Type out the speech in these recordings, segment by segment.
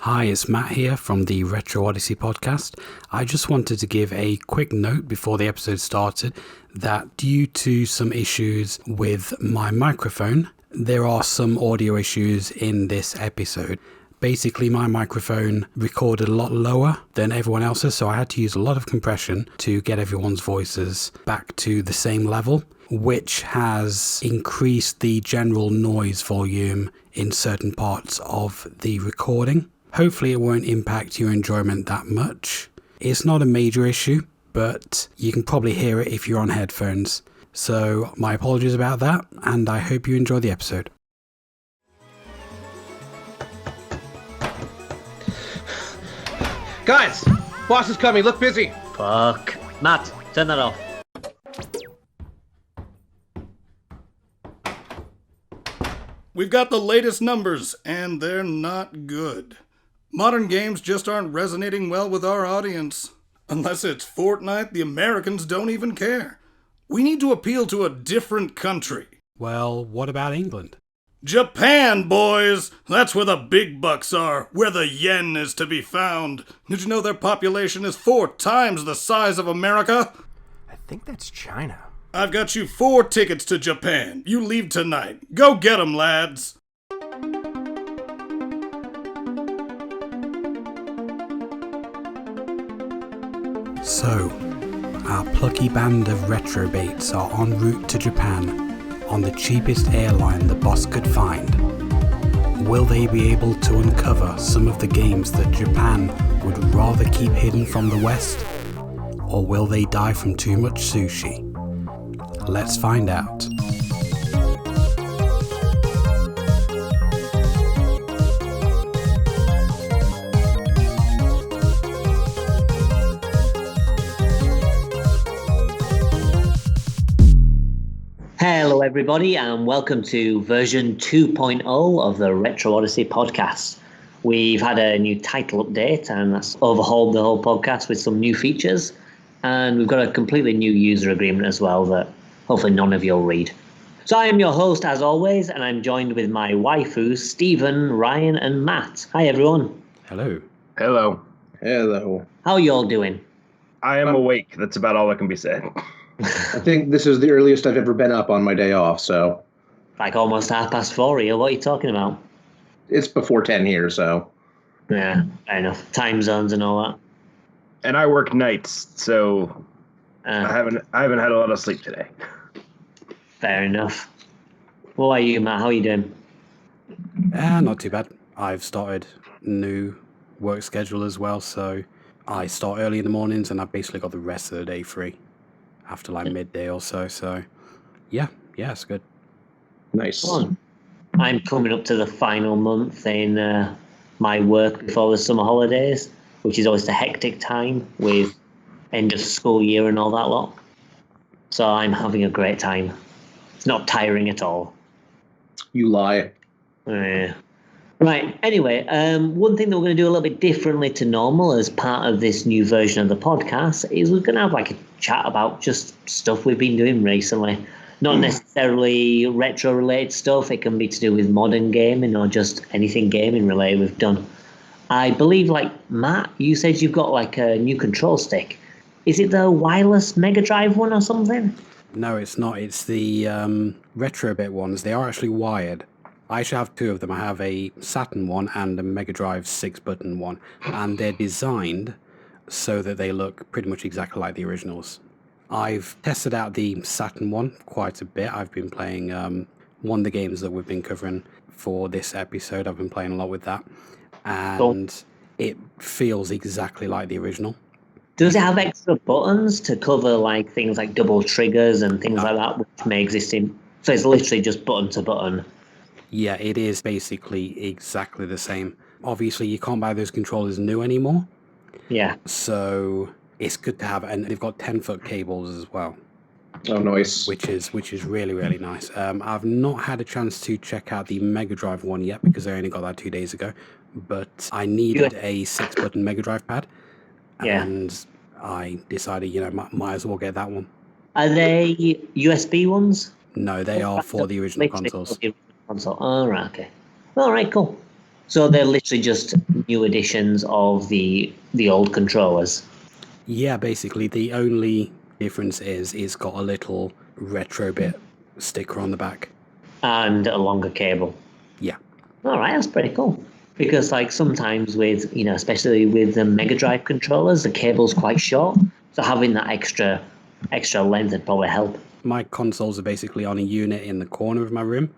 Hi, it's Matt here from the Retro Odyssey podcast. I just wanted to give a quick note before the episode started that due to some issues with my microphone, there are some audio issues in this episode. Basically, my microphone recorded a lot lower than everyone else's, so I had to use a lot of compression to get everyone's voices back to the same level, which has increased the general noise volume in certain parts of the recording. Hopefully it won't impact your enjoyment that much. It's not a major issue, but you can probably hear it if you're on headphones. So my apologies about that, and I hope you enjoy the episode. Guys, boss is coming. Look busy. Fuck. Matt, turn that off. We've got the latest numbers, and they're not good. Modern games just aren't resonating well with our audience. Unless it's Fortnite, the Americans don't even care. We need to appeal to a different country. Well, what about England? Japan, boys! That's where the big bucks are, where the yen is to be found. Did you know their population is 4 times the size of America? I think that's China. I've got you 4 tickets to Japan. You leave tonight. Go get 'em, lads! So, our plucky band of retrobates are en route to Japan on the cheapest airline the boss could find. Will they be able to uncover some of the games that Japan would rather keep hidden from the West? Or will they die from too much sushi? Let's find out. Hello everybody and welcome to version 2.0 of the Retro Odyssey podcast. We've had a new title update and that's overhauled the whole podcast with some new features, and we've got a completely new user agreement as well that hopefully none of you will read. So I am your host as always, and I'm joined with my waifus Stephen, Ryan and Matt. Hi everyone. Hello. Hello. Hello. How are you all doing? I am awake. That's about all that can be said. I think this is the earliest I've ever been up on my day off, so Like almost 4:30 here. What are you talking about? it's before 10 here, so. Yeah, fair enough. Time zones and all that. And I work nights, so I haven't had a lot of sleep today. Fair enough. What are you, Matt? How are you doing? Not too bad. I've started new work schedule as well, so I start early in the mornings and I've basically got the rest of the day free after like midday or so. So yeah, it's good. Nice. Fun. I'm coming up to the final month in my work before the summer holidays, which is always a hectic time with end of school year and all that lot. So I'm having a great time. It's not tiring at all. You lie. Right, anyway, one thing that we're going to do a little bit differently to normal as part of this new version of the podcast is we're going to have like a chat about just stuff we've been doing recently. Not necessarily retro-related stuff. It can be to do with modern gaming or just anything gaming related we've done. I believe, like, Matt, you said you've got like a new control stick. Is it the wireless Mega Drive one or something? No, it's not. It's the retrobit ones. They are actually wired. I actually have 2 of them. I have a Saturn one and a Mega Drive 6-button one, and they're designed so that they look pretty much exactly like the originals. I've tested out the Saturn one quite a bit. I've been playing one of the games that we've been covering for this episode. I've been playing a lot with that, and it feels exactly like the original. Does it have extra buttons to cover like things like double triggers and things like that, which may exist in? So it's literally just button to button. Yeah, it is basically exactly the same. Obviously, you can't buy those controllers new anymore. Yeah. So it's good to have, and they've got 10-foot cables as well. Oh, nice. Which is really, really nice. I've not had a chance to check out the Mega Drive one yet because I only got that 2 days ago. But I needed a 6-button Mega Drive pad, and I decided, might as well get that one. Are they USB ones? No, they are for the original consoles. Console. Oh, right, okay. All right, cool. So they're literally just new editions of the old controllers. Yeah, basically the only difference is it's got a little retro bit sticker on the back. And a longer cable. Yeah. All right, that's pretty cool. Because like sometimes with, especially with the Mega Drive controllers, the cable's quite short. So having that extra length would probably help. My consoles are basically on a unit in the corner of my room.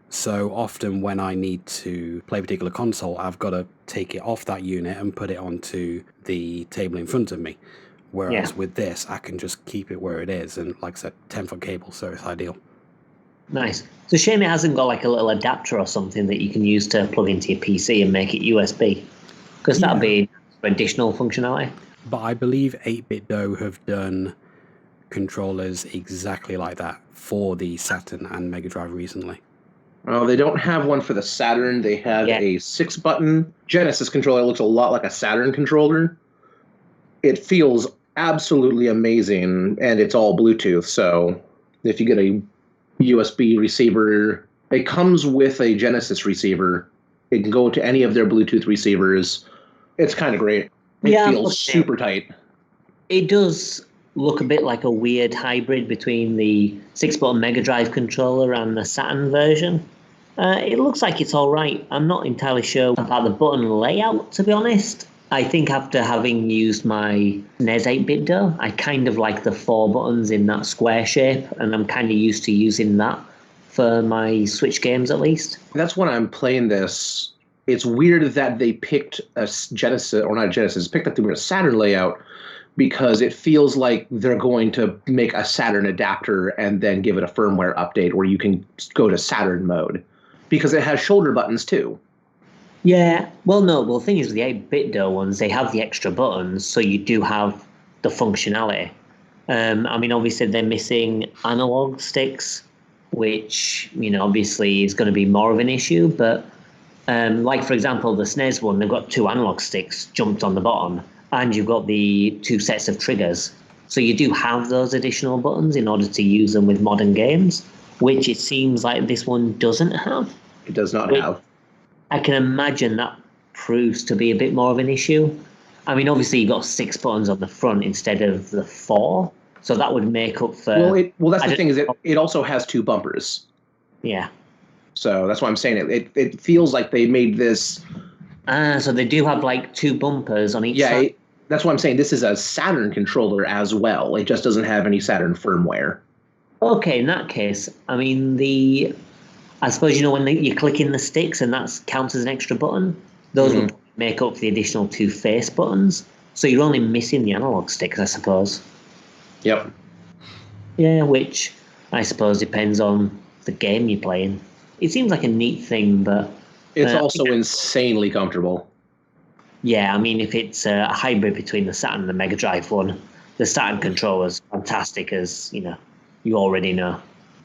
So often when I need to play a particular console, I've got to take it off that unit and put it onto the table in front of me. Whereas with this, I can just keep it where it is. And like I said, 10-foot cable, so it's ideal. Nice. It's a shame it hasn't got like a little adapter or something that you can use to plug into your PC and make it USB. Because that'd be additional functionality. But I believe 8BitDo have done controllers exactly like that for the Saturn and Mega Drive recently. Well, they don't have one for the Saturn. They have a 6-button Genesis controller. It looks a lot like a Saturn controller. It feels absolutely amazing, and it's all Bluetooth. So if you get a USB receiver, it comes with a Genesis receiver. It can go to any of their Bluetooth receivers. It's kind of great. It feels super tight. It does look a bit like a weird hybrid between the 6-button Mega Drive controller and the Saturn version. It looks like it's all right. I'm not entirely sure about the button layout, to be honest. I think after having used my NES 8BitDo, I kind of like the 4 buttons in that square shape, and I'm kind of used to using that for my Switch games at least. That's when I'm playing this. It's weird that they picked a Genesis, or not Genesis, picked up the Saturn layout, because it feels like they're going to make a Saturn adapter and then give it a firmware update where you can go to Saturn mode. Because it has shoulder buttons too. Yeah, well, no, the thing is with the 8BitDo ones, they have the extra buttons, so you do have the functionality. I mean, obviously they're missing analog sticks, which, obviously is going to be more of an issue, but like, for example, the SNES one, they've got 2 analog sticks jumped on the bottom, and you've got the 2 sets of triggers. So you do have those additional buttons in order to use them with modern games, which it seems like this one doesn't have. It does not have. I can imagine that proves to be a bit more of an issue. I mean, obviously you've got 6 buttons on the front instead of the 4, so that would make up for... Well, that's the thing, is it also has 2 bumpers. Yeah. So that's why I'm saying it feels like they made this... So they do have like 2 bumpers on each side? Yeah, that's why I'm saying this is a Saturn controller as well. It just doesn't have any Saturn firmware. Okay, in that case, I mean, I suppose, when you click in the sticks and that counts as an extra button, those would make up for the additional 2 face buttons. So you're only missing the analog sticks, I suppose. Yep. Yeah, which I suppose depends on the game you're playing. It seems like a neat thing, but... It's also insanely comfortable. Yeah, I mean, if it's a hybrid between the Saturn and the Mega Drive one, the Saturn controller's fantastic, as, you already know.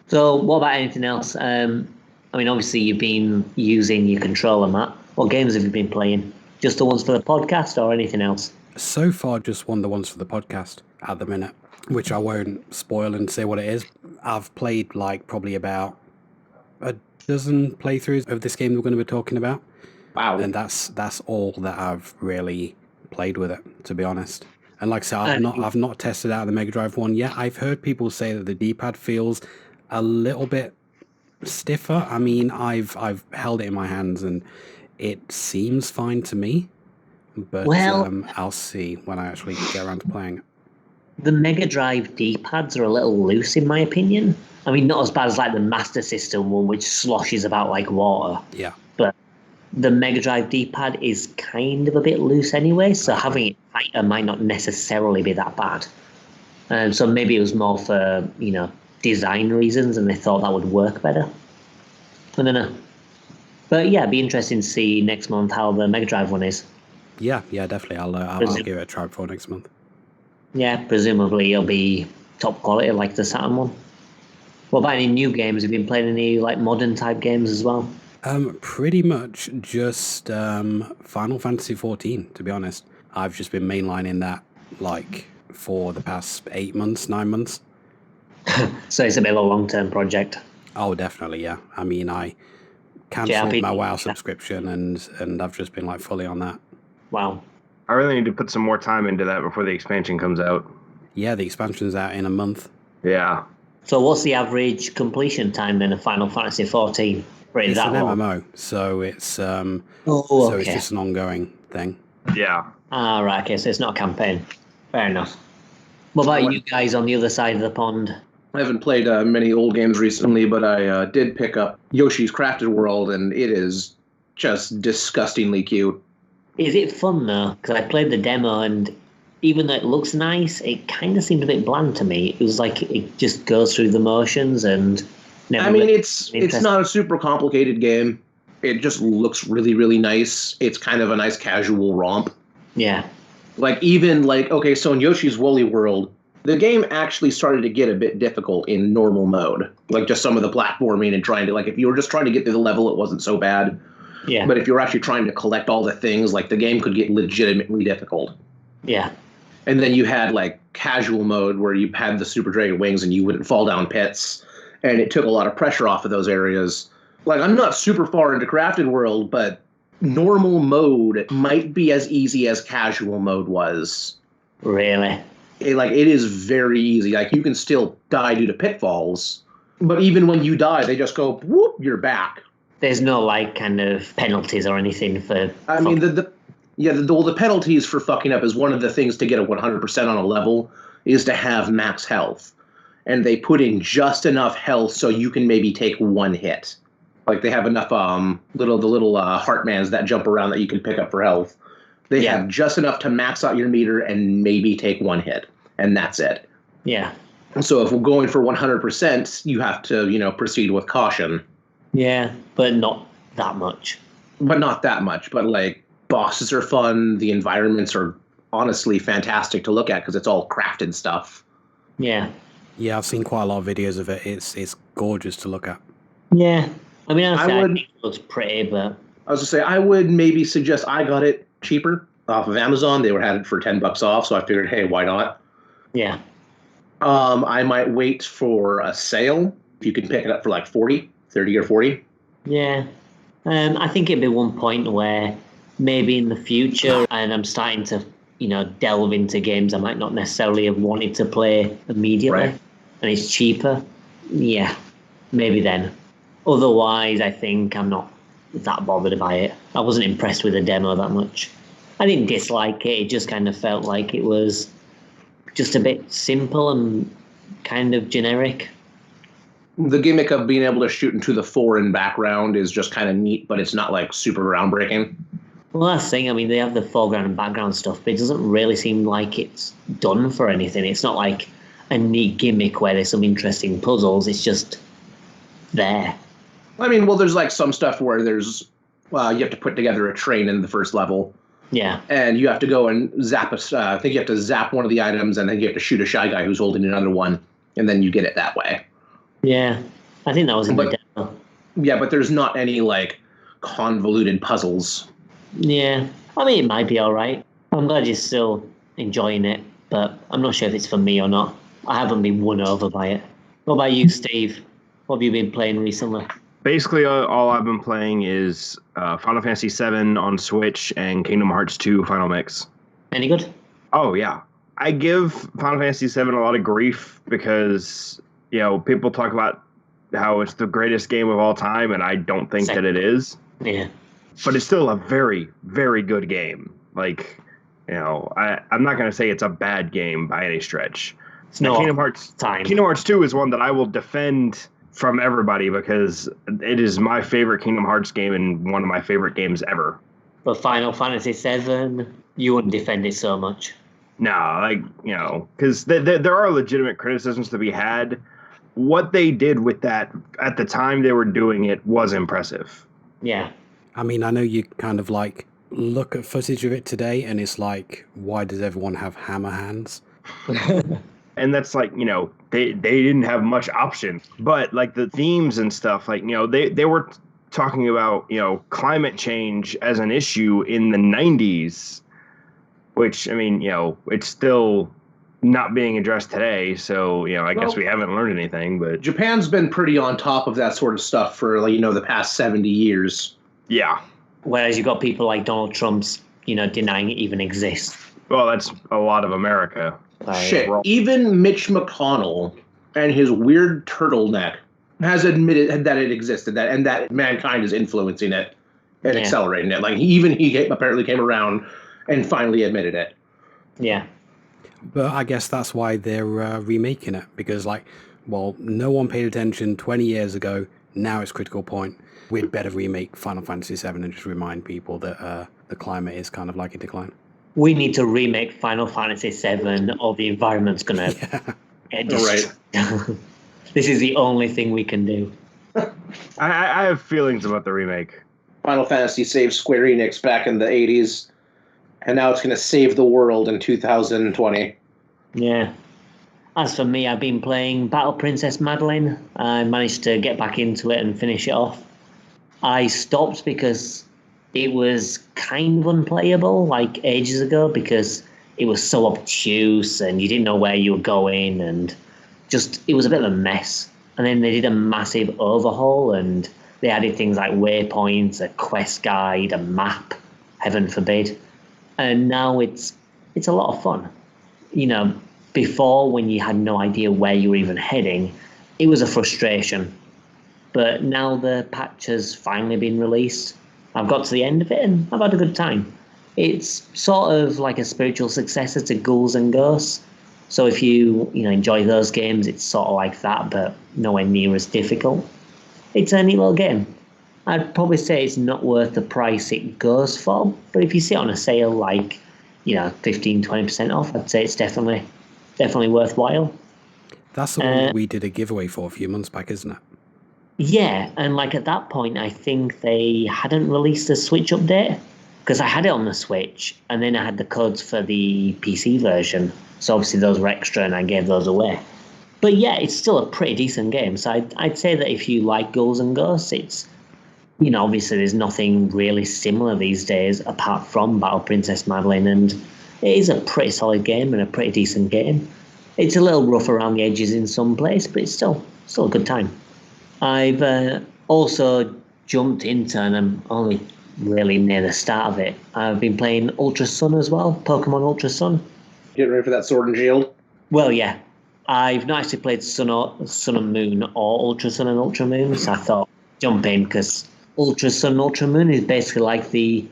So what about anything else? I mean, obviously you've been using your controller, Matt. What games have you been playing? Just the ones for the podcast or anything else? So far, just one of the ones for the podcast at the minute, which I won't spoil and say what it is. I've played like probably about a dozen playthroughs of this game we're going to be talking about. Wow. And that's all that I've really played with it, to be honest. And like I said, I've not tested out the Mega Drive one yet. I've heard people say that the D-pad feels a little bit stiffer. I mean, I've held it in my hands and it seems fine to me. But I'll see when I actually get around to playing it. The Mega Drive D-pads are a little loose, in my opinion. I mean, not as bad as like the Master System one, which sloshes about like water. Yeah. But the Mega Drive D-pad is kind of a bit loose anyway, so having it tighter might not necessarily be that bad. So maybe it was more for, design reasons, and they thought that would work better. I don't know. But yeah, it'd be interesting to see next month how the Mega Drive one is. Yeah, definitely. I'll give it a try before next month. Yeah, presumably it'll be top quality like the Saturn one. What about any new games? Have you been playing any like modern type games as well? Pretty much just Final Fantasy 14, to be honest. I've just been mainlining that like for the past 9 months. So it's a bit of a long-term project. Oh, definitely, yeah. I mean, I cancelled my WoW subscription, and I've just been like fully on that. Wow. I really need to put some more time into that before the expansion comes out. Yeah, the expansion's out in a month. Yeah. So what's the average completion time then of Final Fantasy 14? It's an MMO, so it's it's just an ongoing thing. Yeah. Ah, right. Okay, so it's not a campaign. Fair enough. What about you guys on the other side of the pond? I haven't played many old games recently, but I did pick up Yoshi's Crafted World, and it is just disgustingly cute. Is it fun though? Because I played the demo, and even though it looks nice, it kind of seemed a bit bland to me. It was like it just goes through the motions and never. I mean, it's not a super complicated game. It just looks really, really nice. It's kind of a nice casual romp. Yeah. Like, even like, okay, so in Yoshi's Woolly World, the game actually started to get a bit difficult in normal mode. Like, just some of the platforming and trying to, like, if you were just trying to get to the level, it wasn't so bad. Yeah. But if you're actually trying to collect all the things, like, the game could get legitimately difficult. Yeah. And then you had, like, casual mode where you had the Super Dragon wings and you wouldn't fall down pits. And it took a lot of pressure off of those areas. Like, I'm not super far into Crafted World, but normal mode might be as easy as casual mode was. Really? It is very easy. Like, you can still die due to pitfalls, but even when you die, they just go, whoop, you're back. There's no, like, kind of penalties or anything for... I mean, the penalties for fucking up is one of the things to get a 100% on a level is to have max health. And they put in just enough health so you can maybe take one hit. Like, they have enough the little Heartmans that jump around that you can pick up for health. They have just enough to max out your meter and maybe take one hit. And that's it. Yeah. So if we're going for 100%, you have to, proceed with caution. Yeah, but not that much. But not that much. But, like, bosses are fun. The environments are honestly fantastic to look at because it's all crafted stuff. Yeah. Yeah, I've seen quite a lot of videos of it. It's gorgeous to look at. Yeah. I mean, I think it looks pretty, but... I was going to say, I would maybe suggest I got it cheaper off of Amazon. They had it for $10 off, so I figured, hey, why not? Yeah. I might wait for a sale. You can pick it up for like 30 or 40. Yeah. I think it'd be one point where maybe in the future, and I'm starting to, delve into games I might not necessarily have wanted to play immediately, right. And it's cheaper. Yeah, maybe then. Otherwise, I think I'm not that bothered by it. I wasn't impressed with the demo that much. I didn't dislike it. It just kind of felt like it was just a bit simple and kind of generic. The gimmick of being able to shoot into the foreign background is just kind of neat, but it's not like super groundbreaking. Well, that's the thing. I mean, they have the foreground and background stuff, but it doesn't really seem like it's done for anything. It's not like a neat gimmick where there's some interesting puzzles. It's just there. I mean, well, there's like some stuff where you have to put together a train in the first level. Yeah. And you have to go and zap I think you have to zap one of the items, and then you have to shoot a Shy Guy who's holding another one, and then you get it that way. Yeah. I think that was in the demo. Yeah, but there's not any, like, convoluted puzzles. Yeah. I mean, it might be all right. I'm glad you're still enjoying it, but I'm not sure if it's for me or not. I haven't been won over by it. What about you, Steve? What have you been playing recently? Basically, all I've been playing is Final Fantasy VII on Switch and Kingdom Hearts 2 Final Mix. Any good? Oh, yeah. I give Final Fantasy VII a lot of grief because, people talk about how it's the greatest game of all time, and I don't think that it is. Yeah. But it's still a very, very good game. Like, I'm not going to say it's a bad game by any stretch. Kingdom Hearts 2 is one that I will defend from everybody because it is my favorite Kingdom Hearts game and one of my favorite games ever. But Final Fantasy VII, you wouldn't defend it so much. No, because there are legitimate criticisms to be had. What they did with that at the time they were doing it was impressive. Yeah. I mean, I know you kind of like look at footage of it today and it's like, why does everyone have hammer hands? And that's like, they didn't have much option. But like the themes and stuff, like, they were talking about, climate change as an issue in the 90s, which, I mean, it's still not being addressed today. So, I guess we haven't learned anything, but Japan's been pretty on top of that sort of stuff for, the past 70 years. Yeah. Whereas you've got people like Donald Trump's, denying it even exists. Well, that's a lot of America. Shit. Even Mitch McConnell and his weird turtleneck has admitted that it existed, and that mankind is influencing it and accelerating it. Like, he apparently came around and finally admitted it. Yeah. But I guess that's why they're remaking it, because, no one paid attention 20 years ago. Now it's critical point. We'd better remake Final Fantasy VII and just remind people that the climate is kind of like a decline. We need to remake Final Fantasy VII, or the environment's going to get destroyed. Right. This is the only thing we can do. I have feelings about the remake. Final Fantasy saved Square Enix back in the 80s, and now it's going to save the world in 2020. Yeah. As for me, I've been playing Battle Princess Madeline. I managed to get back into it and finish it off. I stopped because it was kind of unplayable, ages ago, because it was so obtuse and you didn't know where you were going, and it was a bit of a mess. And then they did a massive overhaul, and they added things like waypoints, a quest guide, a map, heaven forbid. And now it's a lot of fun. Before, when you had no idea where you were even heading, it was a frustration. But now the patch has finally been released. I've got to the end of it and I've had a good time. It's sort of like a spiritual successor to Ghouls and Ghosts. So if you enjoy those games, it's sort of like that, but nowhere near as difficult. It's a neat little game. I'd probably say it's not worth the price it goes for, but if you see it on a sale 15-20% off, I'd say it's definitely worthwhile. That's the one that we did a giveaway for a few months back, isn't it? Yeah, and at that point, I think they hadn't released a Switch update, because I had it on the Switch, and then I had the codes for the PC version, so obviously those were extra, and I gave those away. But yeah, it's still a pretty decent game, so I'd say that if you like Ghouls and Ghosts, it's, obviously there's nothing really similar these days apart from Battle Princess Madeline, and it is a pretty solid game and a pretty decent game. It's a little rough around the edges in some place, but it's still a good time. I've also jumped into, and I'm only really near the start of it, I've been playing Ultra Sun as well, Pokemon Ultra Sun. Getting ready for that Sword and Shield? Well, yeah. I've not actually played Sun and Moon or Ultra Sun and Ultra Moon, so I thought jump in, because Ultra Sun and Ultra Moon is basically like you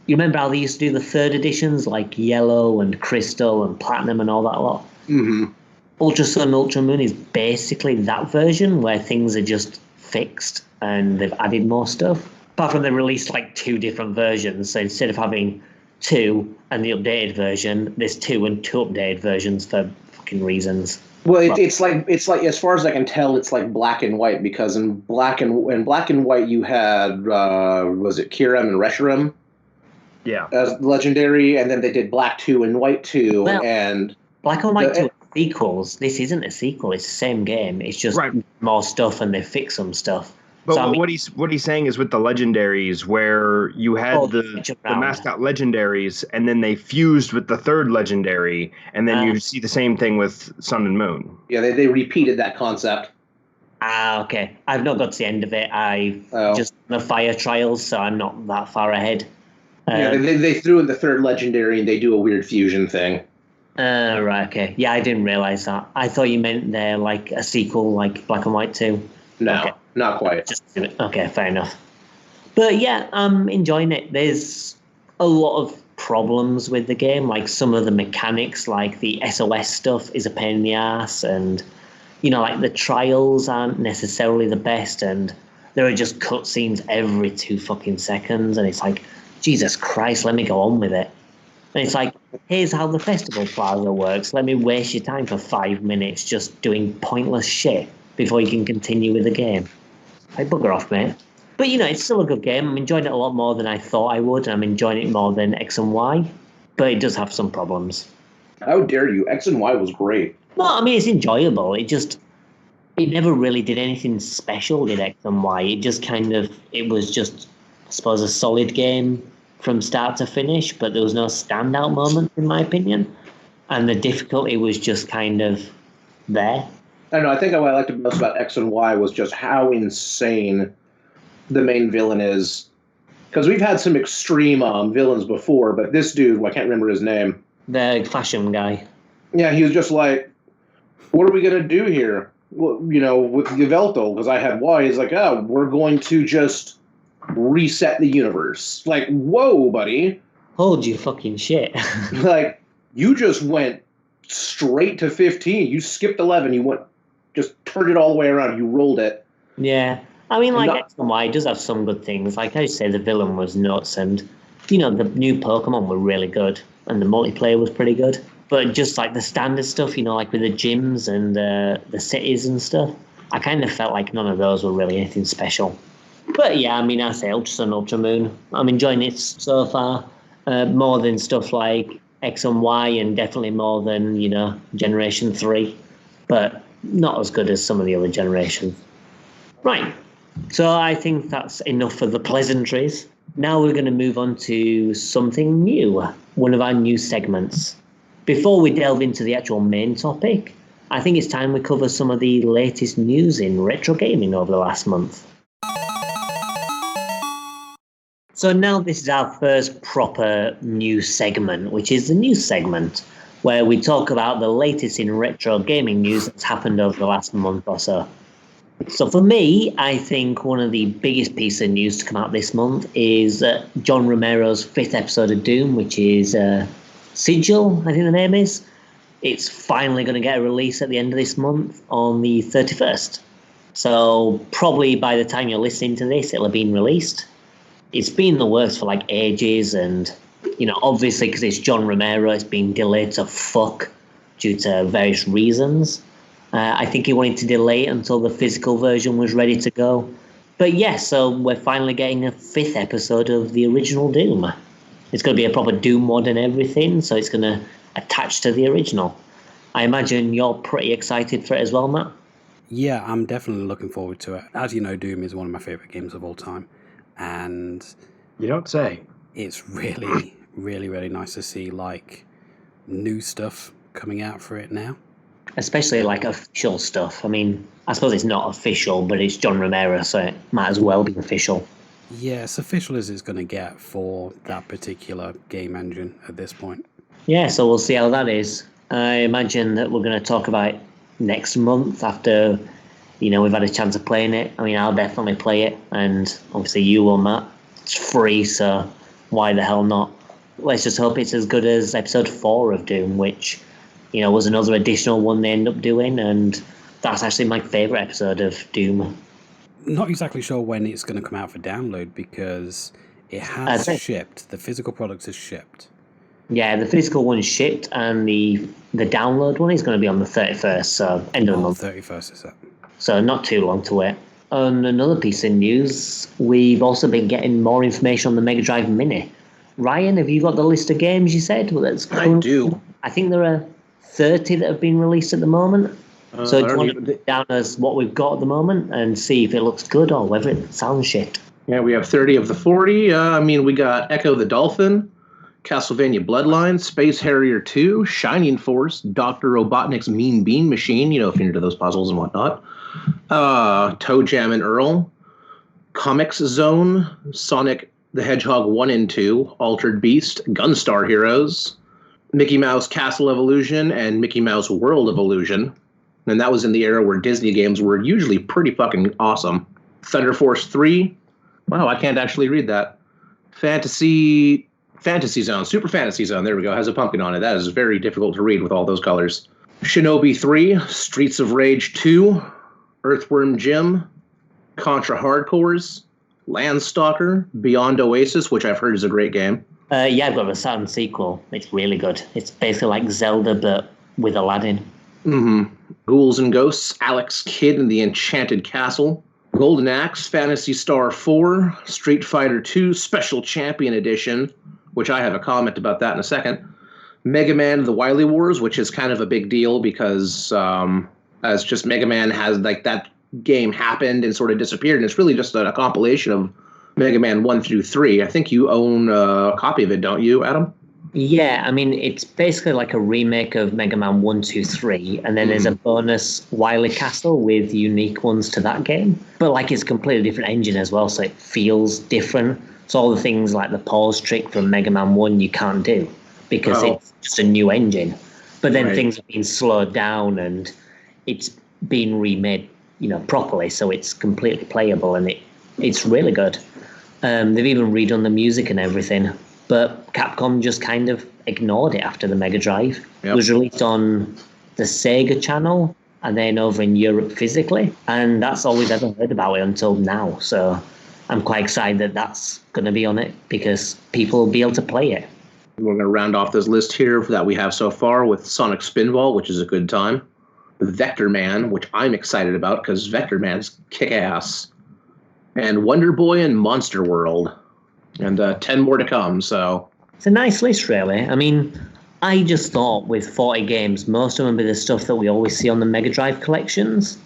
remember how they used to do the third editions, like Yellow and Crystal and Platinum and all that lot? Mm-hmm. Ultra Sun and Ultra Moon is basically that version where things are just fixed and they've added more stuff. Apart from they released 2 different versions, so instead of having 2 and the updated version, there's 2 and 2 updated versions for fucking reasons. Well, it's like as far as I can tell, it's like black and white, because in black and white you had was it Kyurem and Reshiram? Yeah, as legendary, and then they did Black 2 and White 2, and Black and White 2 are sequels. This isn't a sequel; it's the same game. It's just more stuff, and they fix some stuff. But so, what he's saying is with the legendaries, where you had the mascot legendaries, and then they fused with the third legendary, and then you see the same thing with Sun and Moon. Yeah, they repeated that concept. Okay. I've not got to the end of it. Just the fire trials, so I'm not that far ahead. Yeah, they threw in the third legendary, and they do a weird fusion thing. Right, okay. Yeah, I didn't realize that. I thought you meant they're like a sequel, like Black and White 2. No, okay. Not quite. Okay, fair enough. But yeah, I'm enjoying it. There's a lot of problems with the game, like some of the mechanics, like the SOS stuff is a pain in the ass, and the trials aren't necessarily the best, and there are just cutscenes every 2 fucking seconds, and it's like, Jesus Christ, let me go on with it. And it's like, here's how the festival plaza works. Let me waste your time for 5 minutes just doing pointless shit before you can continue with the game. Like, bugger off, mate. But, it's still a good game. I'm enjoying it a lot more than I thought I would. I'm enjoying it more than X and Y. But it does have some problems. How dare you? X and Y was great. Well, I mean, it's enjoyable. It never really did anything special, did X and Y. It just it was just, I suppose, a solid game from start to finish, but there was no standout moment, in my opinion. and the difficulty was just kind of there. I don't know. I think what I liked most about X and Y was just how insane the main villain is. Because we've had some extreme villains before, but this dude, I can't remember his name. The fashion guy. Yeah, he was just like, what are we going to do here? Well, with Yveltal, because I had Y, he's like, oh, we're going to just reset the universe. Like, whoa, buddy. Hold your fucking shit. Like, you just went straight to 15. You skipped 11. You just turned it all the way around. You rolled it. Yeah. I mean, X and Y does have some good things. Like I say, the villain was nuts, and, the new Pokemon were really good, and the multiplayer was pretty good. But just like the standard stuff, like with the gyms and the cities and stuff, I kind of felt like none of those were really anything special. But yeah, I mean, I say Ultra Sun, Ultra Moon. I'm enjoying it so far, more than stuff like X and Y, and definitely more than, Generation 3. But not as good as some of the other generations. Right. So I think that's enough for the pleasantries. Now we're going to move on to something new, one of our new segments. Before we delve into the actual main topic, I think it's time we cover some of the latest news in retro gaming over the last month. So now this is our first proper news segment, which is the news segment, where we talk about the latest in retro gaming news that's happened over the last month or so. So for me, I think one of the biggest pieces of news to come out this month is John Romero's 5th episode of Doom, which is Sigil, I think the name is. It's finally going to get a release at the end of this month on the 31st. So probably by the time you're listening to this, it'll have been released. It's been in the works for like ages, and, obviously because it's John Romero, it's been delayed to fuck due to various reasons. I think he wanted to delay it until the physical version was ready to go. But yeah, so we're finally getting a 5th episode of the original Doom. It's going to be a proper Doom mod and everything, so it's going to attach to the original. I imagine you're pretty excited for it as well, Matt? Yeah, I'm definitely looking forward to it. As you know, Doom is one of my favourite games of all time. And you don't say. It's really, really, really nice to see, new stuff coming out for it now. Especially official stuff. I mean, I suppose it's not official, but it's John Romero, so it might as well be official. Yeah, as official as it's going to get for that particular game engine at this point. Yeah, so we'll see how that is. I imagine that we're going to talk about it next month after, we've had a chance of playing it. I mean, I'll definitely play it, and obviously you will, Matt. It's free, so why the hell not? Let's just hope it's as good as episode 4 of Doom, which... was another additional one they end up doing, and that's actually my favourite episode of Doom. Not exactly sure when it's going to come out for download, because it has shipped. The physical product is shipped. Yeah, the physical one's shipped, and the download one is going to be on the 31st, so end of the month. 31st is that. So not too long to wait. On another piece of news, we've also been getting more information on the Mega Drive Mini. Ryan, have you got the list of games you said? Well, I do. I think there are 30 that have been released at the moment. So do you want to put down as what we've got at the moment and see if it looks good or whether it sounds shit? Yeah, we have 30 of the 40. We got Echo the Dolphin, Castlevania Bloodline, Space Harrier 2, Shining Force, Dr. Robotnik's Mean Bean Machine, if you're into those puzzles and whatnot, Toe Jam and Earl, Comics Zone, Sonic the Hedgehog 1 and 2, Altered Beast, Gunstar Heroes, Mickey Mouse Castle of Illusion, and Mickey Mouse World of Illusion. And that was in the era where Disney games were usually pretty fucking awesome. Thunder Force 3. Wow, I can't actually read that. Fantasy Zone. Super Fantasy Zone. There we go. Has a pumpkin on it. That is very difficult to read with all those colors. Shinobi 3. Streets of Rage 2. Earthworm Jim. Contra Hardcores. Landstalker. Beyond Oasis, which I've heard is a great game. Yeah, I've got the Saturn sequel. It's really good. It's basically like Zelda, but with Aladdin. Mm-hmm. Ghouls and Ghosts, Alex Kidd and the Enchanted Castle, Golden Axe, Phantasy Star 4, Street Fighter 2 Special Champion Edition, which I have a comment about that in a second, Mega Man The Wily Wars, which is kind of a big deal because as just Mega Man has that game happened and sort of disappeared, and it's really just a compilation of Mega Man 1 through 3. I think you own a copy of it, don't you, Adam? Yeah, I mean, it's basically like a remake of Mega Man 1, 2, 3, and then there's a bonus Wily Castle with unique ones to that game. But like it's a completely different engine as well, so it feels different. So all the things like the pause trick from Mega Man 1 you can't do because it's just a new engine. But then things have been slowed down and it's been remade, properly, so it's completely playable and it's really good. They've even redone the music and everything. But Capcom just kind of ignored it after the Mega Drive. Yep. It was released on the Sega channel and then over in Europe physically. And that's all we've ever heard about it until now. So I'm quite excited that that's going to be on it because people will be able to play it. We're going to round off this list here that we have so far with Sonic Spinball, which is a good time. Vector Man, which I'm excited about because Vector Man's kick-ass. And Wonder Boy and Monster World. And 10 more to come, so... It's a nice list, really. I mean, I just thought with 40 games, most of them would be the stuff that we always see on the Mega Drive collections.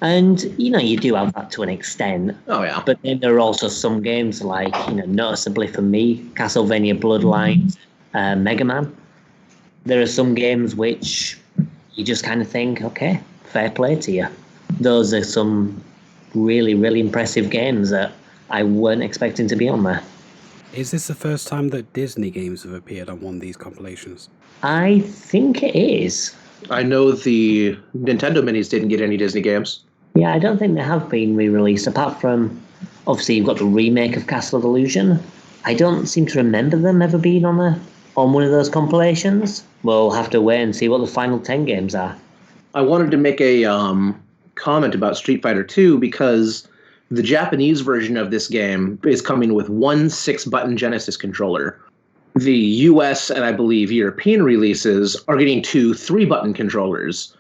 And, you do have that to an extent. Oh, yeah. But then there are also some games like, noticeably for me, Castlevania Bloodlines, Mega Man. There are some games which you just kind of think, okay, fair play to you. Those are some really, really impressive games that I weren't expecting to be on there. Is this the first time that Disney games have appeared on one of these compilations? I think it is. I know the Nintendo Minis didn't get any Disney games. Yeah, I don't think they have been re-released, apart from, obviously, you've got the remake of Castle of Illusion. I don't seem to remember them ever being on one of those compilations. We'll have to wait and see what the final 10 games are. I wanted to make a comment about Street Fighter II because the Japanese version of this game is coming with one 6-button Genesis controller. The US and I believe European releases are getting 2 3-button controllers.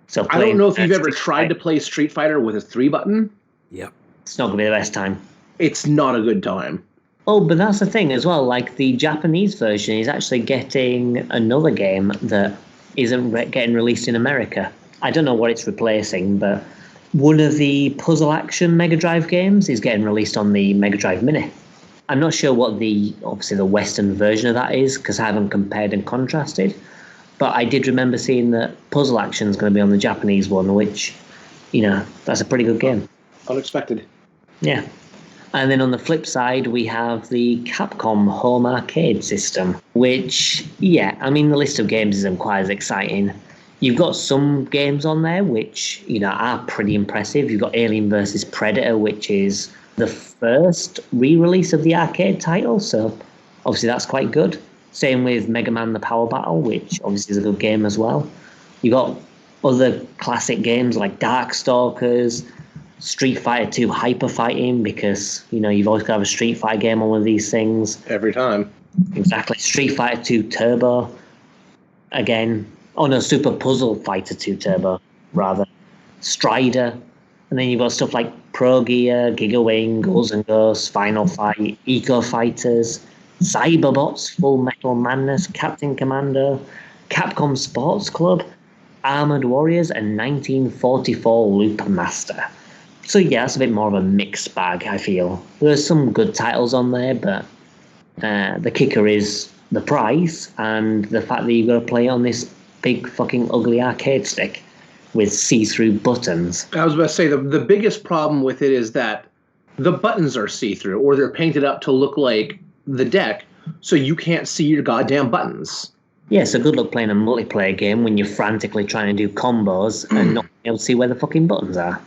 So I don't know if you've ever tried to play Street Fighter with a 3-button. Yep. It's not going to be the best time. It's not a good time. Oh, but that's the thing as well. Like the Japanese version is actually getting another game that isn't getting released in America. I don't know what it's replacing, but one of the puzzle action Mega Drive games is getting released on the Mega Drive Mini. I'm not sure what obviously the Western version of that is because I haven't compared and contrasted. But I did remember seeing that puzzle action is going to be on the Japanese one, which, that's a pretty good game. Unexpected. Yeah. And then on the flip side, we have the Capcom Home Arcade system, which, the list of games isn't quite as exciting. You've got some games on there which, are pretty impressive. You've got Alien vs. Predator, which is the first re-release of the arcade title, so obviously that's quite good. Same with Mega Man The Power Battle, which obviously is a good game as well. You've got other classic games like Darkstalkers, Street Fighter 2 Hyper Fighting, because, you've always got to have a Street Fighter game on one of these things. Every time. Exactly. Street Fighter 2 Turbo. Again. Oh, no, Super Puzzle Fighter 2 Turbo, rather. Strider. And then you've got stuff like Pro Gear, Giga Wing, Ghouls and Ghosts, Final Fight, Eco Fighters, Cyberbots, Full Metal Madness, Captain Commando, Capcom Sports Club, Armored Warriors, and 1944 Loop Master. So yeah, it's a bit more of a mixed bag, I feel. There's some good titles on there, but the kicker is the price and the fact that you've got to play on this big fucking ugly arcade stick with see-through buttons. I was about to say, the biggest problem with it is that the buttons are see-through, or they're painted up to look like the deck, so you can't see your goddamn buttons. Yeah, so good luck playing a multiplayer game when you're frantically trying to do combos and not being able to see where the fucking buttons are.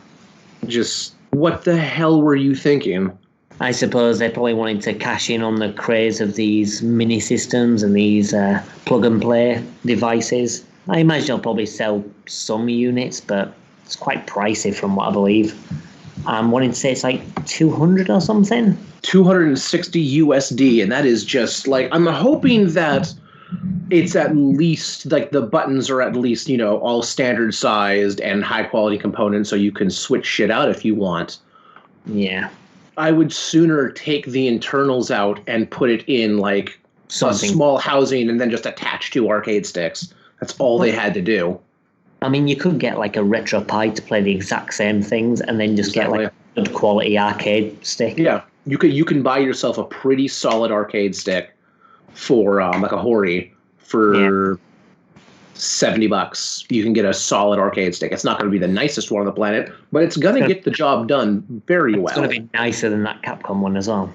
Just, what the hell were you thinking? I suppose they probably wanted to cash in on the craze of these mini systems and these plug-and-play devices. I imagine they'll probably sell some units, but it's quite pricey from what I believe. I'm wanting to say it's like 200 or something. 260 USD, and that is just like, I'm hoping that it's at least, like, the buttons are at least, all standard sized and high quality components so you can switch shit out if you want. Yeah. I would sooner take the internals out and put it in, like, something. A small housing and then just attach 2 arcade sticks. That's all they had to do. I mean, you could get, like, a RetroPie to play the exact same things and then just get, like, a good quality arcade stick. Yeah. You can buy yourself a pretty solid arcade stick for like a Hori for $70. You can get a solid arcade stick. It's not going to be the nicest one on the planet, but it's going to get the job done very well. It's going to be nicer than that Capcom one as well.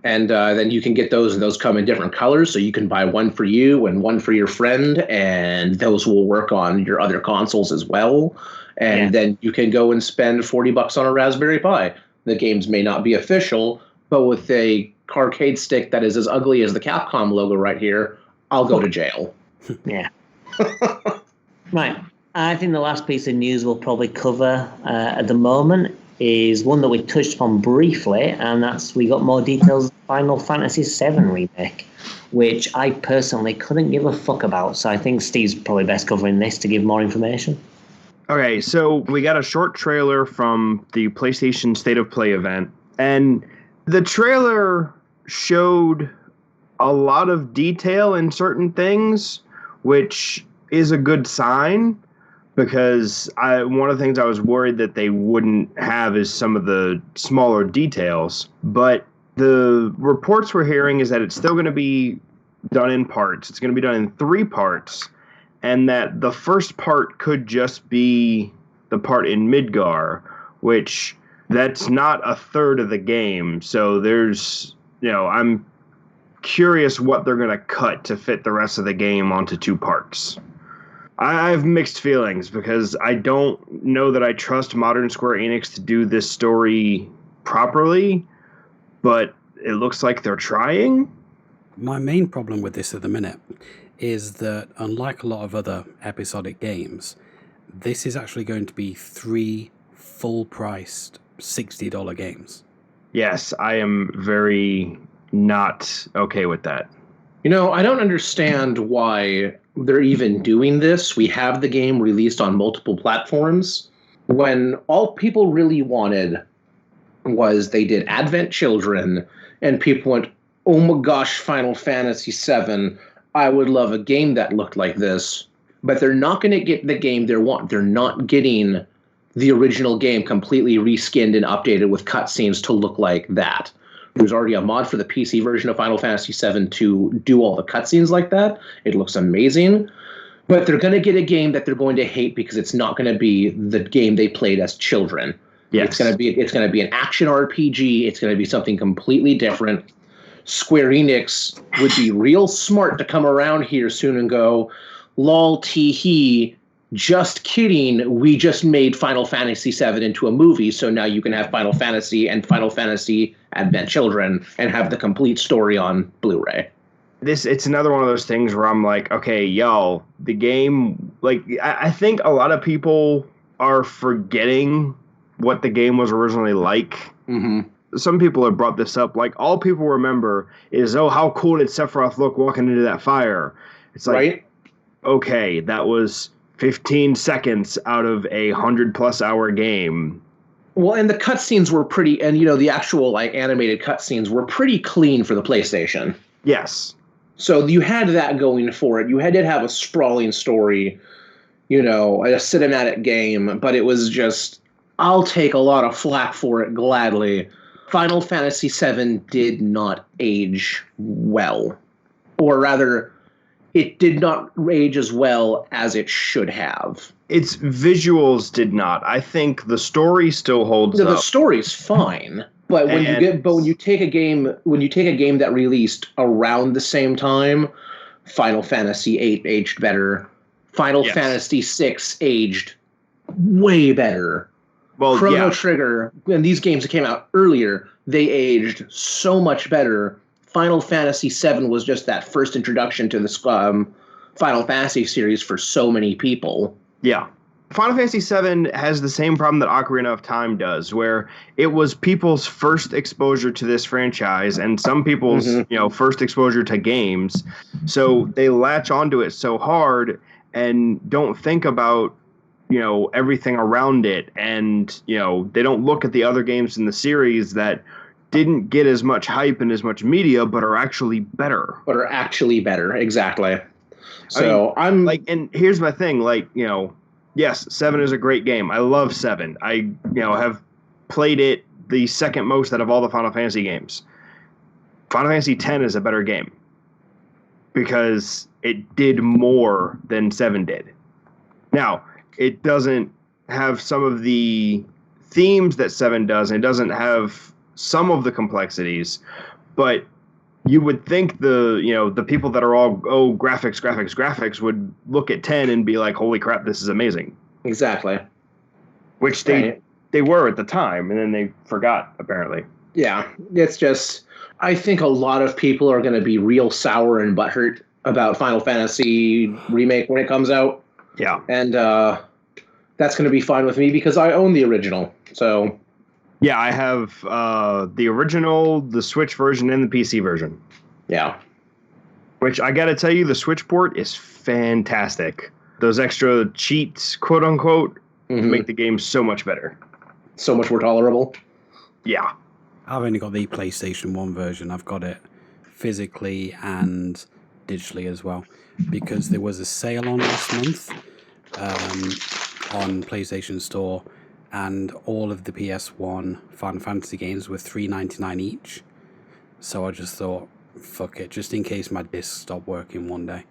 And then you can get those, and those come in different colors, so you can buy one for you and one for your friend, and those will work on your other consoles as well. And then you can go and spend $40 on a Raspberry Pi. The games may not be official, but with a arcade stick that is as ugly as the Capcom logo right here, I'll go to jail. Yeah. Right. I think the last piece of news we'll probably cover at the moment is one that we touched upon briefly, and that's we got more details of Final Fantasy VII Remake, which I personally couldn't give a fuck about. So I think Steve's probably best covering this to give more information. Okay, so we got a short trailer from the PlayStation State of Play event, and the trailer showed a lot of detail in certain things, which is a good sign, because one of the things I was worried that they wouldn't have is some of the smaller details. But the reports we're hearing is that it's still going to be done in parts. It's going to be done in 3 parts, and that the first part could just be the part in Midgar, which that's not a third of the game. So there's, I'm curious what they're going to cut to fit the rest of the game onto 2 parts. I have mixed feelings because I don't know that I trust modern Square Enix to do this story properly, but it looks like they're trying. My main problem with this at the minute is that, unlike a lot of other episodic games, this is actually going to be 3 full-priced $60 games. Yes, I am very not okay with that. I don't understand why they're even doing this. We have the game released on multiple platforms, when all people really wanted was they did Advent Children, and people went, oh my gosh, Final Fantasy VII, I would love a game that looked like this. But they're not going to get the game they want. They're not getting the original game completely reskinned and updated with cutscenes to look like that. There's already a mod for the PC version of Final Fantasy VII to do all the cutscenes like that. It looks amazing. But they're going to get a game that they're going to hate because it's not going to be the game they played as children. Yes. It's going to be an action RPG. It's going to be something completely different. Square Enix would be real smart to come around here soon and go, lol, tee-hee, just kidding, we just made Final Fantasy VII into a movie, so now you can have Final Fantasy and Final Fantasy Advent Children and have the complete story on Blu-ray. It's another one of those things where I'm like, okay, y'all, the game, I think a lot of people are forgetting what the game was originally like. Mm-hmm. Some people have brought this up. All people remember is, oh, how cool did Sephiroth look walking into that fire? It's like, right? Okay, that was 15 seconds out of a 100+ hour game. Well, and the cutscenes were pretty, and the actual animated cutscenes were pretty clean for the PlayStation. Yes. So you had that going for it. You did have a sprawling story, a cinematic game, but it was just, I'll take a lot of flack for it gladly. Final Fantasy VII did not age well, or rather, it did not age as well as it should have. Its visuals did not. I think the story still holds up. The story's fine, but when you take a game that released around the same time, Final Fantasy VIII aged better. Final Fantasy VI aged way better. Well, Chrono Trigger, and these games that came out earlier, they aged so much better. Final Fantasy VII was just that first introduction to the Final Fantasy series for so many people. Yeah. Final Fantasy VII has the same problem that Ocarina of Time does, where it was people's first exposure to this franchise and some people's, first exposure to games. So they latch onto it so hard and don't think about, everything around it. And, they don't look at the other games in the series that didn't get as much hype and as much media, but are actually better. Exactly. So and here's my thing, yes, 7 is a great game. I love 7. I, have played it the second most out of all the Final Fantasy games. Final Fantasy X is a better game. because it did more than 7 did. Now, it doesn't have some of the themes that 7 does, and it doesn't have some of the complexities, but you would think the people that are all, graphics would look at 10 and be like, holy crap, this is amazing. Exactly. Which they were at the time, and then they forgot, apparently. Yeah, it's just, I think a lot of people are going to be real sour and butthurt about Final Fantasy Remake when it comes out. Yeah. And that's going to be fine with me because I own the original. So, yeah, I have the original, the Switch version, and the PC version. Yeah. Which, I got to tell you, the Switch port is fantastic. Those extra cheats, quote unquote, make the game so much better. So much more tolerable. Yeah. I've only got the PlayStation 1 version. I've got it physically and digitally as well, because there was a sale on last month on PlayStation Store, and all of the PS1 Final Fantasy games were $3.99 each. So I just thought, fuck it, just in case my disc stopped working one day,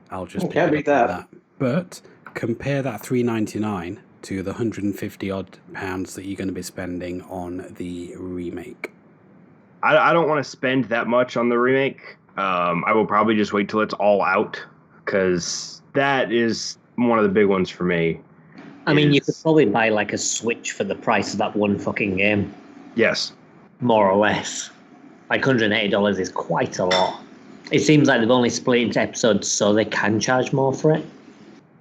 I'll just can't beat that. But compare that $3.99 to the 150 odd pounds that you're going to be spending on the remake. I don't want to spend that much on the remake. I will probably just wait till it's all out, because that is one of the big ones for me. I mean, you could probably buy like a Switch for the price of that one fucking game. Yes. More or less. Like $180 is quite a lot. It seems like they've only split into episodes so they can charge more for it.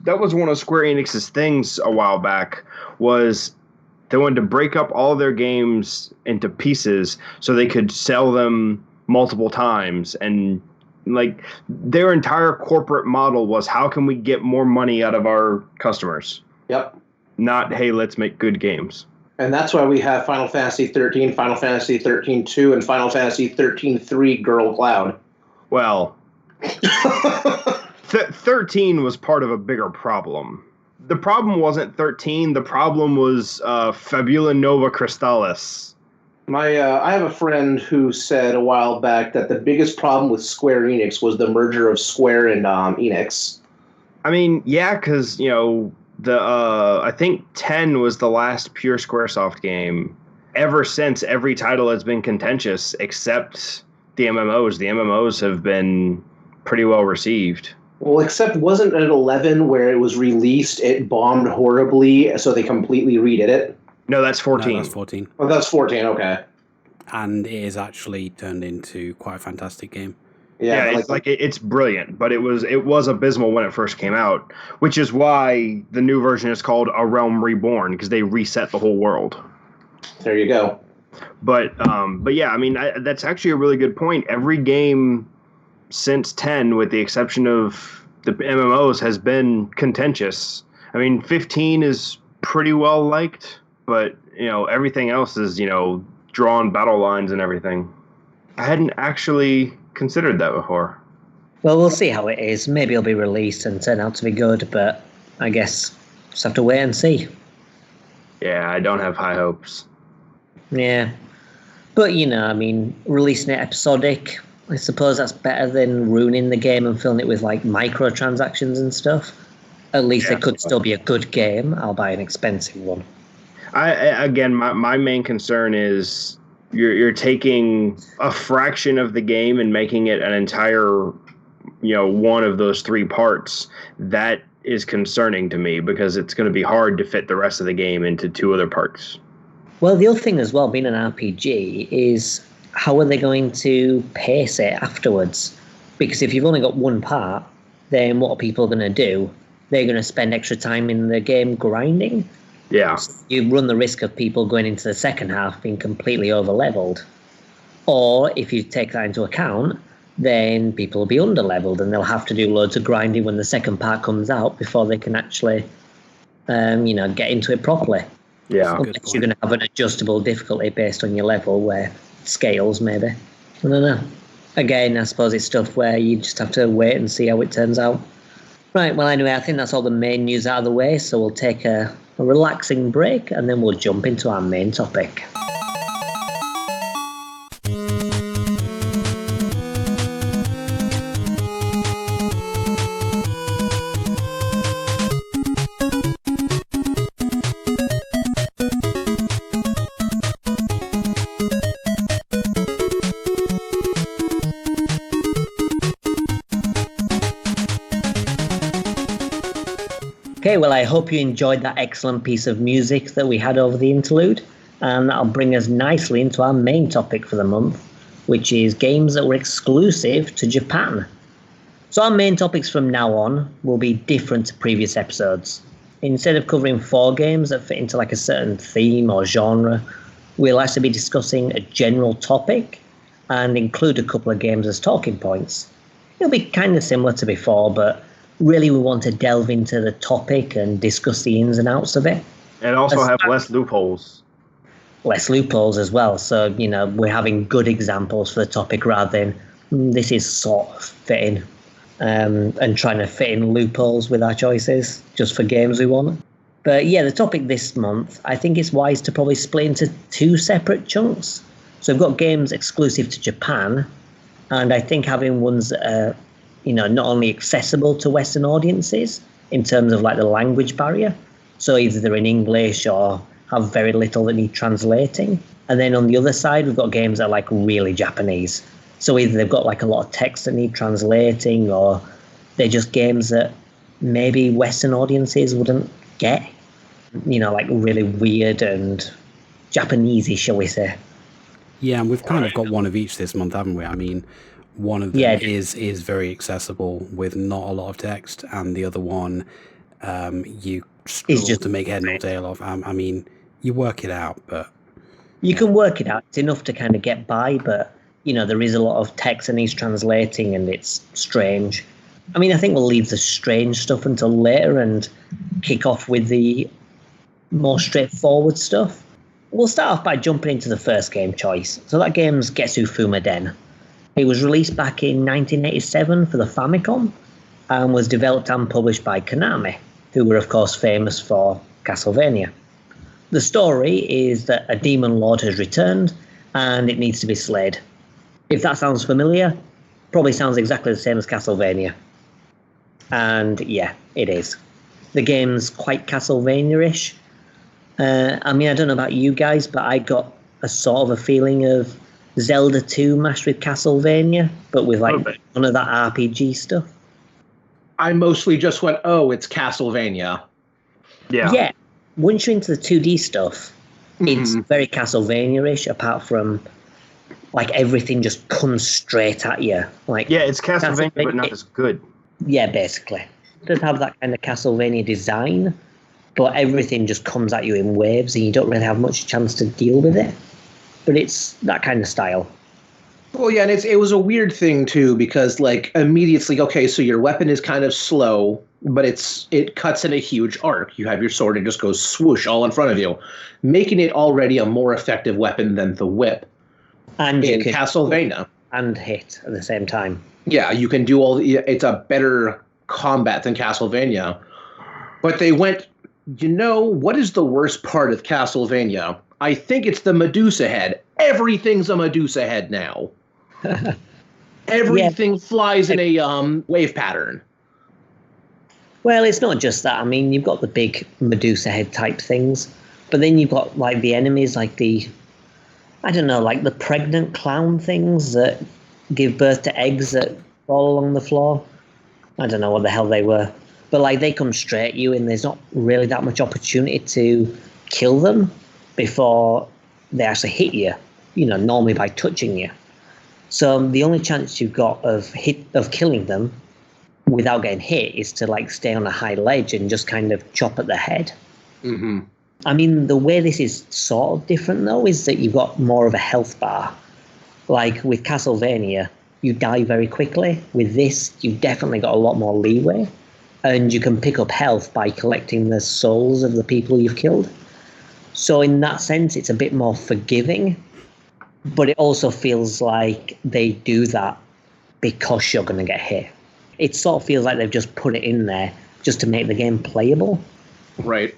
That was one of Square Enix's things a while back, was they wanted to break up all their games into pieces so they could sell them multiple times. And like, their entire corporate model was, how can we get more money out of our customers? Yep. Not, hey, let's make good games. And that's why we have Final Fantasy 13, Final Fantasy 13-2, and Final Fantasy 13-3 Girl Cloud. Well, 13 was part of a bigger problem. The problem wasn't 13. The problem was Fabula Nova Crystallis. I have a friend who said a while back that the biggest problem with Square Enix was the merger of Square and Enix. I mean, yeah, because, I think 10 was the last pure Squaresoft game. Ever since, every title has been contentious except the MMOs. The MMOs have been pretty well received. Well, except wasn't it 11 where it was released, it bombed horribly, so they completely redid it? No, that's 14. No, that's 14. Oh, that's 14, okay. And it is actually turned into quite a fantastic game. Yeah, it's brilliant, but it was abysmal when it first came out, which is why the new version is called A Realm Reborn, because they reset the whole world. There you go. But yeah, I mean, that's actually a really good point. Every game since 10, with the exception of the MMOs, has been contentious. I mean, 15 is pretty well liked, but, everything else is, drawn battle lines and everything. I hadn't actually considered that before. Well, we'll see how it is. Maybe it'll be released and turn out to be good, but I guess just have to wait and see. Yeah, I don't have high hopes. Yeah. But, releasing it episodic, I suppose that's better than ruining the game and filling it with, like, microtransactions and stuff. At least it could still be a good game. I'll buy an expensive one. My main concern is you're taking a fraction of the game and making it an entire, one of those 3 parts. That is concerning to me, because it's going to be hard to fit the rest of the game into 2 other parts. Well, the other thing as well, being an RPG, is how are they going to pace it afterwards? Because if you've only got one part, then what are people going to do? They're going to spend extra time in the game grinding. Yeah. So you run the risk of people going into the second half being completely over-leveled. Or if you take that into account, then people will be under-leveled and they'll have to do loads of grinding when the second part comes out before they can actually, get into it properly. Yeah. Unless you're going to have an adjustable difficulty based on your level where it scales, maybe. I don't know. Again, I suppose it's stuff where you just have to wait and see how it turns out. Right, well, anyway, I think that's all the main news out of the way, so we'll take a relaxing break and then we'll jump into our main topic. Okay, well, I hope you enjoyed that excellent piece of music that we had over the interlude, and that'll bring us nicely into our main topic for the month, which is games that were exclusive to Japan. So our main topics from now on will be different to previous episodes. Instead of covering 4 games that fit into like a certain theme or genre, we'll actually be discussing a general topic and include a couple of games as talking points. It'll be kind of similar to before, but really we want to delve into the topic and discuss the ins and outs of it. And also have less loopholes. Less loopholes as well. So, we're having good examples for the topic rather than this is sort of fitting. And trying to fit in loopholes with our choices just for games we want. But yeah, the topic this month, I think it's wise to probably split into 2 separate chunks. So we've got games exclusive to Japan, and I think having ones that are, not only accessible to Western audiences in terms of like the language barrier, so either they're in English or have very little that need translating. And then on the other side, we've got games that are like really Japanese. So either they've got like a lot of text that need translating, or they're just games that maybe Western audiences wouldn't get, like really weird and Japanesey, shall we say. Yeah, and we've kind of got one of each this month, haven't we? I mean, one of them is very accessible with not a lot of text, and the other one you struggle just to make head nor tail of. I mean, you work it out, but... You can work it out. It's enough to kind of get by, but... there is a lot of text that needs translating and it's strange. I mean, I think we'll leave the strange stuff until later and kick off with the more straightforward stuff. We'll start off by jumping into the first game choice. So that game's Getsu Fumaden. It was released back in 1987 for the Famicom and was developed and published by Konami, who were of course famous for Castlevania. The story is that a demon lord has returned and it needs to be slayed. If that sounds familiar, probably sounds exactly the same as Castlevania. And yeah, it is. The game's quite Castlevania-ish. I mean, I don't know about you guys, but I got a sort of a feeling of Zelda 2 mashed with Castlevania, but with like none of that RPG stuff. I mostly just went, oh, it's Castlevania. Yeah. Yeah. Once you're into the 2D stuff, it's very Castlevania-ish, apart from... like everything just comes straight at you. Like it's Castlevania, but not as good. Yeah, basically. It does have that kind of Castlevania design, but everything just comes at you in waves and you don't really have much chance to deal with it. But it's that kind of style. Well, yeah, and it was a weird thing too, because like immediately, okay, so your weapon is kind of slow, but it cuts in a huge arc. You have your sword and it just goes swoosh all in front of you, making it already a more effective weapon than the whip. And in Castlevania. And hit at the same time. Yeah, you can do it's a better combat than Castlevania. But they went, what is the worst part of Castlevania? I think it's the Medusa head. Everything's a Medusa head now. Everything flies in a wave pattern. Well, it's not just that. I mean, you've got the big Medusa head type things, but then you've got like the enemies, like the pregnant clown things that give birth to eggs that fall along the floor. I don't know what the hell they were. But like they come straight at you and there's not really that much opportunity to kill them before they actually hit you, normally by touching you. So the only chance you've got of killing them without getting hit is to like stay on a high ledge and just kind of chop at the head. Mm-hmm. I mean, the way this is sort of different, though, is that you've got more of a health bar. Like with Castlevania, you die very quickly. With this, you've definitely got a lot more leeway. And you can pick up health by collecting the souls of the people you've killed. So in that sense, it's a bit more forgiving. But it also feels like they do that because you're going to get hit. It sort of feels like they've just put it in there just to make the game playable. Right.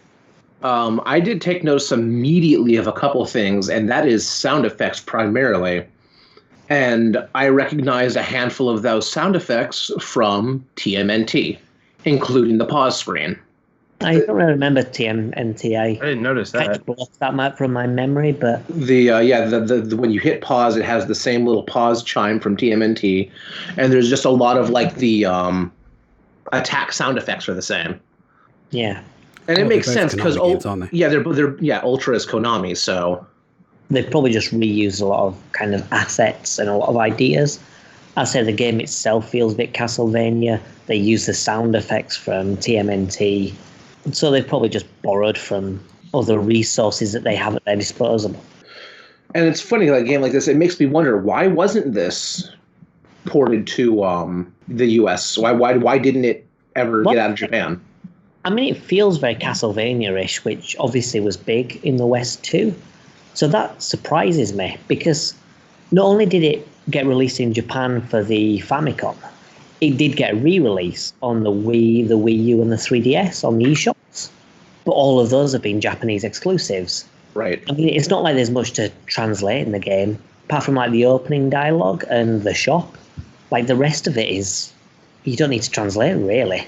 I did take notice immediately of a couple of things, and that is sound effects primarily. And I recognized a handful of those sound effects from TMNT, including the pause screen. I don't really remember TMNT. I didn't notice that. I blocked that from my memory, but the when you hit pause, it has the same little pause chime from TMNT, and there's just a lot of like the attack sound effects are the same. Yeah. And it makes sense because they're Ultra is Konami, so they've probably just reused a lot of kind of assets and a lot of ideas. I say the game itself feels a bit Castlevania. They use the sound effects from TMNT, so they've probably just borrowed from other resources that they have at their disposal. And it's funny, like a game like this, it makes me wonder, why wasn't this ported to the US? Why didn't it ever get out of Japan? I mean, it feels very Castlevania-ish, which obviously was big in the West too. So that surprises me, because not only did it get released in Japan for the Famicom, it did get a re-release on the Wii, the Wii U, and the 3DS on the eShops. But all of those have been Japanese exclusives. Right. I mean, it's not like there's much to translate in the game, apart from like the opening dialogue and the shop. Like the rest of it is, you don't need to translate really.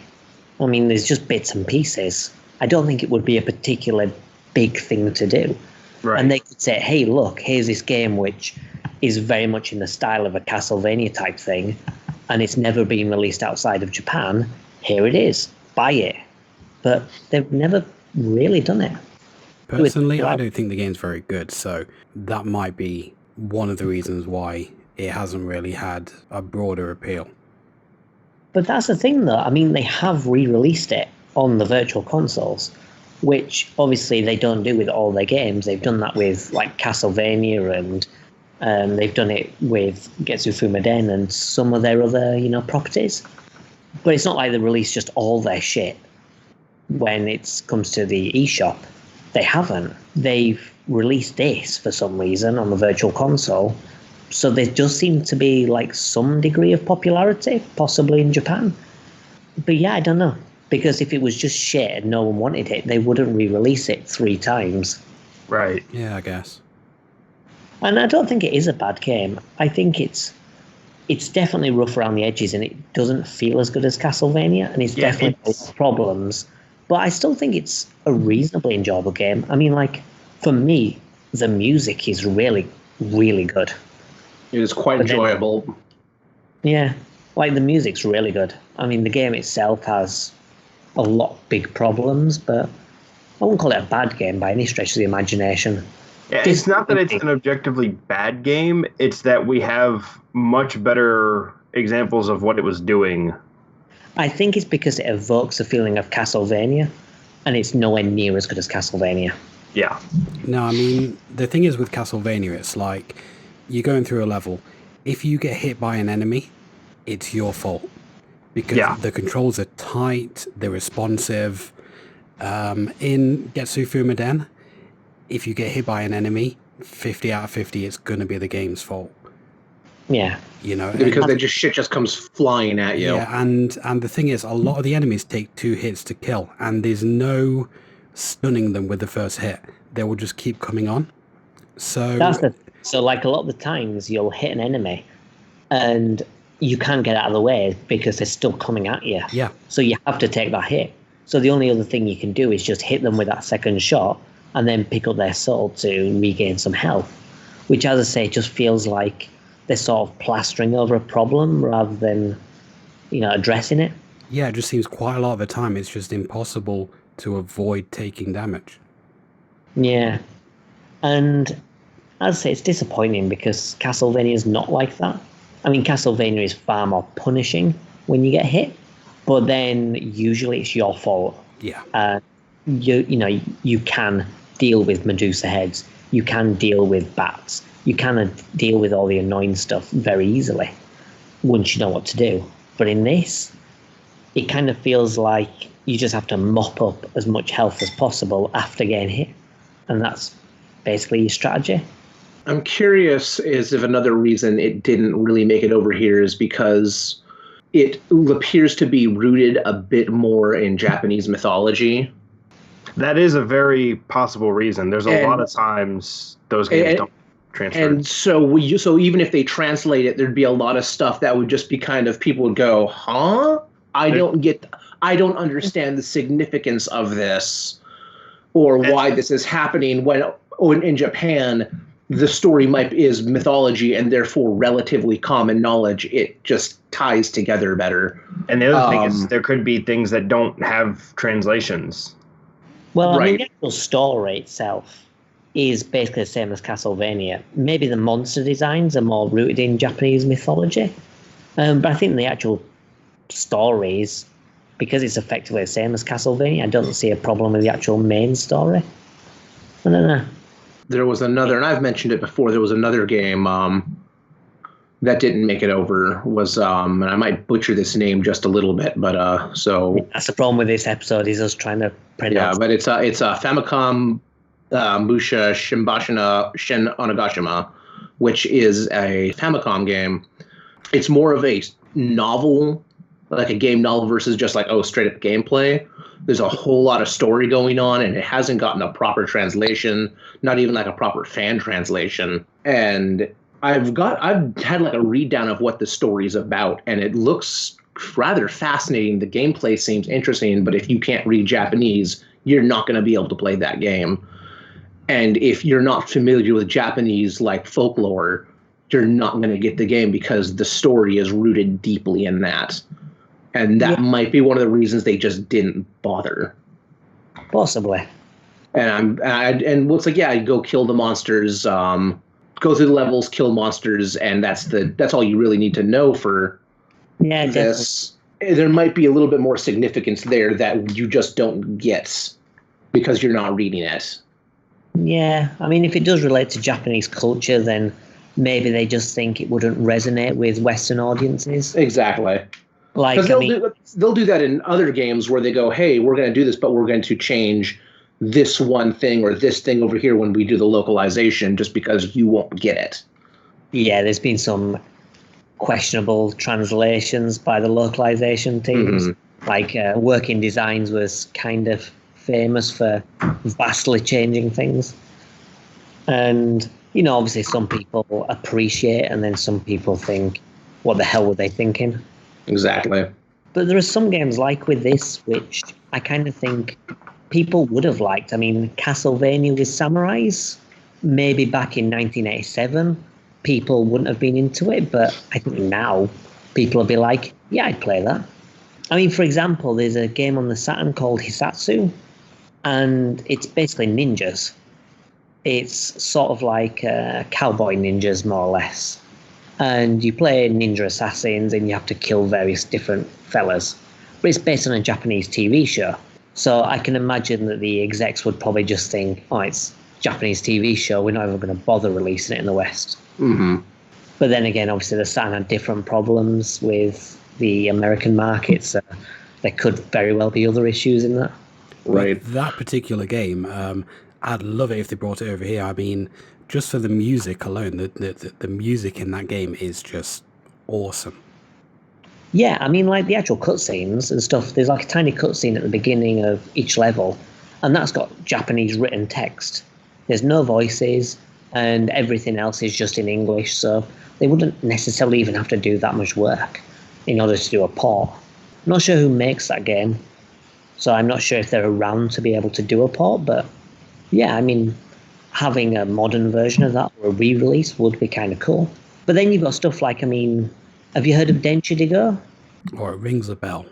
I mean, there's just bits and pieces. I don't think it would be a particular big thing to do. Right. And they could say, hey, look, here's this game which is very much in the style of a Castlevania type thing, and it's never been released outside of Japan. Here it is. Buy it. But they've never really done it. Personally, I don't think the game's very good, so that might be one of the reasons why it hasn't really had a broader appeal. But that's the thing, though. I mean, they have re-released it on the virtual consoles, which obviously they don't do with all their games. They've done that with like Castlevania, and they've done it with Getsu Fumaden and some of their other, properties. But it's not like they release just all their shit when it comes to the eShop. They haven't. They've released this for some reason on the virtual console. So there does seem to be like some degree of popularity, possibly in Japan. But yeah, I don't know. Because if it was just shit and no one wanted it, they wouldn't re-release it 3 times. Right. Yeah, I guess. And I don't think it is a bad game. I think it's definitely rough around the edges, and it doesn't feel as good as Castlevania, and it's definitely got problems. But I still think it's a reasonably enjoyable game. I mean, like, for me, the music is really, really good. It is quite enjoyable. Yeah, like the music's really good. I mean, the game itself has a lot of big problems, but I wouldn't call it a bad game by any stretch of the imagination. Yeah, it's not that it's an objectively bad game. It's that we have much better examples of what it was doing. I think it's because it evokes a feeling of Castlevania, and it's nowhere near as good as Castlevania. Yeah. No, I mean, the thing is with Castlevania, it's like you're going through a level. If you get hit by an enemy, it's your fault. Because the controls are tight, they're responsive. In Getsu Fumaden, if you get hit by an enemy, 50 out of 50, it's going to be the game's fault. Yeah. Because shit just comes flying at you. Yeah, and the thing is, a lot of the enemies take 2 hits to kill, and there's no stunning them with the first hit. They will just keep coming on. So like a lot of the times you'll hit an enemy and you can't get out of the way because they're still coming at you. Yeah. So you have to take that hit. So the only other thing you can do is just hit them with that second shot and then pick up their soul to regain some health, which, as I say, just feels like they're sort of plastering over a problem rather than, addressing it. Yeah, it just seems quite a lot of the time it's just impossible to avoid taking damage. Yeah. And as I say, it's disappointing because Castlevania is not like that. I mean, Castlevania is far more punishing when you get hit, but then usually it's your fault. Yeah. You can deal with Medusa heads. You can deal with bats. You can deal with all the annoying stuff very easily once you know what to do. But in this, it kind of feels like you just have to mop up as much health as possible after getting hit. And that's basically your strategy. I'm curious if another reason it didn't really make it over here is because it appears to be rooted a bit more in Japanese mythology. That is a very possible reason. There's a lot of times those games don't transfer. And so even if they translate it, thered be a lot of stuff that would just be kind of, people would go, huh? I don't understand the significance of this or why this is happening when in Japan the story is mythology and therefore relatively common knowledge, it just ties together better. And the other thing is there could be things that don't have translations. Well, I mean, the actual story itself is basically the same as Castlevania. Maybe the monster designs are more rooted in Japanese mythology. But I think the actual stories, because it's effectively the same as Castlevania, I don't see a problem with the actual main story. I don't know. There was another, and I've mentioned it before, there was another game that didn't make it over, was, and I might butcher this name just a little bit, but so... That's the problem with this episode, is us trying to pronounce. Yeah, but it's a Famicom Musha Shimbashina Shin Onagashima, which is a Famicom game. It's more of a novel, like a game novel versus just like, straight up gameplay. There's a whole lot of story going on, and it hasn't gotten a proper translation, not even like a proper fan translation. And I've had like a read down of what the story's about, and it looks rather fascinating. The gameplay seems interesting, but if you can't read Japanese, you're not going to be able to play that game. And if you're not familiar with Japanese like folklore, you're not going to get the game because the story is rooted deeply in that. And that might be one of the reasons they just didn't bother. Possibly. And it's like, I go kill the monsters, go through the levels, kill monsters, and that's all you really need to know for this. Definitely. There might be a little bit more significance there that you just don't get because you're not reading it. Yeah, I mean, if it does relate to Japanese culture, then maybe they just think it wouldn't resonate with Western audiences. Exactly. Like, they'll do that in other games where they go, hey, we're going to do this, but we're going to change this one thing or this thing over here when we do the localization just because you won't get it. Yeah, there's been some questionable translations by the localization teams. Mm-hmm. Like Working Designs was kind of famous for vastly changing things. And, obviously some people appreciate and then some people think, what the hell were they thinking? Exactly. But there are some games like with this, which I kind of think people would have liked. I mean, Castlevania with samurais, maybe back in 1987, people wouldn't have been into it. But I think now people will be like, yeah, I'd play that. I mean, for example, there's a game on the Saturn called Hisatsu, and it's basically ninjas. It's sort of like cowboy ninjas, more or less. And you play ninja assassins and you have to kill various different fellas. But it's based on a Japanese TV show. So I can imagine that the execs would probably just think, it's a Japanese TV show, we're not even going to bother releasing it in the West. Mm-hmm. But then again, obviously the Saturn had different problems with the American market, so there could very well be other issues in that. Right. With that particular game, I'd love it if they brought it over here. I mean, just for the music alone, the music in that game is just awesome. Yeah, I mean, like the actual cutscenes and stuff, there's like a tiny cutscene at the beginning of each level, and that's got Japanese written text. There's no voices, and everything else is just in English, so they wouldn't necessarily even have to do that much work in order to do a port. I'm not sure who makes that game, so I'm not sure if they're around to be able to do a port, but yeah, I mean, having a modern version of that or a re-release would be kind of cool. But then you've got stuff like, I mean, have you heard of Denshi Digo? Or it rings a bell.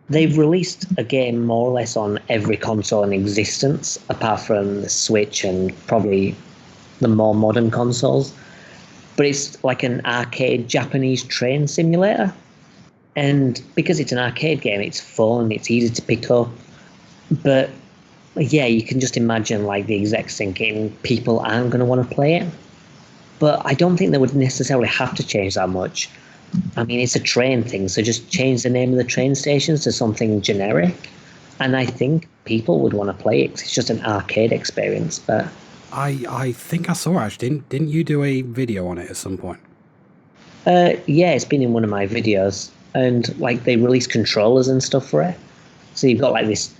They've released a game more or less on every console in existence, apart from the Switch and probably the more modern consoles. But it's like an arcade Japanese train simulator. And because it's an arcade game, it's fun, it's easy to pick up. But yeah, you can just imagine like the execs thinking people aren't going to want to play it. But I don't think they would necessarily have to change that much. I mean, it's a train thing, so just change the name of the train stations to something generic. And I think people would want to play it 'cause it's just an arcade experience. But I think I saw actually. Didn't you do a video on it at some point? Yeah, it's been in one of my videos. And like they release controllers and stuff for it. So you've got like this,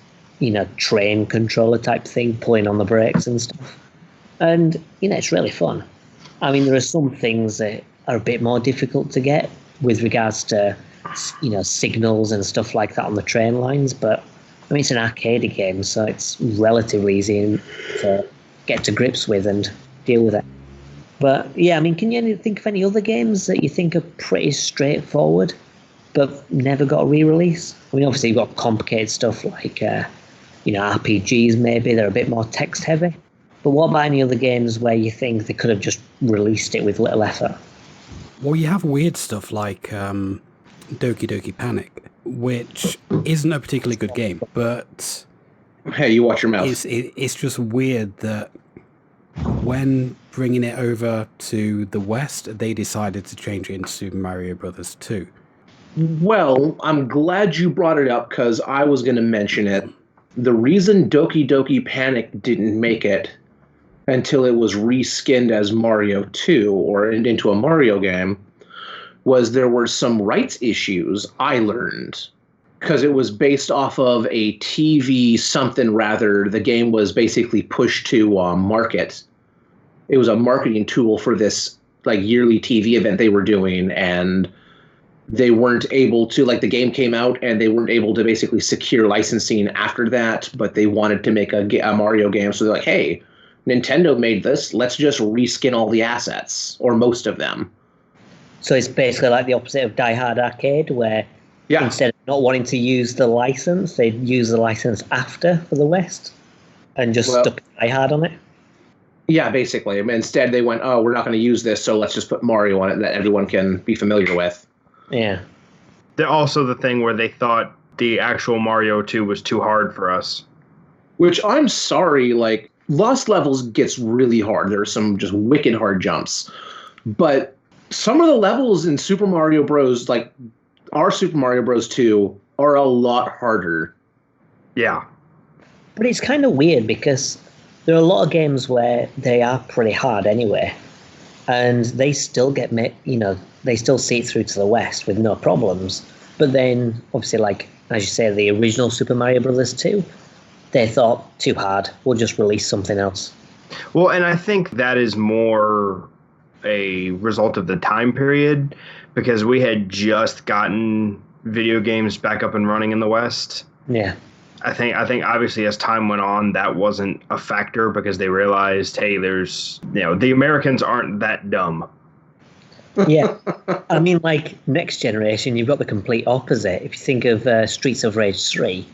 train controller type thing, pulling on the brakes and stuff. And, it's really fun. I mean, there are some things that are a bit more difficult to get with regards to, signals and stuff like that on the train lines. But, I mean, it's an arcade game, so it's relatively easy to get to grips with and deal with it. But yeah, I mean, can you think of any other games that you think are pretty straightforward, but never got a re-release? I mean, obviously you've got complicated stuff like, RPGs maybe, they're a bit more text heavy. But what about any other games where you think they could have just released it with little effort? Well, you have weird stuff like Doki Doki Panic, which isn't a particularly good game, but... Hey, you watch your mouth. It's just weird that when bringing it over to the West, they decided to change it into Super Mario Brothers 2. Well, I'm glad you brought it up because I was going to mention it. The reason Doki Doki Panic didn't make it until it was reskinned as Mario 2 or into a Mario game was there were some rights issues I learned. Because it was based off of a TV something rather. The game was basically pushed to market. It was a marketing tool for this like yearly TV event they were doing, and they weren't able to, like, the game came out and they weren't able to basically secure licensing after that, but they wanted to make a Mario game. So they're like, hey, Nintendo made this. Let's just reskin all the assets, or most of them. So it's basically like the opposite of Die Hard Arcade, where instead of not wanting to use the license, they'd use the license after for the West and just stuck Die Hard on it. Yeah, basically. I mean, instead they went, oh, we're not going to use this, so let's just put Mario on it that everyone can be familiar with. Yeah. They're also the thing where they thought the actual Mario 2 was too hard for us. Which, I'm sorry, like, Lost Levels gets really hard. There are some just wicked hard jumps. But some of the levels in Super Mario Bros., like our Super Mario Bros. 2, are a lot harder. Yeah. But it's kind of weird because there are a lot of games where they are pretty hard anyway. And they still get, they still see it through to the West with no problems. But then, obviously, like, as you say, the original Super Mario Bros. 2, they thought, too hard, we'll just release something else. Well, and I think that is more a result of the time period, because we had just gotten video games back up and running in the West. Yeah. I think obviously as time went on, that wasn't a factor because they realized, hey, there's, the Americans aren't that dumb. Yeah. I mean, like, next generation, you've got the complete opposite. If you think of Streets of Rage 3,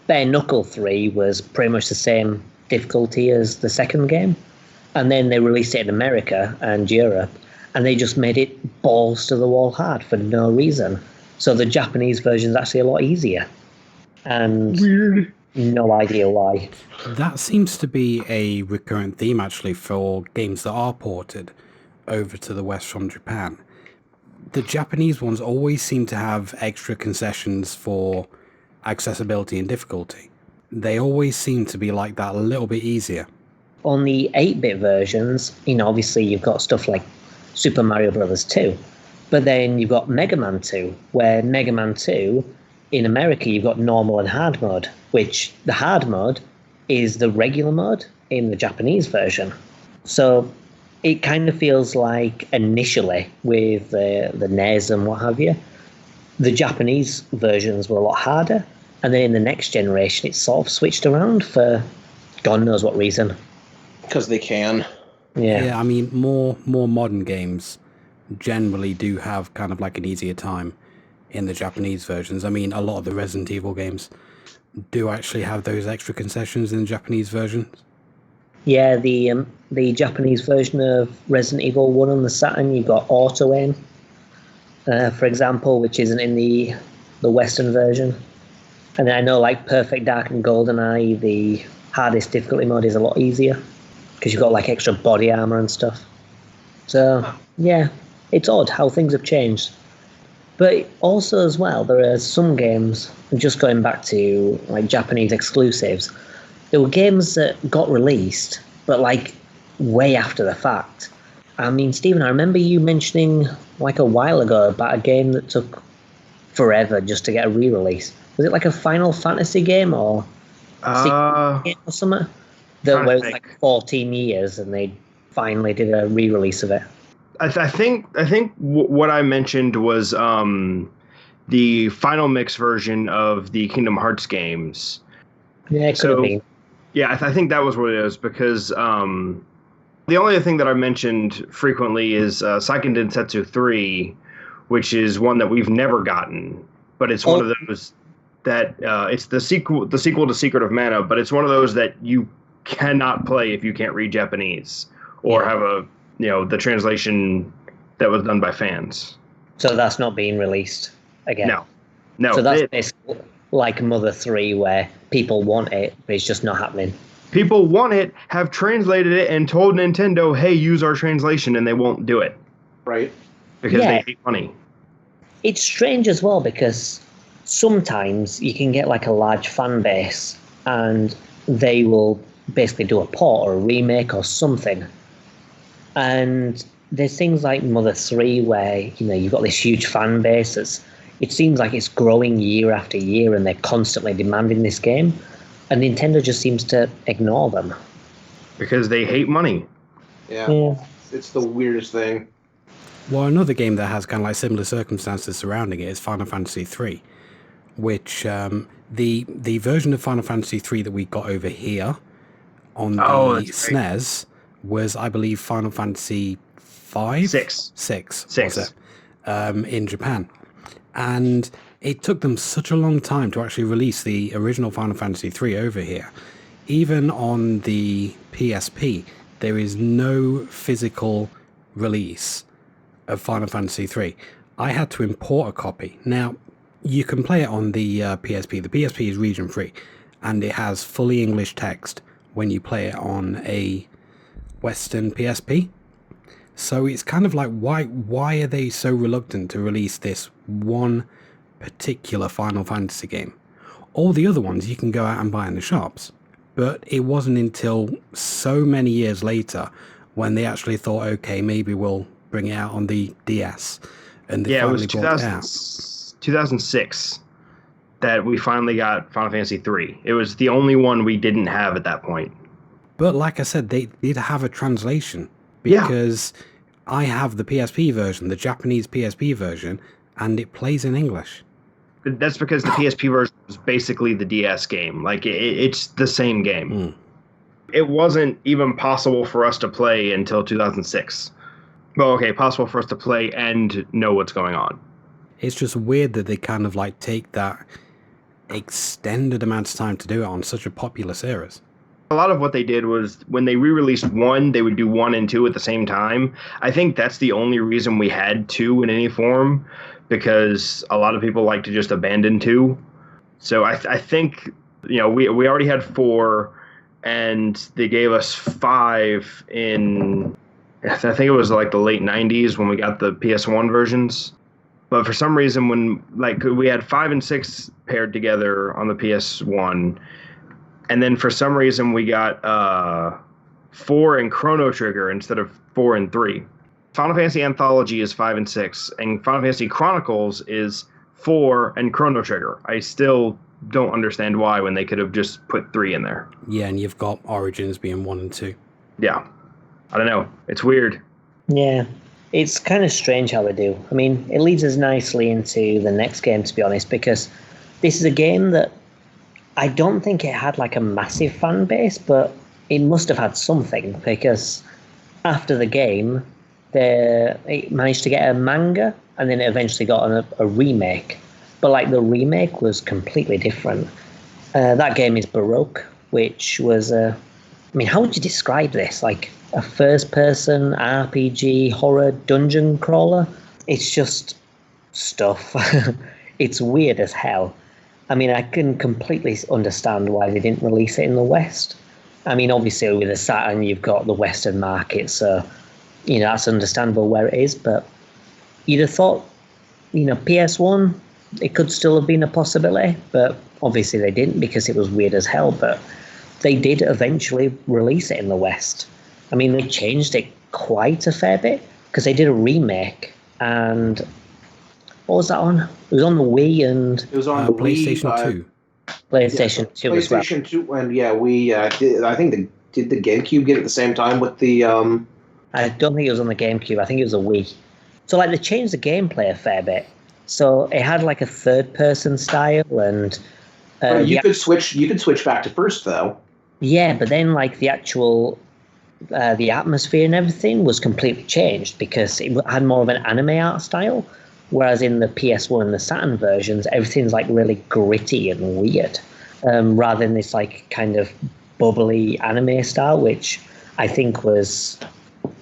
Bare Knuckle 3 was pretty much the same difficulty as the second game. And then they released it in America and Europe, and they just made it balls to the wall hard for no reason. So the Japanese version is actually a lot easier. And weird. No idea why. That seems to be a recurrent theme, actually, for games that are ported over to the West from Japan. The Japanese ones always seem to have extra concessions for accessibility and difficulty. They always seem to be like that, a little bit easier. On the 8-bit versions, obviously you've got stuff like Super Mario Bros. 2, but then you've got Mega Man 2, where Mega Man 2, in America, you've got normal and hard mode, which the hard mode is the regular mode in the Japanese version. So it kind of feels like initially with the NES and what have you, the Japanese versions were a lot harder, and then in the next generation it sort of switched around for God knows what reason. Because they can. Yeah, I mean, more modern games generally do have kind of like an easier time in the Japanese versions. I mean, a lot of the Resident Evil games do actually have those extra concessions in the Japanese versions. Yeah, the Japanese version of Resident Evil 1 on the Saturn, you've got auto aim, for example, which isn't in the Western version. And then I know, like, Perfect Dark and GoldenEye, the hardest difficulty mode is a lot easier because you've got like extra body armor and stuff. So yeah, it's odd how things have changed. But also as well, there are some games, just going back to like Japanese exclusives, there were games that got released, but like way after the fact. I mean, Stephen, I remember you mentioning like a while ago about a game that took forever just to get a re-release. Was it like a Final Fantasy game or game or something? That was like 14 years and they finally did a re-release of it. I think what I mentioned was the Final Mix version of the Kingdom Hearts games. Yeah, it could have been. Yeah, I think that was what it is because The only other thing that I mentioned frequently is Seiken Densetsu 3, which is one that we've never gotten, but it's one of those that it's the sequel to Secret of Mana, but it's one of those that you cannot play if you can't read Japanese or have the translation that was done by fans. So that's not being released again? No. So that's basically like Mother 3, where people want it, but it's just not happening. People want it, have translated it, and told Nintendo, hey, use our translation, and they won't do it. Right. Because they hate money. It's strange as well, because sometimes you can get like a large fan base, and they will basically do a port or a remake or something. And there's things like Mother 3 where, you've got this huge fan base. It seems like it's growing year after year, and they're constantly demanding this game. And Nintendo just seems to ignore them. Because they hate money. Yeah. It's the weirdest thing. Well, another game that has kind of like similar circumstances surrounding it is Final Fantasy III, which the version of Final Fantasy III that we got over here on the SNES was, I believe, Final Fantasy V? Six. Was it? In Japan. And it took them such a long time to actually release the original Final Fantasy III over here. Even on the PSP, there is no physical release of Final Fantasy III. I had to import a copy. Now, you can play it on the PSP. The PSP is region-free, and it has fully English text when you play it on a Western PSP. So it's kind of like, why are they so reluctant to release this one particular Final Fantasy game? All the other ones you can go out and buy in the shops. But it wasn't until so many years later when they actually thought, okay, maybe we'll bring it out on the DS. And they finally brought it out. 2006 that we finally got Final Fantasy III. It was the only one we didn't have at that point. But like I said, they did have a translation. Because I have the PSP version, the Japanese PSP version, and it plays in English. That's because the PSP version was basically the DS game. Like, it's the same game. It wasn't even possible for us to play until 2006. Well, okay, possible for us to play and know what's going on. It's just weird that they kind of like take that extended amount of time to do it on such a popular series. A lot of what they did was when they re-released 1, they would do 1 and 2 at the same time. I think that's the only reason we had 2 in any form, because a lot of people like to just abandon 2. So I think, we already had 4, and they gave us 5 in, I think it was like the late 90s when we got the PS1 versions. But for some reason, when we had 5 and 6 paired together on the PS1, and then for some reason we got 4 and Chrono Trigger instead of 4 and 3. Final Fantasy Anthology is 5 and 6, and Final Fantasy Chronicles is 4 and Chrono Trigger. I still don't understand why when they could have just put 3 in there. Yeah, and you've got Origins being 1 and 2. Yeah. I don't know. It's weird. Yeah. It's kind of strange how they do. I mean, it leads us nicely into the next game, to be honest, because this is a game that I don't think it had like a massive fan base, but it must have had something, because after the game, it managed to get a manga, and then it eventually got a remake. But like the remake was completely different. That game is Baroque, which was how would you describe this? Like a first-person RPG horror dungeon crawler? It's just stuff. It's weird as hell. I mean, I can completely understand why they didn't release it in the West. I mean, obviously with the Saturn, you've got the Western market, so, that's understandable where it is. But you'd have thought, PS1, it could still have been a possibility, but obviously they didn't because it was weird as hell. But they did eventually release it in the West. I mean, they changed it quite a fair bit because they did a remake, and what was that on? It was on the Wii and... It was on the PlayStation 2. PlayStation 2 as well. PlayStation 2, and we did, I think did the GameCube get it at the same time with the... I don't think it was on the GameCube. I think it was a Wii. So, they changed the gameplay a fair bit. So, it had, a third-person style, and... you could switch back to first, though. Yeah, but then, the actual the atmosphere and everything was completely changed because it had more of an anime art style, whereas in the PS1 and the Saturn versions, everything's like really gritty and weird, rather than this like kind of bubbly anime style, which I think was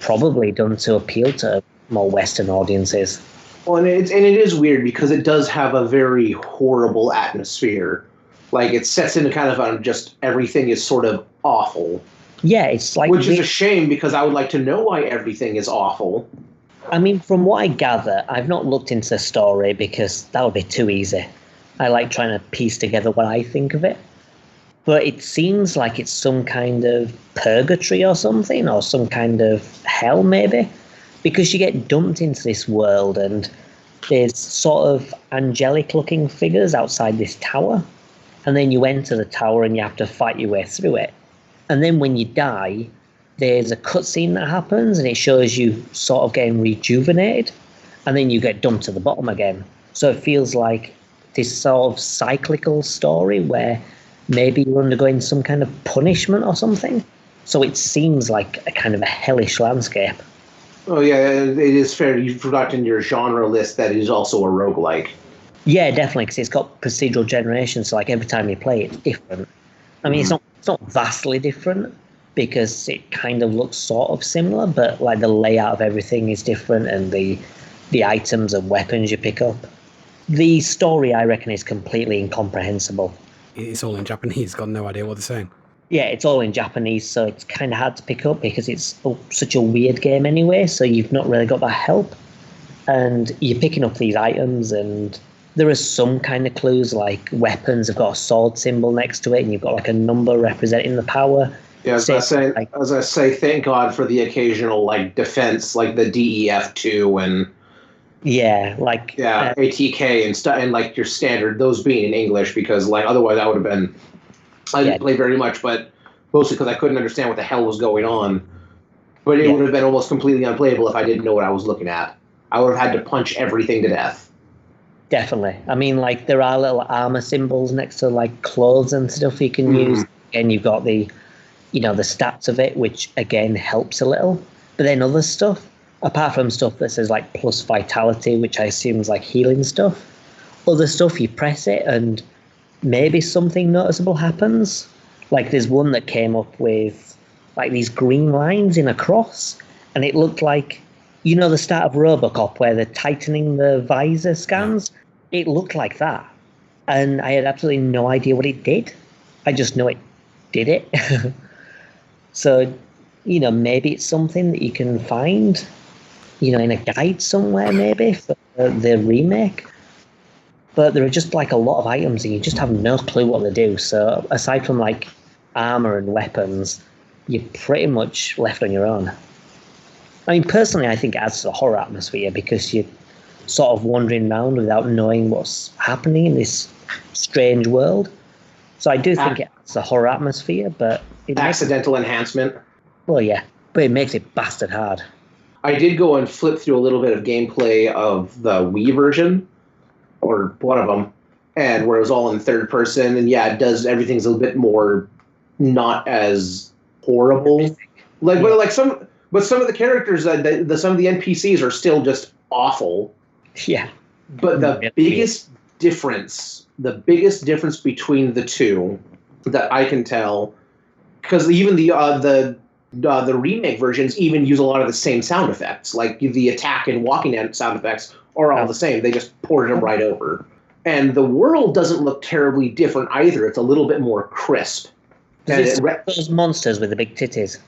probably done to appeal to more Western audiences. Well, and it is weird because it does have a very horrible atmosphere. Like, it sets into kind of just everything is sort of awful. Yeah, it's like... Which is a shame because I would like to know why everything is awful. I mean, from what I gather, I've not looked into the story because that would be too easy. I like trying to piece together what I think of it. But it seems like it's some kind of purgatory or something, or some kind of hell maybe. Because you get dumped into this world and there's sort of angelic-looking figures outside this tower. And then you enter the tower and you have to fight your way through it. And then when you die, there's a cutscene that happens and it shows you sort of getting rejuvenated. And then you get dumped to the bottom again. So it feels like this sort of cyclical story where maybe you're undergoing some kind of punishment or something. So it seems like a kind of a hellish landscape. Oh, yeah, it is fair. You forgot in your genre list that it is also a roguelike. Yeah, definitely, because it's got procedural generation, so like every time you play it's different. I mean, it's not vastly different because it kind of looks sort of similar, but like the layout of everything is different and the items and weapons you pick up. The story, I reckon, is completely incomprehensible. It's all in Japanese, got no idea what they're saying. Yeah, it's all in Japanese, so it's kind of hard to pick up because it's such a weird game anyway, so you've not really got that help. And you're picking up these items, and there are some kind of clues, like weapons have got a sword symbol next to it, and you've got like a number representing the power. Yeah, I was gonna say, thank God for the occasional like defense, like the DEF2 and ATK and stuff, and like your standard, those being in English, because like otherwise I would have been. I didn't play very much, but mostly because I couldn't understand what the hell was going on. But it would have been almost completely unplayable if I didn't know what I was looking at. I would have had to punch everything to death. Definitely. I mean, like, there are little armor symbols next to, like, clothes and stuff you can use. And you've got the stats of it, which, again, helps a little. But then other stuff, apart from stuff that says, like, plus vitality, which I assume is, like, healing stuff, other stuff, you press it and maybe something noticeable happens. Like, there's one that came up with, like, these green lines in a cross. And it looked like, the start of RoboCop where they're tightening the visor scans? It looked like that. And I had absolutely no idea what it did. I just know it did it. So, maybe it's something that you can find, in a guide somewhere maybe for the remake. But there are just like a lot of items and you just have no clue what they do. So aside from like armor and weapons, you're pretty much left on your own. I mean, personally, I think it adds to the horror atmosphere because you're sort of wandering around without knowing what's happening in this strange world. So I do think it adds to the horror atmosphere, but... Accidental enhancement. Well, yeah, but it makes it bastard hard. I did go and flip through a little bit of gameplay of the Wii version, or one of them, and where it was all in third person, and it does, everything's a little bit more not as horrible. But some of the characters, some of the NPCs are still just awful. Yeah. But the biggest difference between the two that I can tell, because even the remake versions even use a lot of the same sound effects, like the attack and walking sound effects are all the same. They just ported them right over. And the world doesn't look terribly different either. It's a little bit more crisp. Those monsters with the big titties?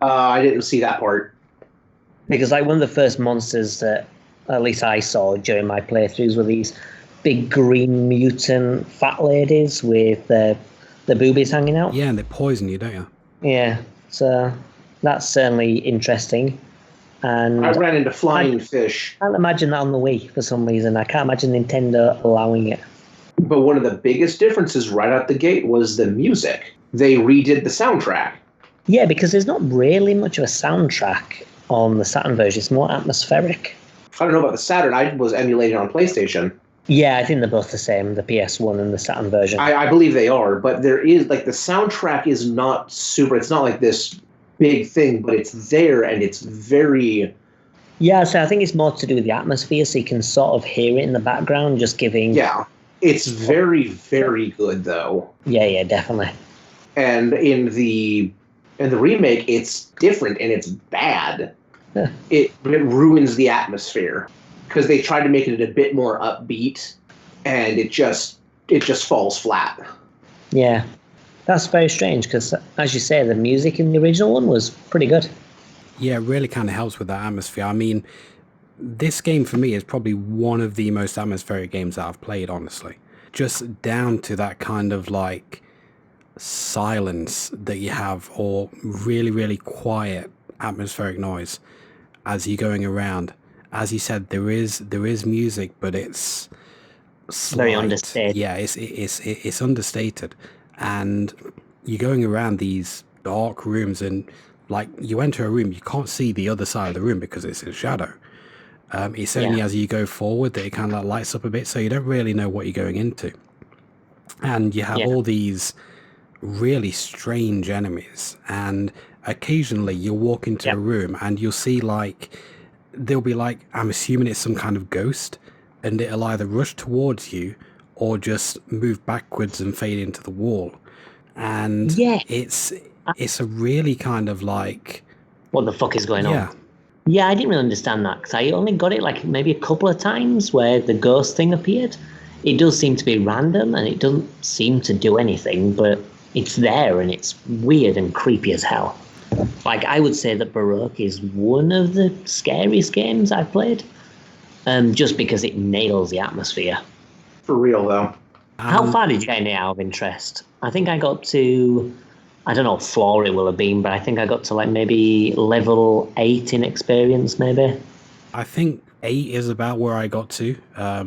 I didn't see that part. Because like one of the first monsters that at least I saw during my playthroughs were these big green mutant fat ladies with the boobies hanging out. Yeah, and they poison you, don't you? Yeah, so that's certainly interesting. And I ran into flying fish. I can't imagine that on the Wii for some reason. I can't imagine Nintendo allowing it. But one of the biggest differences right out the gate was the music. They redid the soundtrack. Yeah, because there's not really much of a soundtrack on the Saturn version. It's more atmospheric. I don't know about the Saturn. I was emulating on PlayStation. Yeah, I think they're both the same, the PS1 and the Saturn version. I believe they are, but there is, like, the soundtrack is not super, it's not like this big thing, but it's there and it's very... Yeah, so I think it's more to do with the atmosphere, so you can sort of hear it in the background, just giving... Yeah, it's very, very good, though. Yeah, definitely. And in the remake, it's different and it's bad. It ruins the atmosphere because they tried to make it a bit more upbeat, and it just falls flat. Yeah, that's very strange because, as you say, the music in the original one was pretty good. Yeah, it really kind of helps with that atmosphere. I mean, this game for me is probably one of the most atmospheric games that I've played, honestly. Just down to that kind of like silence that you have, or really, really quiet atmospheric noise as you're going around. As you said, there is music, but it's slight. Very understated. Yeah, it's understated, and you're going around these dark rooms, and like you enter a room, you can't see the other side of the room because it's in shadow. It's only as you go forward that it kind of like lights up a bit, so you don't really know what you're going into, and you have all these really strange enemies, and occasionally you'll walk into a room and you'll see like there'll be like, I'm assuming it's some kind of ghost, and it'll either rush towards you or just move backwards and fade into the wall. And it's a really kind of like, what the fuck is going on? Yeah, I didn't really understand that because I only got it like maybe a couple of times where the ghost thing appeared. It does seem to be random and it doesn't seem to do anything, but it's there and it's weird and creepy as hell. Like, I would say that Baroque is one of the scariest games I've played, just because it nails the atmosphere. For real, though. How far did you get in it out of interest? I think I got to, I don't know what floor it will have been, but I think I got to like maybe level 8 in experience, maybe. I think 8 is about where I got to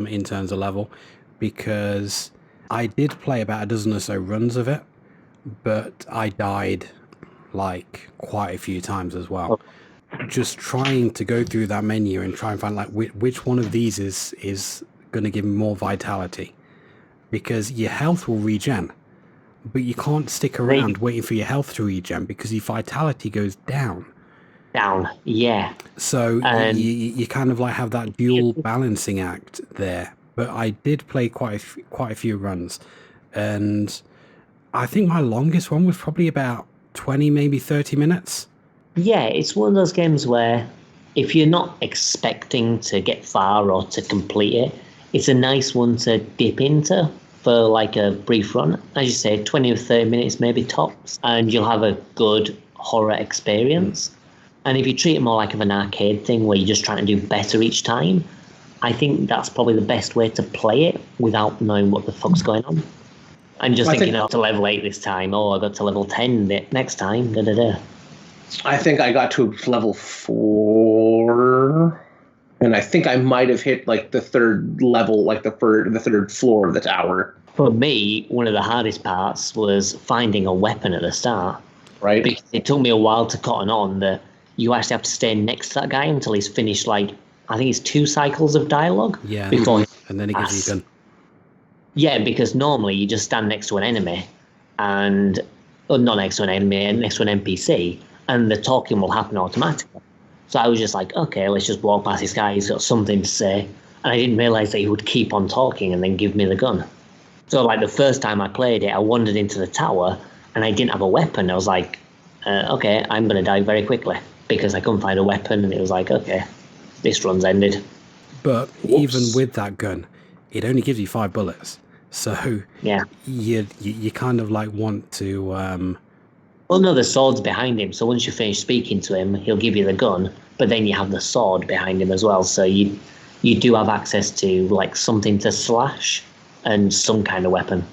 in terms of level, because I did play about a dozen or so runs of it, but I died like quite a few times as well. Just trying to go through that menu and try and find like which one of these is going to give me more vitality, because your health will regen, but you can't stick around waiting for your health to regen because your vitality goes down. Yeah. So you kind of like have that dual balancing act there. But I did play quite a few runs, and I think my longest one was probably about 20, maybe 30 minutes. Yeah, it's one of those games where if you're not expecting to get far or to complete it, it's a nice one to dip into for like a brief run. As you say, 20 or 30 minutes maybe tops, and you'll have a good horror experience. And if you treat it more like of an arcade thing where you're just trying to do better each time, I think that's probably the best way to play it without knowing what the fuck's going on. I'm just thinking, to level 8 this time. Oh, I got to level 10 next time. I think I got to level 4, and I think I might have hit like the third level, like the third floor of the tower. For me, one of the hardest parts was finding a weapon at the start. Right. Because it took me a while to cotton on that you actually have to stay next to that guy until he's finished, like, I think it's 2 cycles of dialogue. Yeah. Before and then he gives you a gun. Yeah, because normally you just stand next to an enemy not next to an enemy, next to an NPC, and the talking will happen automatically. So I was just like, okay, let's just walk past this guy, he's got something to say. And I didn't realise that he would keep on talking and then give me the gun. So like the first time I played it, I wandered into the tower and I didn't have a weapon. I was like, okay, I'm going to die very quickly because I couldn't find a weapon, and it was like, okay, this run's ended. But even with that gun, it only gives you 5 bullets. So yeah, you kind of like want to... Well, no, the sword's behind him. So once you finish speaking to him, he'll give you the gun. But then you have the sword behind him as well. So you do have access to like something to slash and some kind of weapon.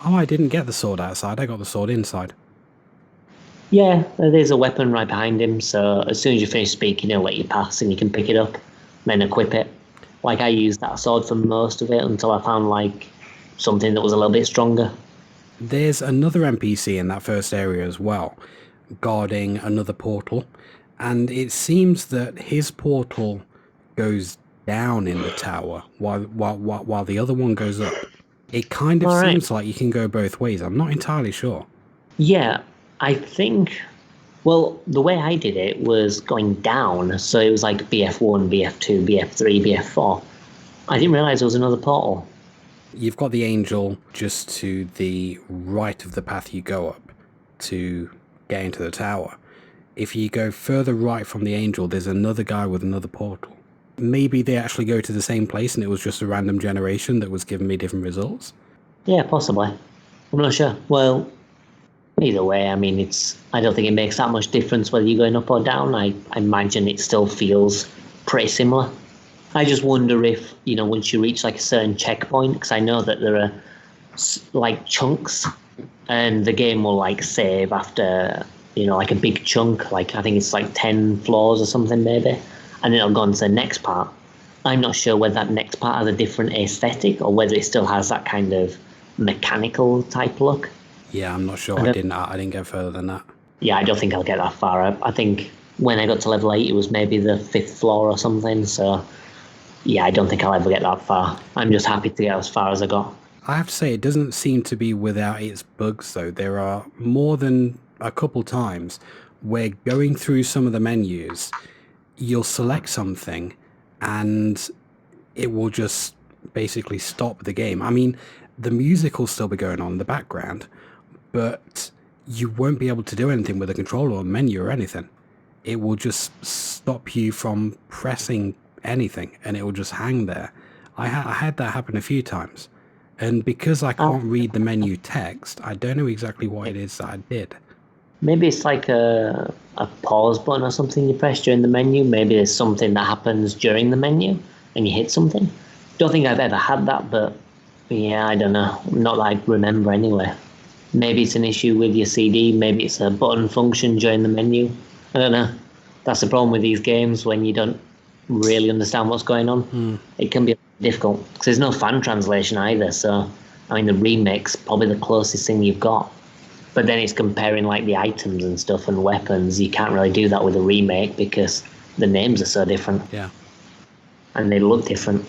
Oh, I didn't get the sword outside. I got the sword inside. Yeah, there's a weapon right behind him. So as soon as you finish speaking, he'll let you pass and you can pick it up, then equip it. Like I used that sword for most of it until I found like something that was a little bit stronger. There's another NPC in that first area as well, guarding another portal, and it seems that his portal goes down in the tower while the other one goes up. It kind of seems like you can go both ways. I'm not entirely sure. Yeah, I think Well, the way I did it was going down, so it was like BF1, BF2, BF3, BF4. I didn't realise there was another portal. You've got the angel just to the right of the path you go up to get into the tower. If you go further right from the angel, there's another guy with another portal. Maybe they actually go to the same place and it was just a random generation that was giving me different results. Yeah, possibly. I'm not sure. Well, either way, I mean, I don't think it makes that much difference whether you're going up or down. I imagine it still feels pretty similar. I just wonder if, once you reach like a certain checkpoint, because I know that there are like chunks and the game will like save after, like a big chunk, like I think it's like 10 floors or something maybe, and then it'll go on to the next part. I'm not sure whether that next part has a different aesthetic or whether it still has that kind of mechanical type look. Yeah, I'm not sure. I didn't get further than that. Yeah, I don't think I'll get that far. I think when I got to level 8, it was maybe the 5th floor or something, so yeah, I don't think I'll ever get that far. I'm just happy to get as far as I got. I have to say, it doesn't seem to be without its bugs, though. There are more than a couple times where going through some of the menus, you'll select something and it will just basically stop the game. I mean, the music will still be going on in the background, but you won't be able to do anything with the controller or the menu or anything. It will just stop you from pressing anything and it will just hang there. I had that happen a few times, and because I can't read the menu text, I don't know exactly what it is that I did. Maybe it's like a pause button or something you press during the menu. Maybe there's something that happens during the menu and you hit something. Don't think I've ever had that, but yeah, I don't know. Not that I remember anyway. Maybe it's an issue with your CD. Maybe it's a button function during the menu. I don't know. That's the problem with these games when you don't really understand what's going on. It can be difficult because there's no fan translation either. So, I mean, the remake's probably the closest thing you've got. But then it's comparing like the items and stuff and weapons. You can't really do that with a remake because the names are so different. Yeah. And they look different.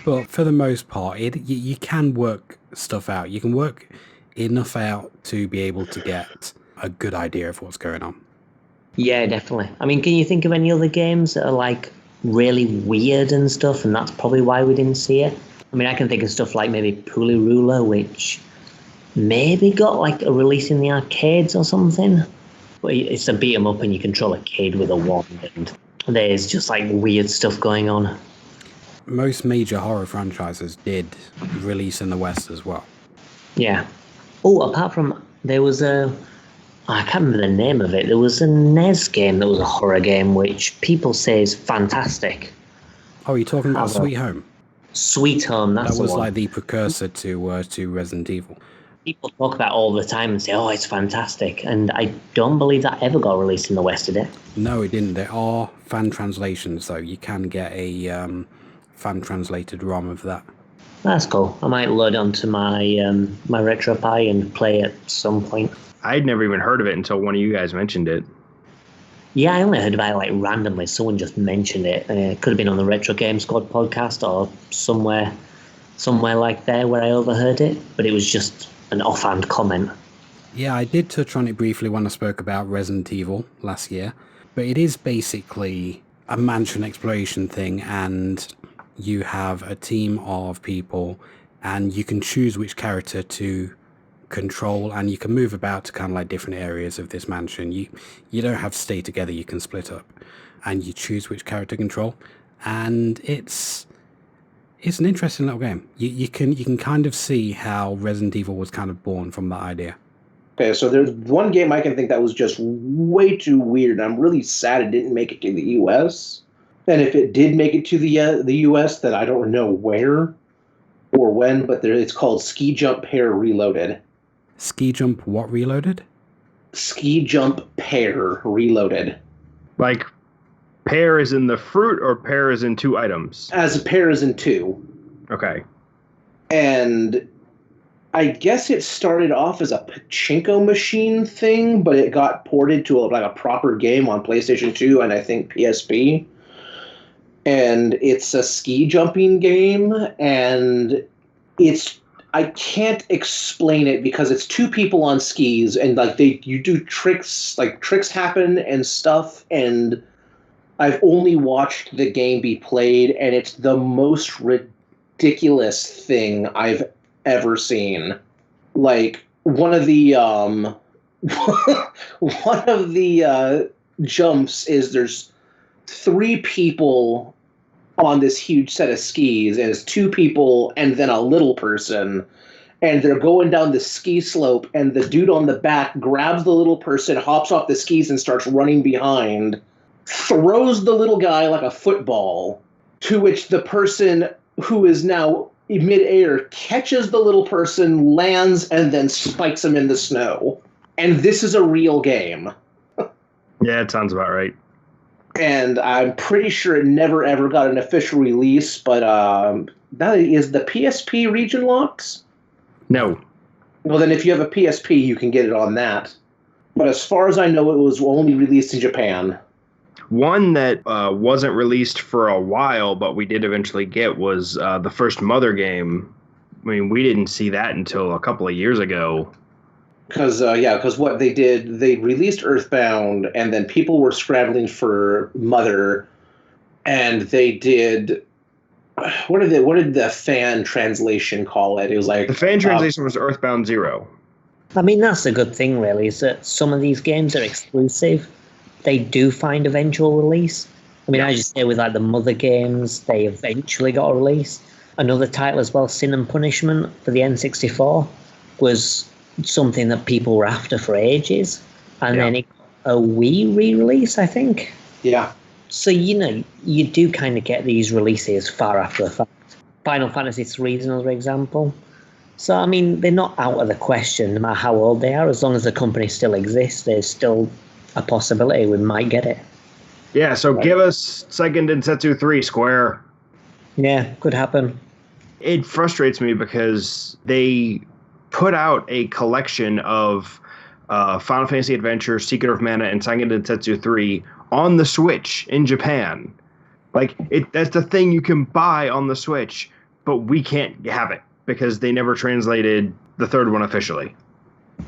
But for the most part, you can work stuff out. You can work enough out to be able to get a good idea of what's going on. Yeah, definitely. I mean, can you think of any other games that are like really weird and stuff, and that's probably why we didn't see it? I mean, I can think of stuff like maybe Pulley Ruler, which maybe got like a release in the arcades or something. But it's a beat 'em up and you control a kid with a wand, and there's just like weird stuff going on. Most major horror franchises did release in the West as well. Yeah. Oh, apart from, there was I can't remember the name of it. There was a NES game that was a horror game, which people say is fantastic. Oh, you're talking about Sweet Home? Sweet Home, that's the one. That was like the precursor to Resident Evil. People talk about it all the time and say, oh, it's fantastic. And I don't believe that ever got released in the West, did it? No, it didn't. There are fan translations, though. You can get a fan translated ROM of that. That's cool. I might load onto my my RetroPie and play it at some point. I'd never even heard of it until one of you guys mentioned it. Yeah, I only heard about it like randomly. Someone just mentioned it. It could have been on the Retro Game Squad podcast or somewhere like there where I overheard it. But it was just an offhand comment. Yeah, I did touch on it briefly when I spoke about Resident Evil last year. But it is basically a mansion exploration thing, and you have a team of people and you can choose which character to control, and you can move about to kind of like different areas of this mansion. You don't have to stay together, you can split up and you choose which character to control, and it's an interesting little game. You can kind of see how Resident Evil was kind of born from that idea. Okay, so there's one game I can think that was just way too weird. I'm really sad it didn't make it to the US. And if it did make it to the US, then I don't know where or when, but it's called Ski Jump Pair Reloaded. Ski Jump what Reloaded? Ski Jump Pair Reloaded. Like, pear is in the fruit or pear is in two items? As a pair is in two. Okay. And I guess it started off as a pachinko machine thing, but it got ported to a proper game on PlayStation 2 and I think PSP. And it's a ski jumping game, and I can't explain it because it's two people on skis and like you do tricks, like tricks happen and stuff, and I've only watched the game be played, and it's the most ridiculous thing I've ever seen. Like one of the jumps is there's 3 people on this huge set of skis, and it's 2 people and then a little person, and they're going down the ski slope, and the dude on the back grabs the little person, hops off the skis and starts running behind, throws the little guy like a football, to which the person who is now in midair catches the little person, lands, and then spikes him in the snow. And this is a real game. Yeah, it sounds about right. And I'm pretty sure it never ever got an official release, but that is the PSP region locked? No. Well, then if you have a PSP, you can get it on that. But as far as I know, it was only released in Japan. One that wasn't released for a while, but we did eventually get was the first Mother game. I mean, we didn't see that until a couple of years ago. Because what they did, they released Earthbound, and then people were scrambling for Mother, and they did... What did the fan translation call it? It was like... The fan translation was Earthbound 0. I mean, that's the good thing, really, is that some of these games are exclusive. They do find eventual release. I mean, I just say with like the Mother games, they eventually got a release. Another title as well, Sin and Punishment for the N64, was something that people were after for ages. And then it got a Wii re-release, I think. Yeah. So, you do kind of get these releases far after the fact. Final Fantasy III is another example. So, I mean, they're not out of the question, no matter how old they are. As long as the company still exists, there's still a possibility we might get it. Yeah, so give us Seiken Densetsu 3, Square. Yeah, could happen. It frustrates me because they put out a collection of Final Fantasy Adventure, Secret of Mana, and Seiken Densetsu 3 on the Switch in Japan. Like, that's the thing you can buy on the Switch, but we can't have it because they never translated the third one officially.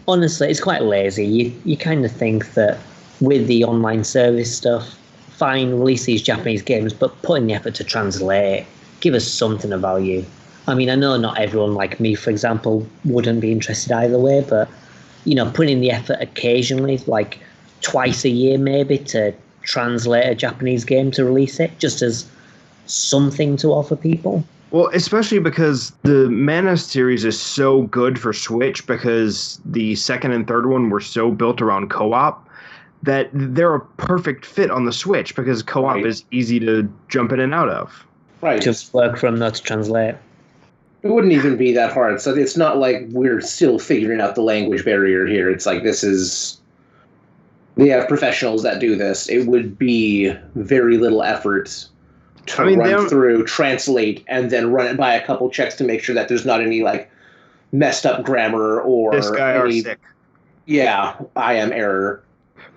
Honestly, it's quite lazy. You kind of think that with the online service stuff, fine, release these Japanese games, but put in the effort to translate, give us something of value. I mean, I know not everyone like me, for example, wouldn't be interested either way, but, put in the effort occasionally, like twice a year maybe, to translate a Japanese game to release it, just as something to offer people. Well, especially because the Mana series is so good for Switch because the second and third one were so built around co-op that they're a perfect fit on the Switch because co-op is easy to jump in and out of. Right. Just work from that to translate. It wouldn't even be that hard. So it's not like we're still figuring out the language barrier here. It's like we have professionals that do this. It would be very little effort to run through, translate, and then run it by a couple checks to make sure that there's not any like messed up grammar or this guy are sick. Yeah, I am error.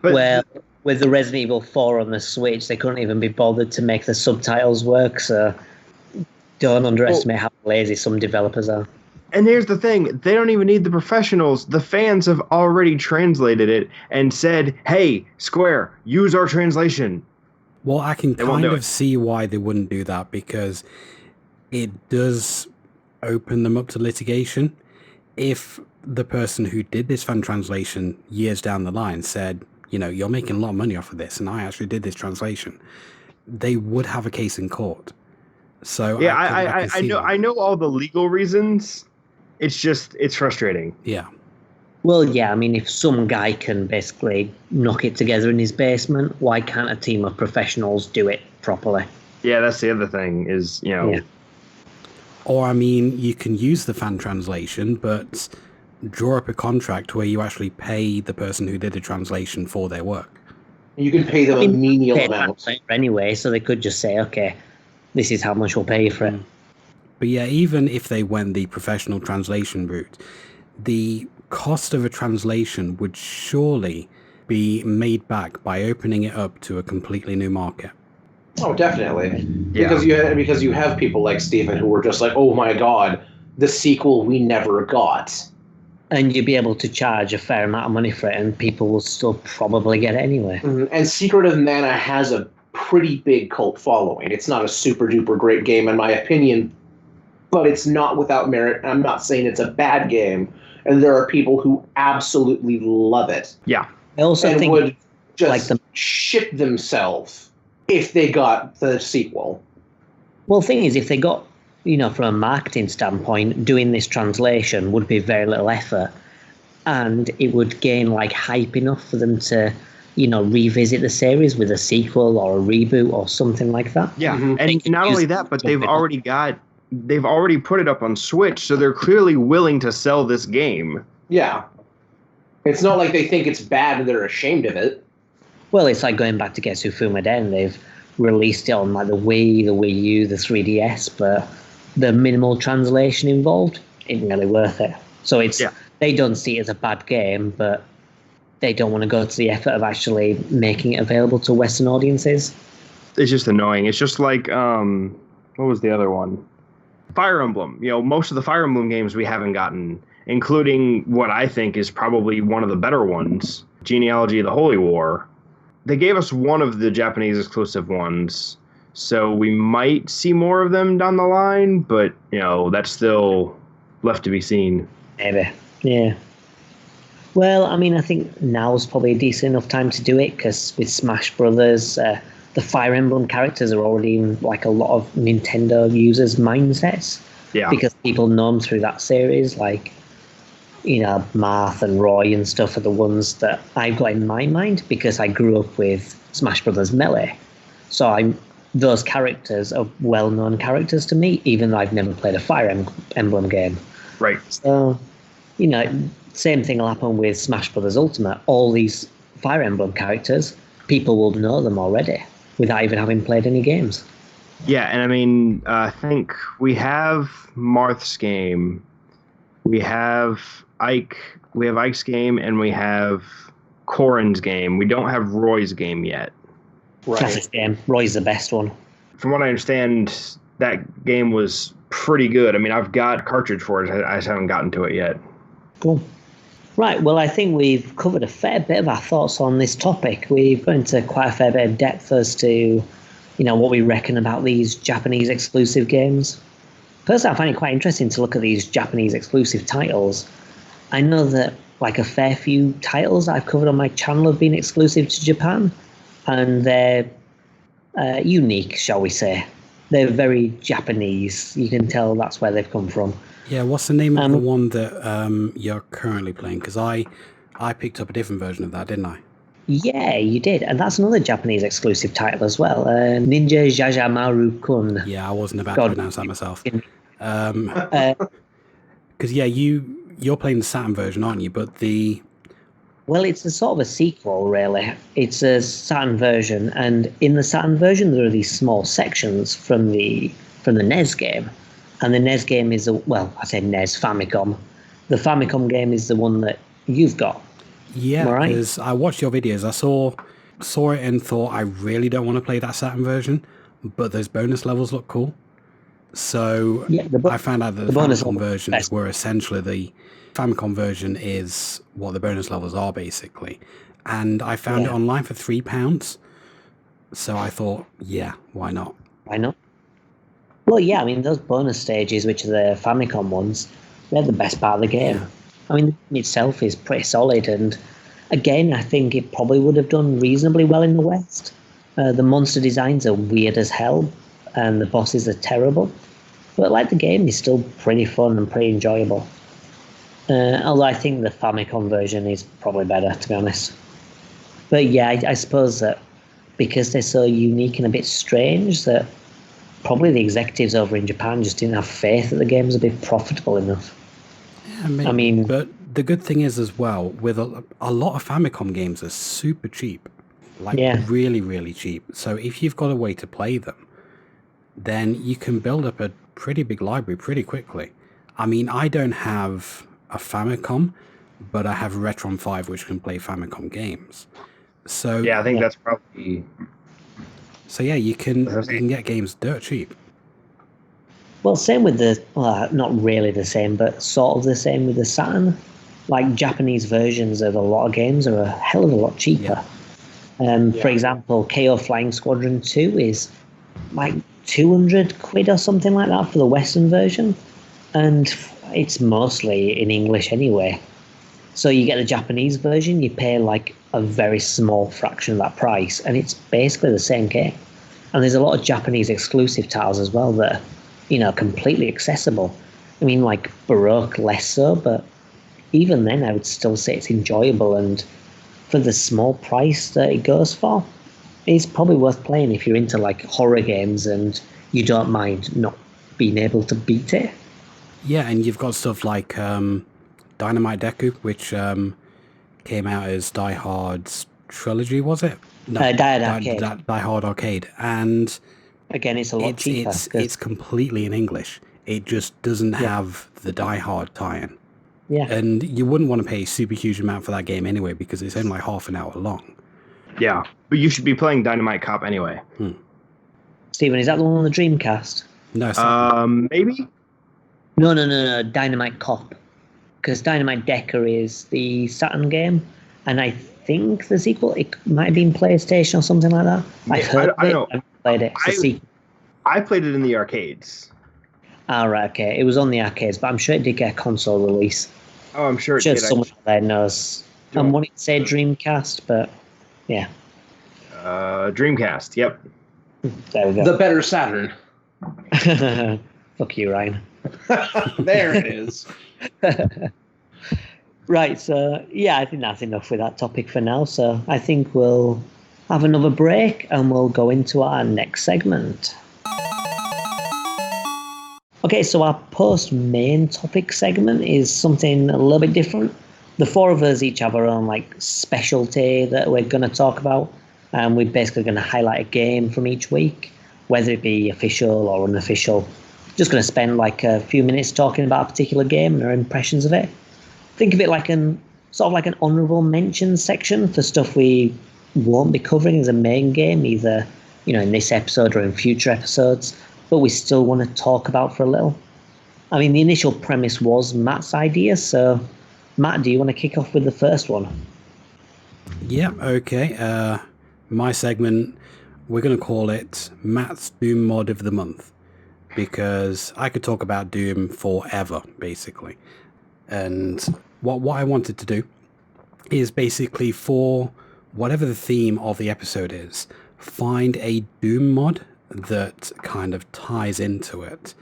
But well, with the Resident Evil 4 on the Switch, they couldn't even be bothered to make the subtitles work, so don't underestimate how lazy some developers are. And here's the thing, they don't even need the professionals. The fans have already translated it and said, hey, Square, use our translation. Well, I can kind of see why they wouldn't do that, because it does open them up to litigation. If the person who did this fan translation years down the line said, you're making a lot of money off of this, and I actually did this translation, they would have a case in court. So yeah, I know all the legal reasons. It's frustrating. Yeah. Well, yeah, I mean, if some guy can basically knock it together in his basement, why can't a team of professionals do it properly? Yeah, that's the other thing is, Yeah. Or, I mean, you can use the fan translation, but draw up a contract where you actually pay the person who did the translation for their work. You can pay them a menial amount. Anyway, so they could just say, okay, this is how much we'll pay you for it. But yeah, even if they went the professional translation route, the cost of a translation would surely be made back by opening it up to a completely new market. Oh, definitely. Yeah. Because you have people like Steven who were just like, oh my God, the sequel we never got. And you'd be able to charge a fair amount of money for it, and people will still probably get it anyway. Mm-hmm. And Secret of Mana has a pretty big cult following. It's not a super duper great game, in my opinion, but it's not without merit. I'm not saying it's a bad game, and there are people who absolutely love it. Yeah. I also think would just shit themselves if they got the sequel. Well, the thing is, if they got, from a marketing standpoint, doing this translation would be very little effort, and it would gain hype enough for them to, revisit the series with a sequel or a reboot or something like that. Yeah, and not only that, but they've already put it up on Switch, so they're clearly willing to sell this game. Yeah. It's not like they think it's bad and they're ashamed of it. Well, it's like going back to Getsu Fumaden. They've released it on the Wii, the Wii U, the 3DS, but the minimal translation involved isn't really worth it. So they don't see it as a bad game, but they don't want to go to the effort of actually making it available to Western audiences. It's just annoying. It's just like, what was the other one? Fire Emblem. Most of the Fire Emblem games we haven't gotten, including what I think is probably one of the better ones, Genealogy of the Holy War. They gave us one of the Japanese exclusive ones, so we might see more of them down the line, but, that's still left to be seen. Maybe, yeah. Well, I think now's probably a decent enough time to do it, because with Smash Brothers, the Fire Emblem characters are already in a lot of Nintendo users' mindsets. Yeah. Because people know them through that series, Marth and Roy and stuff are the ones that I've got in my mind because I grew up with Smash Brothers Melee. So those characters are well-known characters to me, even though I've never played a Fire Emblem game. Right. So, same thing will happen with Smash Brothers Ultimate. All these Fire Emblem characters, people will know them already without even having played any games. Yeah, and I think we have Marth's game, we have Ike's game, and we have Corrin's game. We don't have Roy's game yet. Right. Classic game. Roy's the best one. From what I understand, that game was pretty good. I've got a cartridge for it. I just haven't gotten to it yet. Cool. Right, well, I think we've covered a fair bit of our thoughts on this topic. We've gone into quite a fair bit of depth as to, what we reckon about these Japanese exclusive games. Personally, I find it quite interesting to look at these Japanese exclusive titles. I know that a fair few titles I've covered on my channel have been exclusive to Japan, and they're unique, shall we say. They're very Japanese. You can tell that's where they've come from. Yeah, what's the name of the one that you're currently playing? Because I picked up a different version of that, didn't I? Yeah, you did. And that's another Japanese exclusive title as well. Ninja Jajamaru-kun. Yeah, I wasn't about to pronounce that myself. Because, you're playing the Saturn version, aren't you? But Well, it's a sort of a sequel, really. It's a Saturn version. And in the Saturn version, there are these small sections from the NES game. And the NES game is, I say NES, Famicom. The Famicom game is the one that you've got. Yeah, because I watched your videos. I saw it and thought, I really don't want to play that Saturn version, but those bonus levels look cool. So I found out that the Famicom versions were essentially the Famicom version is what the bonus levels are, basically. And I found it online for £3. So I thought, why not? Why not? Well, those bonus stages, which are the Famicom ones, they're the best part of the game. Yeah. The game itself is pretty solid, and again, I think it probably would have done reasonably well in the West. The monster designs are weird as hell, and the bosses are terrible. But the game is still pretty fun and pretty enjoyable. Although I think the Famicom version is probably better, to be honest. But I suppose that because they're so unique and a bit strange, that probably the executives over in Japan just didn't have faith that the games would be profitable enough. Yeah, but the good thing is as well, with a lot of Famicom games are super cheap. Really, really cheap. So if you've got a way to play them, then you can build up a pretty big library pretty quickly. I don't have a Famicom, but I have Retron 5, which can play Famicom games. So I think that's probably... So you can get games dirt cheap. Well, same with not really the same, but sort of the same with the Saturn. Like Japanese versions of a lot of games are a hell of a lot cheaper. For example, KO Flying Squadron 2 is like 200 quid or something like that for the Western version. And it's mostly in English anyway. So you get the Japanese version, you pay like a very small fraction of that price, and it's basically the same game. And there's a lot of Japanese exclusive titles as well that are, completely accessible. I mean, like Baroque less so, but even then I would still say it's enjoyable, and for the small price that it goes for, it's probably worth playing if you're into like horror games and you don't mind not being able to beat it. Yeah, and you've got stuff like Dynamite Deku, which came out as Die Hard's trilogy, was it? No, Die Hard Arcade. And again, it's a lot cheaper. It's completely in English. It just doesn't have the Die Hard tie-in. Yeah. And you wouldn't want to pay a super huge amount for that game anyway, because it's only like half an hour long. Yeah, but you should be playing Dynamite Cop anyway. Stephen, is that the one on the Dreamcast? No, maybe? No, Dynamite Cop. Because Dynamite Decker is the Saturn game, and I think the sequel, it might have been PlayStation or something like that. I've heard I know. I've played it. I played it in the arcades. Right, okay. It was on the arcades, but I'm sure it did get a console release. Oh, I'm sure it did. Someone there knows. I'm wanting to say Dreamcast, but yeah. Dreamcast, yep. There we go. The better Saturn. Fuck you, Ryan. There it is. Right, so yeah, I think that's enough with that topic for now. So I think we'll have another break and we'll go into our next segment. Okay, so our post-main topic segment is something a little bit different. The four of us each have our own specialty that we're going to talk about, and we're basically going to highlight a game from each week, whether it be official or unofficial. Just going to spend a few minutes talking about a particular game and our impressions of it. Think of it like an honourable mention section for stuff we won't be covering as a main game, either in this episode or in future episodes, but we still want to talk about for a little. I mean, the initial premise was Matt's idea, so Matt, do you want to kick off with the first one? Yeah, okay. My segment, we're going to call it Matt's Doom Mod of the Month, because I could talk about Doom forever, basically. And what I wanted to do is basically, for whatever the theme of the episode is, find a Doom mod that kind of ties into it.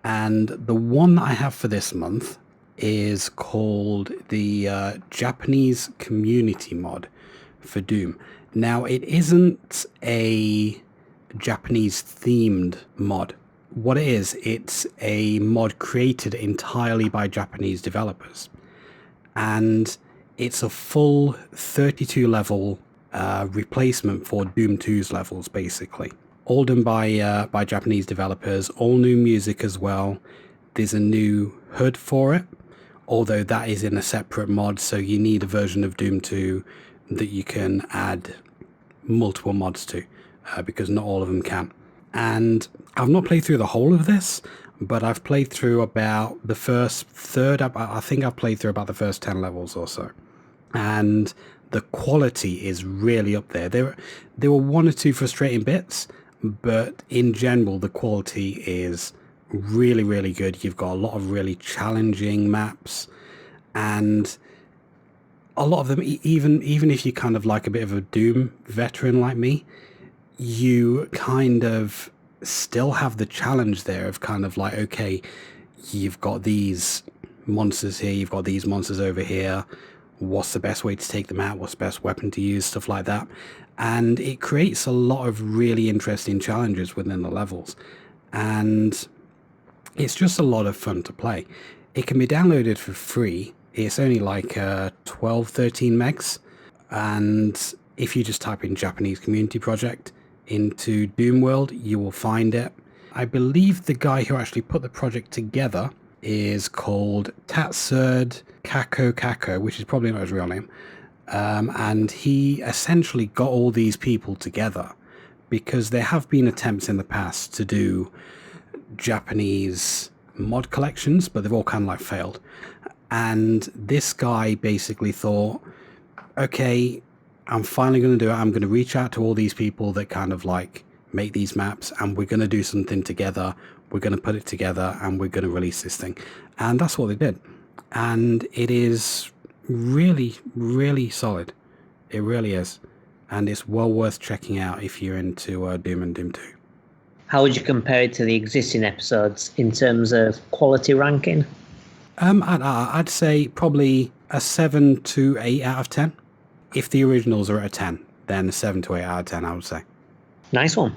And the one that I have for this month is called the Japanese Community mod for Doom. Now, it isn't a Japanese themed mod. What it is, it's a mod created entirely by Japanese developers. And it's a full 32 level replacement for Doom 2's levels, basically. All done by Japanese developers, all new music as well. There's a new HUD for it, although that is in a separate mod, so you need a version of Doom 2 that you can add multiple mods to, because not all of them can. And I've not played through the whole of this, but I've played through about the first third. I think I've played through about the first 10 levels or so. And the quality is really up there. There were one or two frustrating bits, but in general, the quality is really, really good. You've got a lot of really challenging maps, and a lot of them, even if you kind of like a bit of a Doom veteran like me, you kind of still have the challenge there of kind of like, okay, you've got these monsters here, you've got these monsters over here. What's the best way to take them out? What's the best weapon to use? Stuff like that. And it creates a lot of really interesting challenges within the levels. And it's just a lot of fun to play. It can be downloaded for free. It's only like 12, 13 megs. And if you just type in Japanese Community Project into Doom World, you will find it. I believe the guy who actually put the project together is called Tatserd Kako, which is probably not his real name. And he essentially got all these people together because there have been attempts in the past to do Japanese mod collections, but they've all kind of like failed. And this guy basically thought, okay, I'm finally going to do it. I'm going to reach out to all these people that kind of like make these maps, and we're going to do something together. We're going to put it together, and we're going to release this thing. And that's what they did. And it is really, really solid. It really is. And it's well worth checking out if you're into Doom and Doom 2. How would you compare it to the existing episodes in terms of quality ranking? I'd say probably a 7 to 8 out of 10. If the originals are at a 10, then a 7 to 8 out of 10, I would say. Nice one.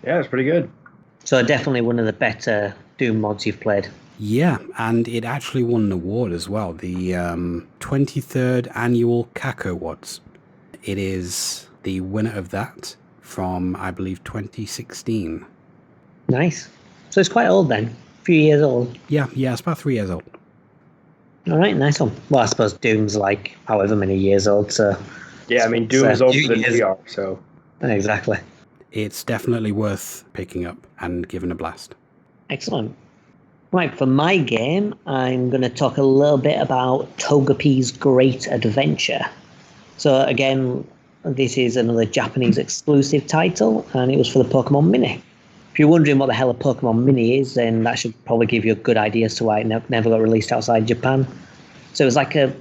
Yeah, it's pretty good. So definitely one of the better Doom mods you've played. Yeah, and it actually won an award as well, the 23rd Annual CACO Awards. It is the winner of that from, I believe, 2016. Nice. So it's quite old then. A few years old. Yeah, it's about 3 years old. All right, nice one. Well, I suppose Doom's like however many years old, so... Yeah, I mean, Doom is older than we are, so... Exactly. It's definitely worth picking up and giving a blast. Excellent. Right, for my game, I'm going to talk a little bit about Togepi's Great Adventure. So again, this is another Japanese exclusive title, and it was for the Pokemon Mini. If you're wondering what the hell a Pokemon Mini is, then that should probably give you a good idea as to why it never got released outside Japan. So it was like a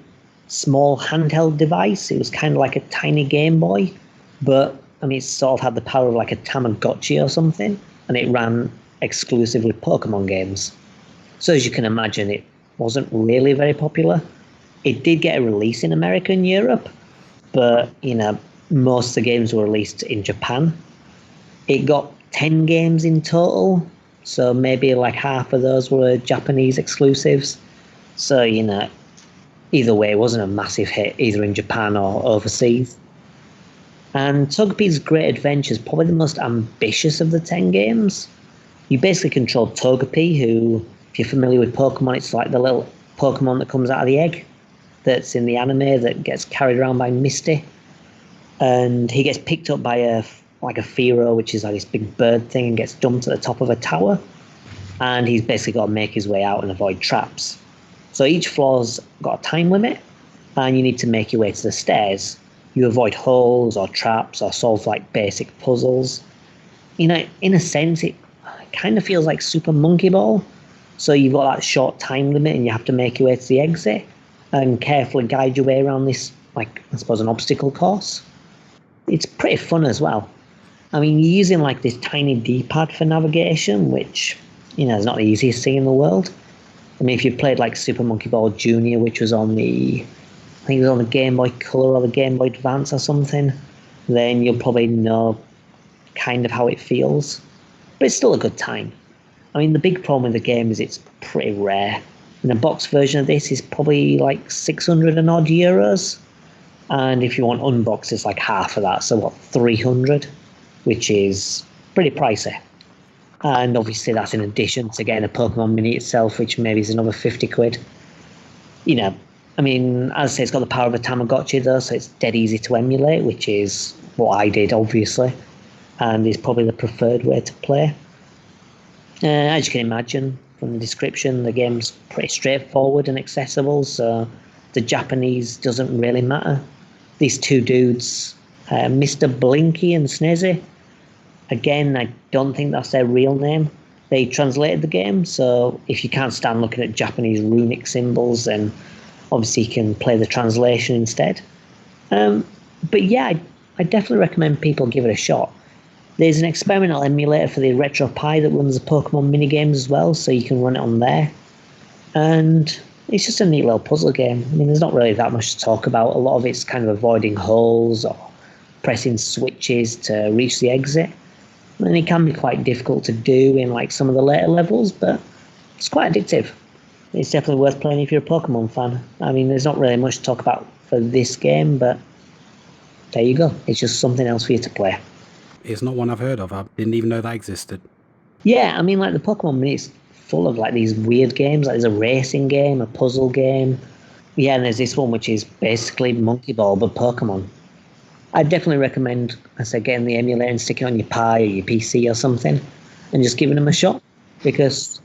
small handheld device. It was kind of like a tiny Game Boy, but I mean, it sort of had the power of like a Tamagotchi or something, and it ran exclusively Pokemon games. So as you can imagine, it wasn't really very popular. It did get a release in America and Europe, but most of the games were released in Japan. It got 10 games in total, so maybe like half of those were Japanese exclusives. So, either way, it wasn't a massive hit, either in Japan or overseas. And Togepi's Great Adventure is probably the most ambitious of the 10 games. You basically control Togepi, who, if you're familiar with Pokemon, it's like the little Pokemon that comes out of the egg that's in the anime that gets carried around by Misty. And he gets picked up by a Fearow, which is like this big bird thing, and gets dumped at the top of a tower. And he's basically got to make his way out and avoid traps. So each floor's got a time limit, and you need to make your way to the stairs. You avoid holes or traps or solve like basic puzzles. In a sense, it kind of feels like Super Monkey Ball. So you've got that short time limit, and you have to make your way to the exit and carefully guide your way around this, like, I suppose, an obstacle course. It's pretty fun as well. I mean, you're using like this tiny D-pad for navigation, which, is not the easiest thing in the world. I mean, if you've played like Super Monkey Ball Jr., which was on I think it was on the Game Boy Color or the Game Boy Advance or something, then you'll probably know kind of how it feels. But it's still a good time. I mean, the big problem with the game is it's pretty rare. And a box version of this is probably like 600 and odd euros. And if you want unboxed, it's like half of that. So 300, which is pretty pricey. And obviously that's in addition to getting a Pokemon Mini itself, which maybe is another 50 quid. I mean, as I say, it's got the power of a Tamagotchi though, so it's dead easy to emulate, which is what I did, obviously. And is probably the preferred way to play. As you can imagine from the description, the game's pretty straightforward and accessible, so the Japanese doesn't really matter. These two dudes, Mr. Blinky and Snezzy, again, I don't think that's their real name. They translated the game, so if you can't stand looking at Japanese runic symbols, then obviously you can play the translation instead. But yeah, I definitely recommend people give it a shot. There's an experimental emulator for the Retro Pi that runs the Pokemon minigames as well, so you can run it on there. And it's just a neat little puzzle game. I mean, there's not really that much to talk about. A lot of it's kind of avoiding holes or pressing switches to reach the exit. And it can be quite difficult to do in like some of the later levels, but it's quite addictive. It's definitely worth playing if you're a Pokemon fan. I mean, there's not really much to talk about for this game, but there you go. It's just something else for you to play. It's not one I've heard of. I didn't even know that existed. Yeah, I mean, like the Pokemon Mini is full of like these weird games. Like there's a racing game, a puzzle game. Yeah, and there's this one which is basically Monkey Ball but Pokemon. I'd definitely recommend, I say, getting the emulator and sticking it on your Pi or your PC or something, and just giving them a shot. because,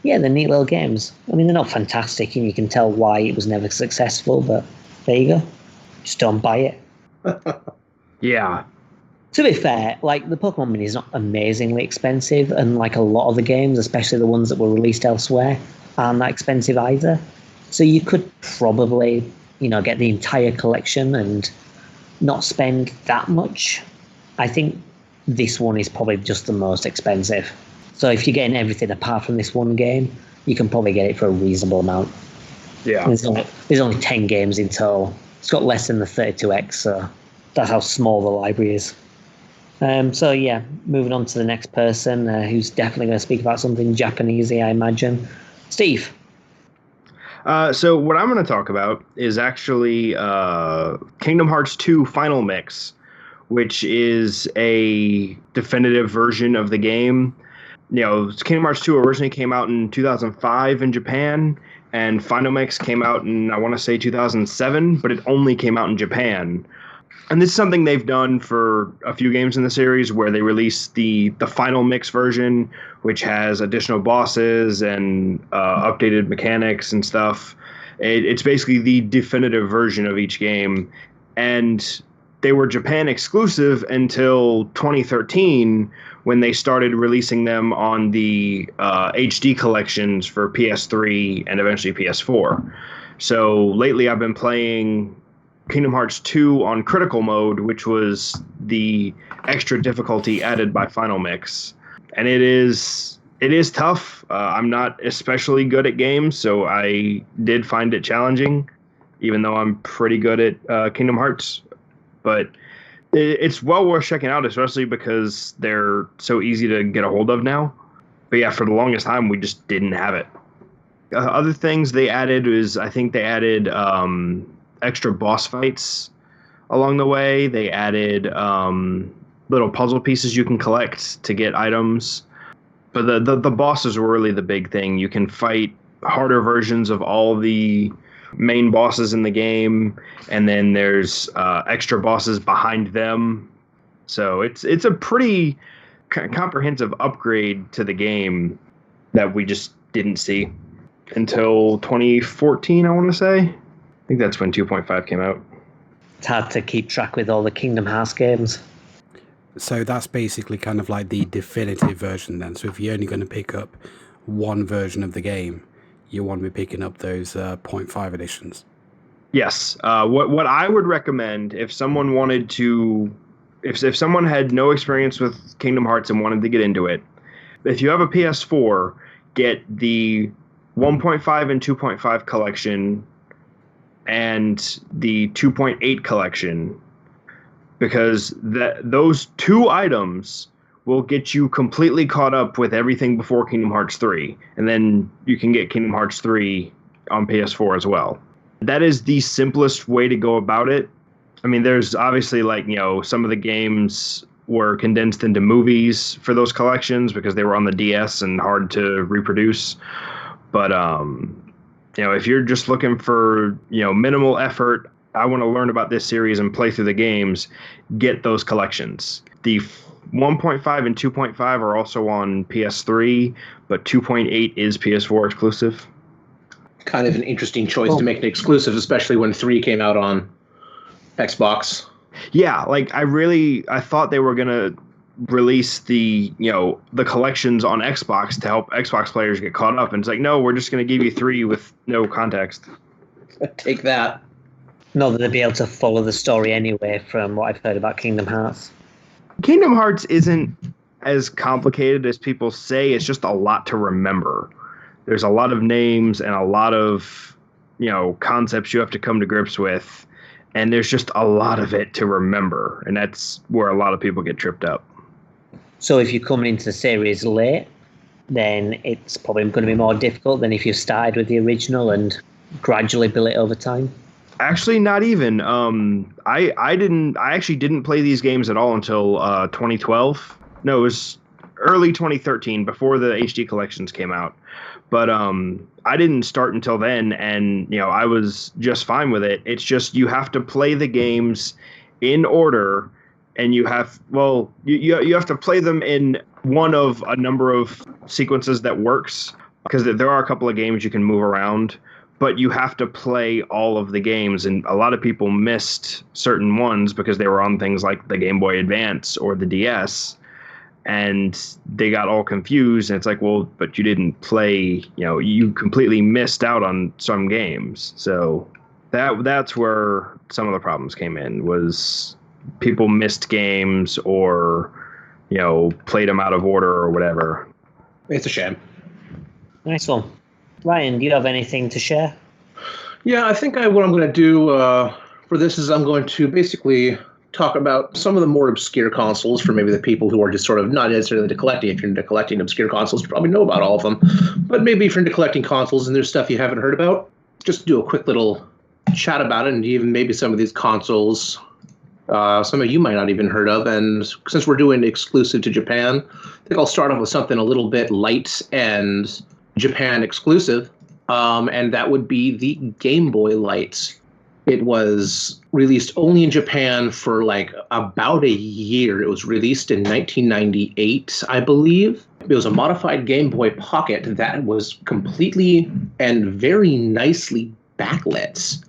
yeah, they're neat little games. I mean, they're not fantastic, and you can tell why it was never successful, but there you go. Just don't buy it. Yeah. To be fair, like, the Pokemon Mini is not amazingly expensive, and like a lot of the games, especially the ones that were released elsewhere, aren't that expensive either. So you could probably, get the entire collection and not spend that much. I think this one is probably just the most expensive. So if you're getting everything apart from this one game, you can probably get it for a reasonable amount. Yeah. There's only 10 games in total. It's got less than the 32X, so that's how small the library is. So yeah, moving on to the next person, who's definitely going to speak about something Japanesey, I imagine. Steve. So what I'm going to talk about is actually Kingdom Hearts 2 Final Mix, which is a definitive version of the game. Kingdom Hearts 2 originally came out in 2005 in Japan, and Final Mix came out in, I want to say, 2007, but it only came out in Japan. And this is something they've done for a few games in the series, where they release the Final Mix version, which has additional bosses and updated mechanics and stuff. It's basically the definitive version of each game. And they were Japan exclusive until 2013, when they started releasing them on the HD collections for PS3 and eventually PS4. So lately I've been playing Kingdom Hearts 2 on critical mode, which was the extra difficulty added by Final Mix. And it is tough. I'm not especially good at games, so I did find it challenging, even though I'm pretty good at Kingdom Hearts. But it's well worth checking out, especially because they're so easy to get a hold of now. But yeah, for the longest time, we just didn't have it. Other things they added is, I think they added extra boss fights along the way. They added little puzzle pieces you can collect to get items. But the bosses were really the big thing. You can fight harder versions of all the main bosses in the game, and then there's extra bosses behind them. So it's a pretty comprehensive upgrade to the game that we just didn't see until 2014, I want to say. I think that's when 2.5 came out. It's hard to keep track with all the Kingdom Hearts games. So that's basically kind of like the definitive version then. So if you're only going to pick up one version of the game, you want to be picking up those 0.5 editions. Yes. What I would recommend, if someone wanted to, if someone had no experience with Kingdom Hearts and wanted to get into it, if you have a PS4, get the 1.5 and 2.5 collection and the 2.8 collection, because those two items will get you completely caught up with everything before Kingdom Hearts 3. And then you can get Kingdom Hearts 3 on PS4 as well. That is the simplest way to go about it. I mean, there's obviously some of the games were condensed into movies for those collections because they were on the DS and hard to reproduce. But, if you're just looking for, minimal effort, I want to learn about this series and play through the games, get those collections. The 1.5 and 2.5 are also on PS3, but 2.8 is PS4 exclusive. Kind of an interesting choice to make it exclusive, especially when 3 came out on Xbox. Yeah, I thought they were going to release the collections on Xbox to help Xbox players get caught up. And it's like, no, we're just going to give you 3 with no context. Take that. Not that they'd be able to follow the story anyway, from what I've heard about Kingdom Hearts. Kingdom Hearts isn't as complicated as people say. It's just a lot to remember. There's a lot of names and a lot of, concepts you have to come to grips with. And there's just a lot of it to remember. And that's where a lot of people get tripped up. So if you're coming into the series late, then it's probably going to be more difficult than if you started with the original and gradually build it over time. Actually, not even. I actually didn't play these games at all until 2012. No, it was early 2013, before the HD collections came out. But I didn't start until then, and I was just fine with it. It's just you have to play the games in order, and you have to play them in one of a number of sequences that works, because there are a couple of games you can move around, but you have to play all of the games, and a lot of people missed certain ones because they were on things like the Game Boy Advance or the DS, and they got all confused, and it's like, well, but you didn't play, you completely missed out on some games. So that's where some of the problems came in, was people missed games or, played them out of order or whatever. It's a shame. Nice one. Ryan, do you have anything to share? Yeah, I think what I'm going to do for this is I'm going to basically talk about some of the more obscure consoles for maybe the people who are just sort of not necessarily into collecting. If you're into collecting obscure consoles, you probably know about all of them. But maybe if you're into collecting consoles and there's stuff you haven't heard about, just do a quick little chat about it, and even maybe some of these consoles some of you might not even heard of. And since we're doing exclusive to Japan, I think I'll start off with something a little bit light and Japan exclusive, and that would be the Game Boy Light. It was released only in Japan for like about a year. It was released in 1998, I believe. It was a modified Game Boy Pocket that was completely and very nicely backlit.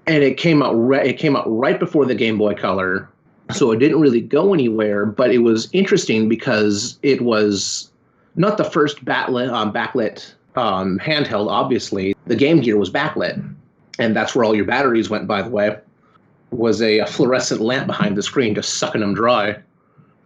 And it came out right before the Game Boy Color, so it didn't really go anywhere. But it was interesting because it was not the first backlit handheld. Obviously, the Game Gear was backlit, and that's where all your batteries went. By the way, was a fluorescent lamp behind the screen, just sucking them dry.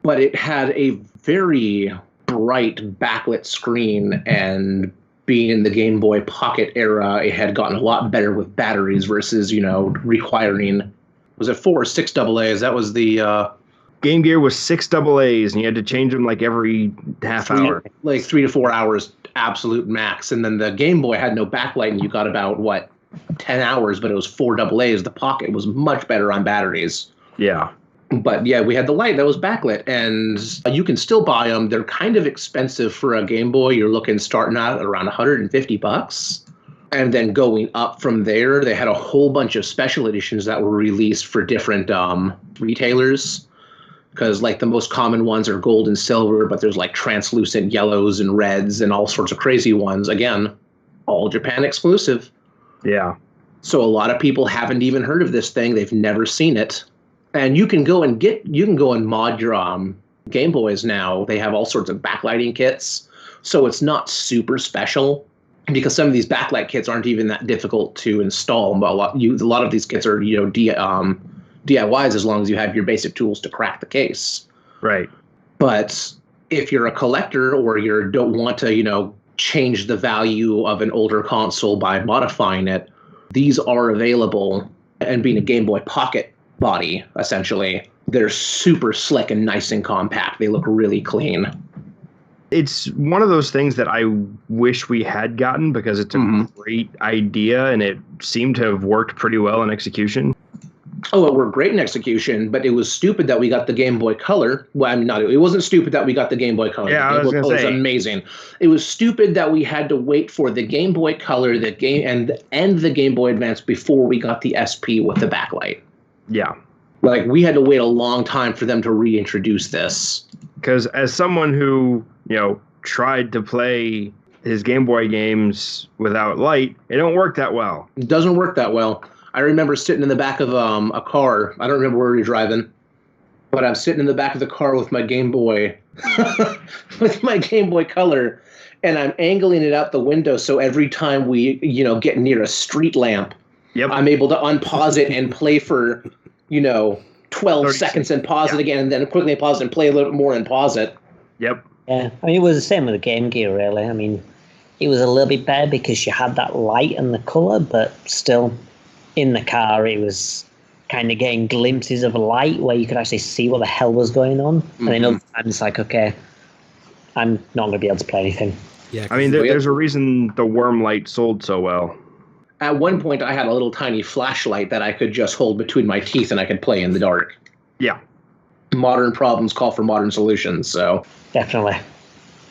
But it had a very bright backlit screen, and being in the Game Boy Pocket era, it had gotten a lot better with batteries versus, requiring, was it 4 or 6 AA's? That was the... Game Gear was 6 AA's, and you had to change them like every half hour. Like 3 to 4 hours, absolute max. And then the Game Boy had no backlight, and you got about, 10 hours, but it was 4 AA's. The Pocket was much better on batteries. Yeah. But yeah, we had the light that was backlit, and you can still buy them. They're kind of expensive for a Game Boy. You're looking starting out at around $150. And then going up from there, they had a whole bunch of special editions that were released for different retailers. Because the most common ones are gold and silver, but there's translucent yellows and reds and all sorts of crazy ones. Again, all Japan exclusive. Yeah. So a lot of people haven't even heard of this thing. They've never seen it. And you can go and mod your Game Boys now. They have all sorts of backlighting kits, so it's not super special because some of these backlight kits aren't even that difficult to install. But a lot of these kits are DIYs as long as you have your basic tools to crack the case. Right. But if you're a collector or you don't want to change the value of an older console by modifying it, these are available. And being a Game Boy Pocket body, essentially, they're super slick and nice and compact. They look really clean. It's one of those things that I wish we had gotten because it's a great idea and it seemed to have worked pretty well in execution. Oh, it worked great in execution, but it was stupid that we got the Game Boy Color. Well, it wasn't stupid that we got the Game Boy Color. Yeah, the Game Boy Color was amazing. It was stupid that we had to wait for the Game Boy Color, and the Game Boy Advance before we got the SP with the backlight. Yeah. We had to wait a long time for them to reintroduce this. Because as someone who, tried to play his Game Boy games without light, it don't work that well. It doesn't work that well. I remember sitting in the back of a car. I don't remember where we were driving, but I'm sitting in the back of the car with my Game Boy, with my Game Boy Color, and I'm angling it out the window so every time we, get near a street lamp, yep, I'm able to unpause it and play for, 12 seconds and pause it again, and then quickly pause it and play a little bit more and pause it. Yep. Yeah, it was the same with the Game Gear, really. It was a little bit better because you had that light and the colour, but still, in the car, it was kind of getting glimpses of light where you could actually see what the hell was going on. And then other times it's like, okay, I'm not going to be able to play anything. Yeah, there's a reason the Worm Light sold so well. At one point, I had a little tiny flashlight that I could just hold between my teeth and I could play in the dark. Yeah. Modern problems call for modern solutions, so. Definitely.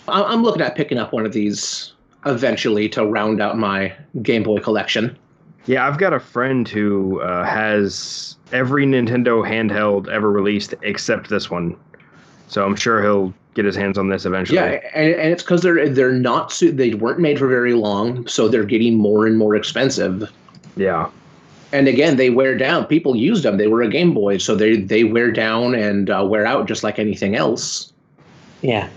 I'm looking at picking up one of these eventually to round out my Game Boy collection. Yeah, I've got a friend who has every Nintendo handheld ever released except this one. So I'm sure he'll get his hands on this eventually. Yeah, and it's because they weren't made for very long, so they're getting more and more expensive. Yeah. And again, they wear down. People used them. They were a Game Boy, so they wear down and wear out just like anything else. Yeah.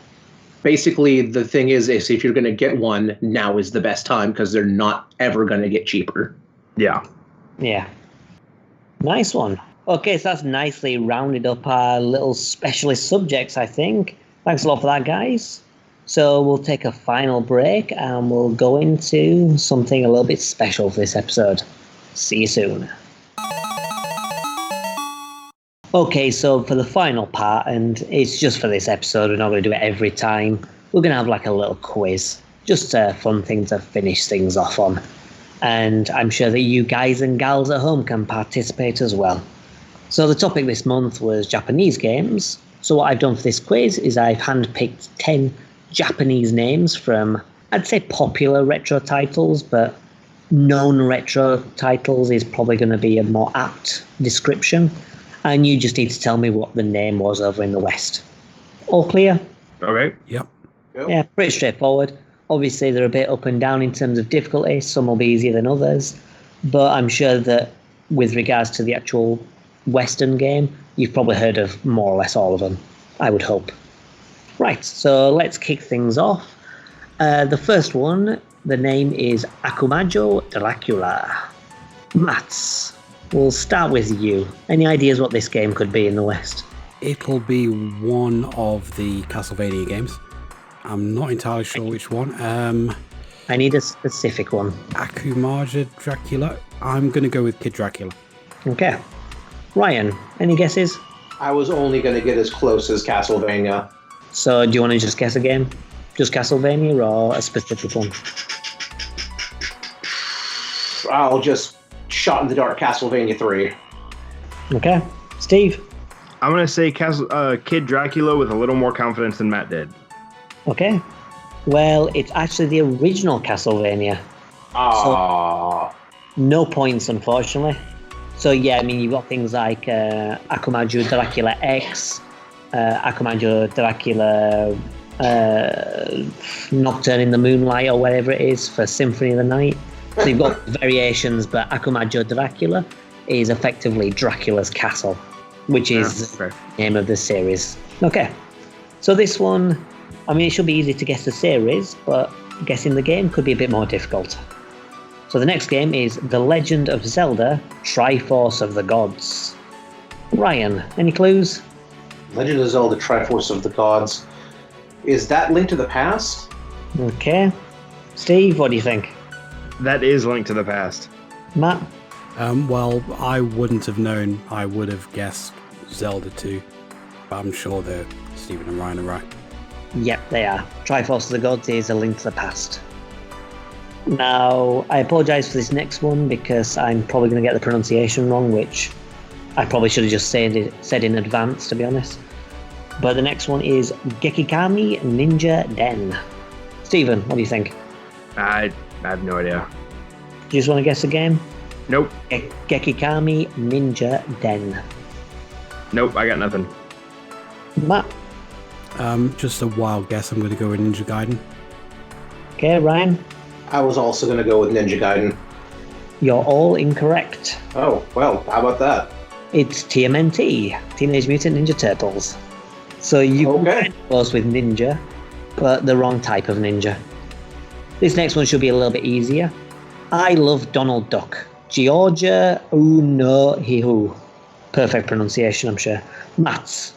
Basically, the thing is if you're going to get one, now is the best time because they're not ever going to get cheaper. Yeah. Yeah. Nice one. Okay, so that's nicely rounded up our little specialist subjects, I think. Thanks a lot for that, guys. So we'll take a final break and we'll go into something a little bit special for this episode. See you soon. Okay, so for the final part, and it's just for this episode, we're not going to do it every time. We're going to have like a little quiz, just a fun thing to finish things off on. And I'm sure that you guys and gals at home can participate as well. So the topic this month was Japanese games. So what I've done for this quiz is I've handpicked 10 Japanese names from, I'd say, popular retro titles, but known retro titles is probably going to be a more apt description. And you just need to tell me what the name was over in the West. All clear? Okay. Yep. Yeah, pretty straightforward. Obviously, they're a bit up and down in terms of difficulty. Some will be easier than others. But I'm sure that with regards to the actual Western game, you've probably heard of more or less all of them, I would hope. Right, so let's kick things off. The first one, the name is Akumajo Dracula. Mats, we'll start with you. Any ideas what this game could be in the West? It'll be one of the Castlevania games. I'm not entirely sure which one. I need a specific one. Akumajo Dracula. I'm going to go with Kid Dracula. Okay. Ryan, any guesses? I was only going to get as close as Castlevania. So do you want to just guess a game? Just Castlevania or a specific one? I'll just shot in the dark Castlevania 3. Okay. Steve? I'm going to say Kid Dracula with a little more confidence than Matt did. Okay. Well, it's actually the original Castlevania. So, no points, unfortunately. So, yeah, I mean, you've got things like Akumajo Dracula X, Akumajo Dracula Nocturne in the Moonlight, or whatever it is, for Symphony of the Night. So you've got variations, but Akumajo Dracula is effectively Dracula's Castle, which is the name of the series. Okay. So this one, I mean, it should be easy to guess the series, but guessing the game could be a bit more difficult. So the next game is The Legend of Zelda Triforce of the Gods. Ryan, any clues? Legend of Zelda Triforce of the Gods. Is that Link to the Past? Okay. Steve, what do you think? That is Link to the Past. Matt? Well, I wouldn't have known. I would have guessed Zelda 2. But I'm sure that Stephen and Ryan are right. Yep, they are. Triforce of the Gods is A Link to the Past. Now, I apologise for this next one because I'm probably going to get the pronunciation wrong, which I probably should have just said in advance, to be honest. But the next one is Gekikami Ninja Den. Stephen, what do you think? I have no idea. Do you just want to guess a game? Nope. Gekikami Ninja Den. Nope, I got nothing. Matt? Just a wild guess. I'm going to go with Ninja Gaiden. Okay, Ryan? I was also going to go with Ninja Gaiden. You're all incorrect. Oh, well, how about that? It's TMNT, Teenage Mutant Ninja Turtles. So you were close with ninja, but the wrong type of ninja. This next one should be a little bit easier. I Love Donald Duck. Georgia Unohihu. Perfect pronunciation, I'm sure. Maths.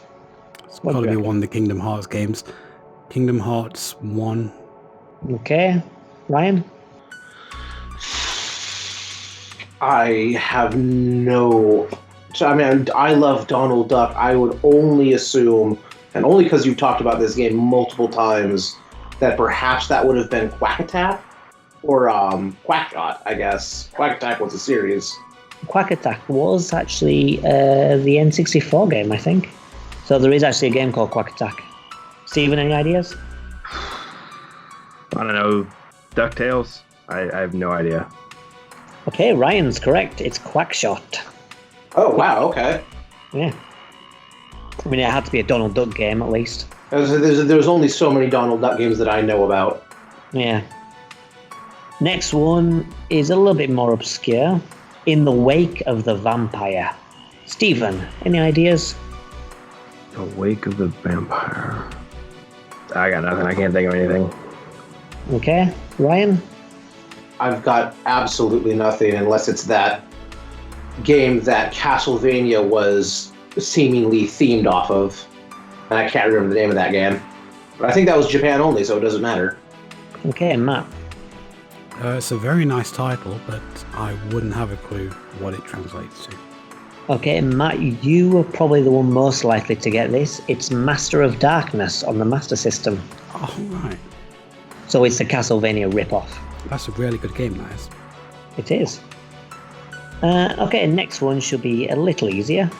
It's got to be one of the Kingdom Hearts games. Kingdom Hearts 1. Okay. Ryan? I have no... So, I mean, I Love Donald Duck. I would only assume, and only because you've talked about this game multiple times, that perhaps that would have been Quack Attack or Quackshot, I guess. Quack Attack was a series. Quack Attack was actually the N64 game, I think. So there is actually a game called Quack Attack. Steven, any ideas? I don't know. DuckTales? I have no idea. Okay, Ryan's correct. It's Quackshot. Oh, wow, okay. Yeah. I mean, it had to be a Donald Duck game, at least. There's only so many Donald Duck games that I know about. Yeah. Next one is a little bit more obscure. In the Wake of the Vampire. Stephen, any ideas? The Wake of the Vampire. I got nothing. I can't think of anything. Okay. Ryan? I've got absolutely nothing unless it's that game that Castlevania was seemingly themed off of. And I can't remember the name of that game. But I think that was Japan only, so it doesn't matter. Okay, Matt. It's a very nice title, but I wouldn't have a clue what it translates to. Okay, Matt, you are probably the one most likely to get this. It's Master of Darkness on the Master System. Oh, right. So it's a Castlevania rip-off. That's a really good game, that is. It is. Okay, next one should be a little easier.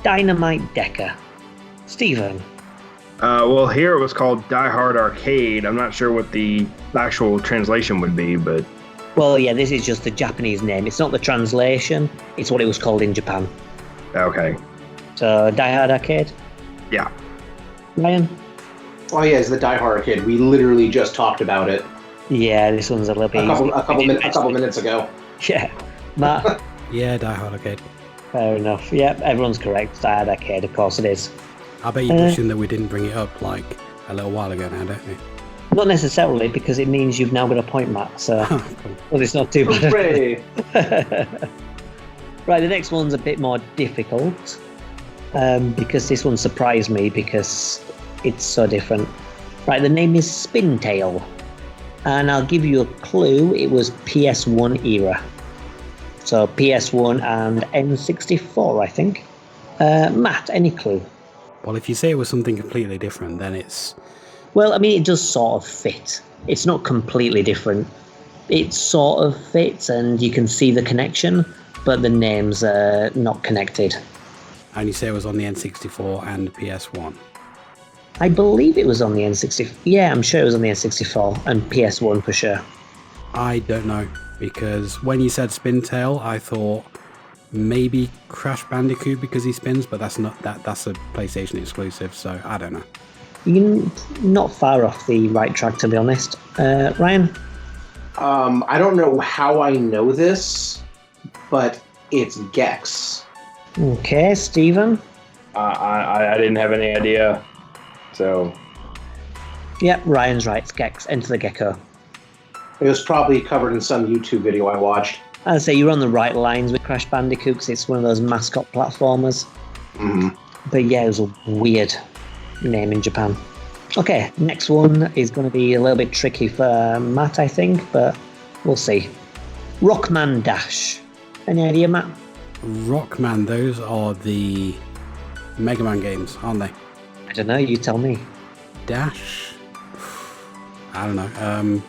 Dynamite Decker. Stephen. Well, here it was called Die Hard Arcade. I'm not sure what the actual translation would be, but... Well, yeah, this is just the Japanese name. It's not the translation. It's what it was called in Japan. Okay. So, Die Hard Arcade? Yeah. Ryan? Oh yeah, it's the Die Hard Arcade. We literally just talked about it. Yeah, this one's a little bit a couple minutes ago. Yeah. Matt? Yeah, Die Hard Arcade. Fair enough. Yep, everyone's correct. Die Hard Arcade, of course it is. I bet you're wishing that we didn't bring it up like a little while ago now, don't you? Not necessarily, because it means you've now got a point, Matt, so well, it's not too bad. Right, the next one's a bit more difficult, because this one surprised me because it's so different. Right, the name is Spintail, and I'll give you a clue, it was PS1 era. So PS1 and N64, I think. Matt, any clue? Well, if you say it was something completely different, then it's... Well, I mean, it does sort of fit. It's not completely different. It sort of fits, and you can see the connection, but the names are not connected. And you say it was on the N64 and PS1? I believe it was on the N64. Yeah, I'm sure it was on the N64 and PS1 for sure. I don't know, because when you said Spintail, I thought maybe Crash Bandicoot because he spins, but that's not that's a PlayStation exclusive, so I don't know. You're not far off the right track, to be honest. Ryan? I don't know how I know this, but it's Gex. Okay, Stephen? I didn't have any idea, so... Yep, Ryan's right. It's Gex. Enter the Gecko. It was probably covered in some YouTube video I watched. I'd say you're on the right lines with Crash Bandicoot because it's one of those mascot platformers. Mm-hmm. But yeah, it was a weird name in Japan. Okay, next one is going to be a little bit tricky for Matt, I think, but we'll see. Rockman Dash. Any idea, Matt? Rockman, those are the Mega Man games, aren't they? I don't know, you tell me. Dash? I don't know.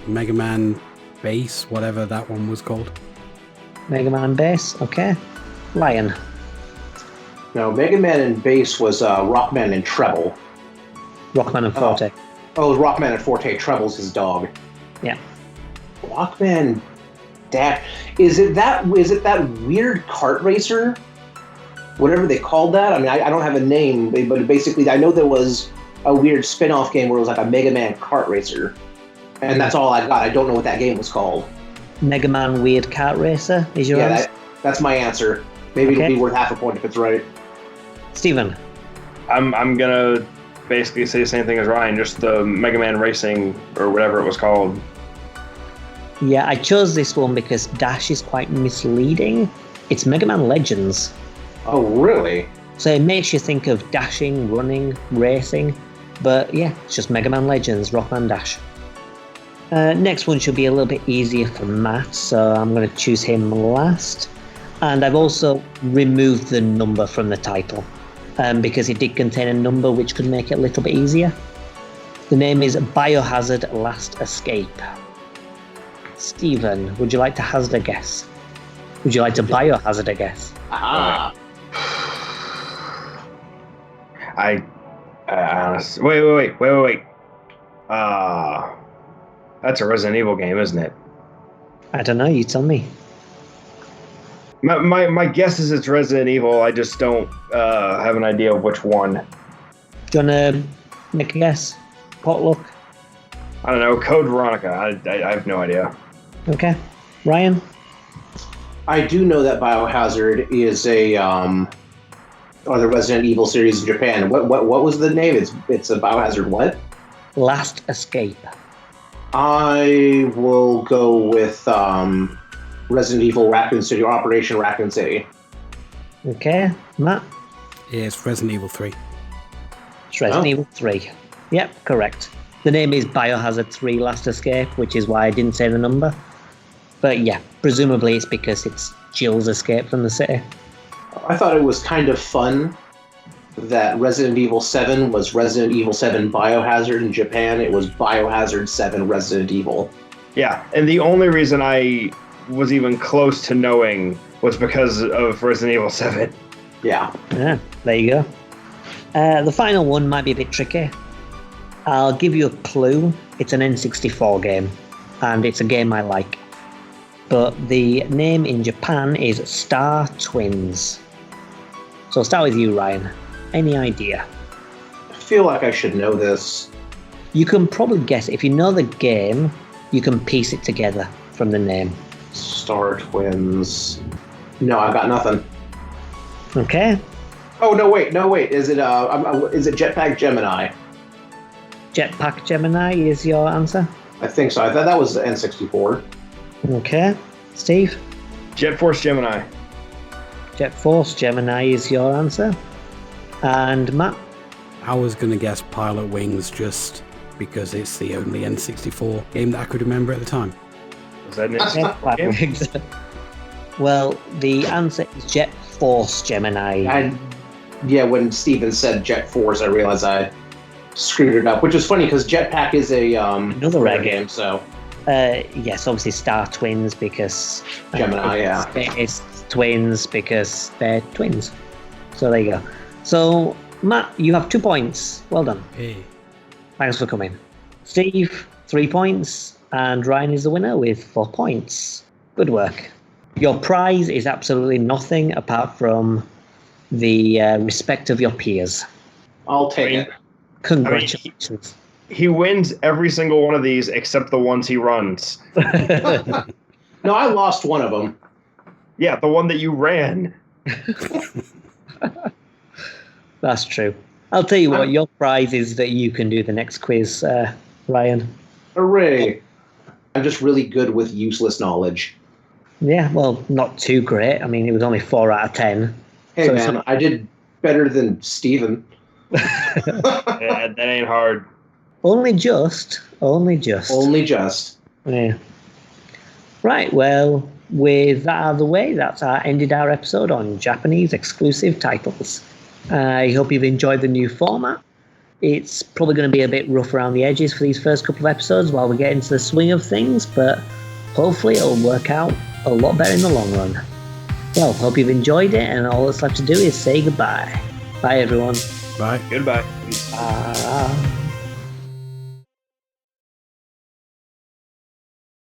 Mega Man Base, whatever that one was called. Mega Man Base, okay. Lion. No, Mega Man and Bass was Rockman and Treble. Rockman and Forte. Oh, Rockman and Forte. Treble's his dog. Yeah. Rockman Dash. Is it that weird kart racer? Whatever they called that. I mean, I don't have a name, but basically I know there was a weird spin-off game where it was like a Mega Man kart racer. And that's all I got. I don't know what that game was called. Mega Man Weird Kart Racer is your answer? That's my answer. Maybe it'll be worth half a point if it's right. Stephen. I'm gonna basically say the same thing as Ryan, just the Mega Man Racing or whatever it was called. Yeah, I chose this one because Dash is quite misleading. It's Mega Man Legends. Oh, really? So it makes you think of dashing, running, racing. But yeah, it's just Mega Man Legends, Rockman Dash. Next one should be a little bit easier for Matt, so I'm going to choose him last. And I've also removed the number from the title, because it did contain a number which could make it a little bit easier. The name is Biohazard Last Escape. Stephen, would you like to hazard a guess? Would you like to biohazard a guess? Ah. Wait. That's a Resident Evil game, isn't it? I don't know, you tell me. My guess is it's Resident Evil. I just don't have an idea of which one. Do you want to Make a guess. Potluck. I don't know. Code Veronica. I have no idea. Okay. Ryan? I do know that Biohazard is or the Resident Evil series in Japan. What was the name? It's a Biohazard what? Last Escape. I will go with Resident Evil Raccoon City, or Operation Raccoon City. Okay. Matt? Yeah, it's Resident Evil 3. It's Resident Evil 3. Yep, correct. The name is Biohazard 3 Last Escape, which is why I didn't say the number. But yeah, presumably it's because it's Jill's escape from the city. I thought it was kind of fun that Resident Evil 7 was Resident Evil 7 Biohazard. In Japan, it was Biohazard 7 Resident Evil. Yeah, and the only reason I was even close to knowing was because of Resident Evil 7. Yeah. Yeah, there you go. The final one might be a bit tricky. I'll give you a clue. It's an N64 game, and it's a game I like. But the name in Japan is Star Twins. So I'll start with you, Ryan. Any idea? I feel like I should know this. You can probably guess it. If you know the game, you can piece it together from the name. Star Twins. No, I got nothing. Okay. Oh, no, wait. Is it Jetpack Gemini? Jetpack Gemini is your answer? I think so. I thought that was the N64. Okay. Steve? Jet Force Gemini. Jet Force Gemini is your answer. And Matt? I was going to guess Pilot Wings just because it's the only N64 game that I could remember at the time. Was that an Wings. Well, the answer is Jet Force Gemini. When Steven said Jet Force, I realized I screwed it up, which is funny because Jetpack is another rare game. So yes, obviously Star Twins because Gemini, it's twins because they're twins. So there you go. So Matt, you have 2 points. Well done. Hey. Thanks for coming. Steve, 3 points, and Ryan is the winner with 4 points. Good work. Your prize is absolutely nothing apart from the respect of your peers. I'll take it. Congratulations. He wins every single one of these except the ones he runs. No, I lost one of them. Yeah, the one that you ran. That's true. I'll tell you what, your prize is that you can do the next quiz, Ryan. Hooray. I'm just really good with useless knowledge. Yeah, well, not too great. I mean, it was only 4 out of 10. Hey, so man, I did better than Steven. Yeah, that ain't hard. Only just. Only just. Yeah. Right, well, with that out of the way, that's ended our episode on Japanese exclusive titles. I hope you've enjoyed the new format. It's probably going to be a bit rough around the edges for these first couple of episodes while we get into the swing of things, but hopefully it'll work out a lot better in the long run. Well, hope you've enjoyed it, and all that's left to do is say goodbye. Bye, everyone. Bye. Goodbye. Bye.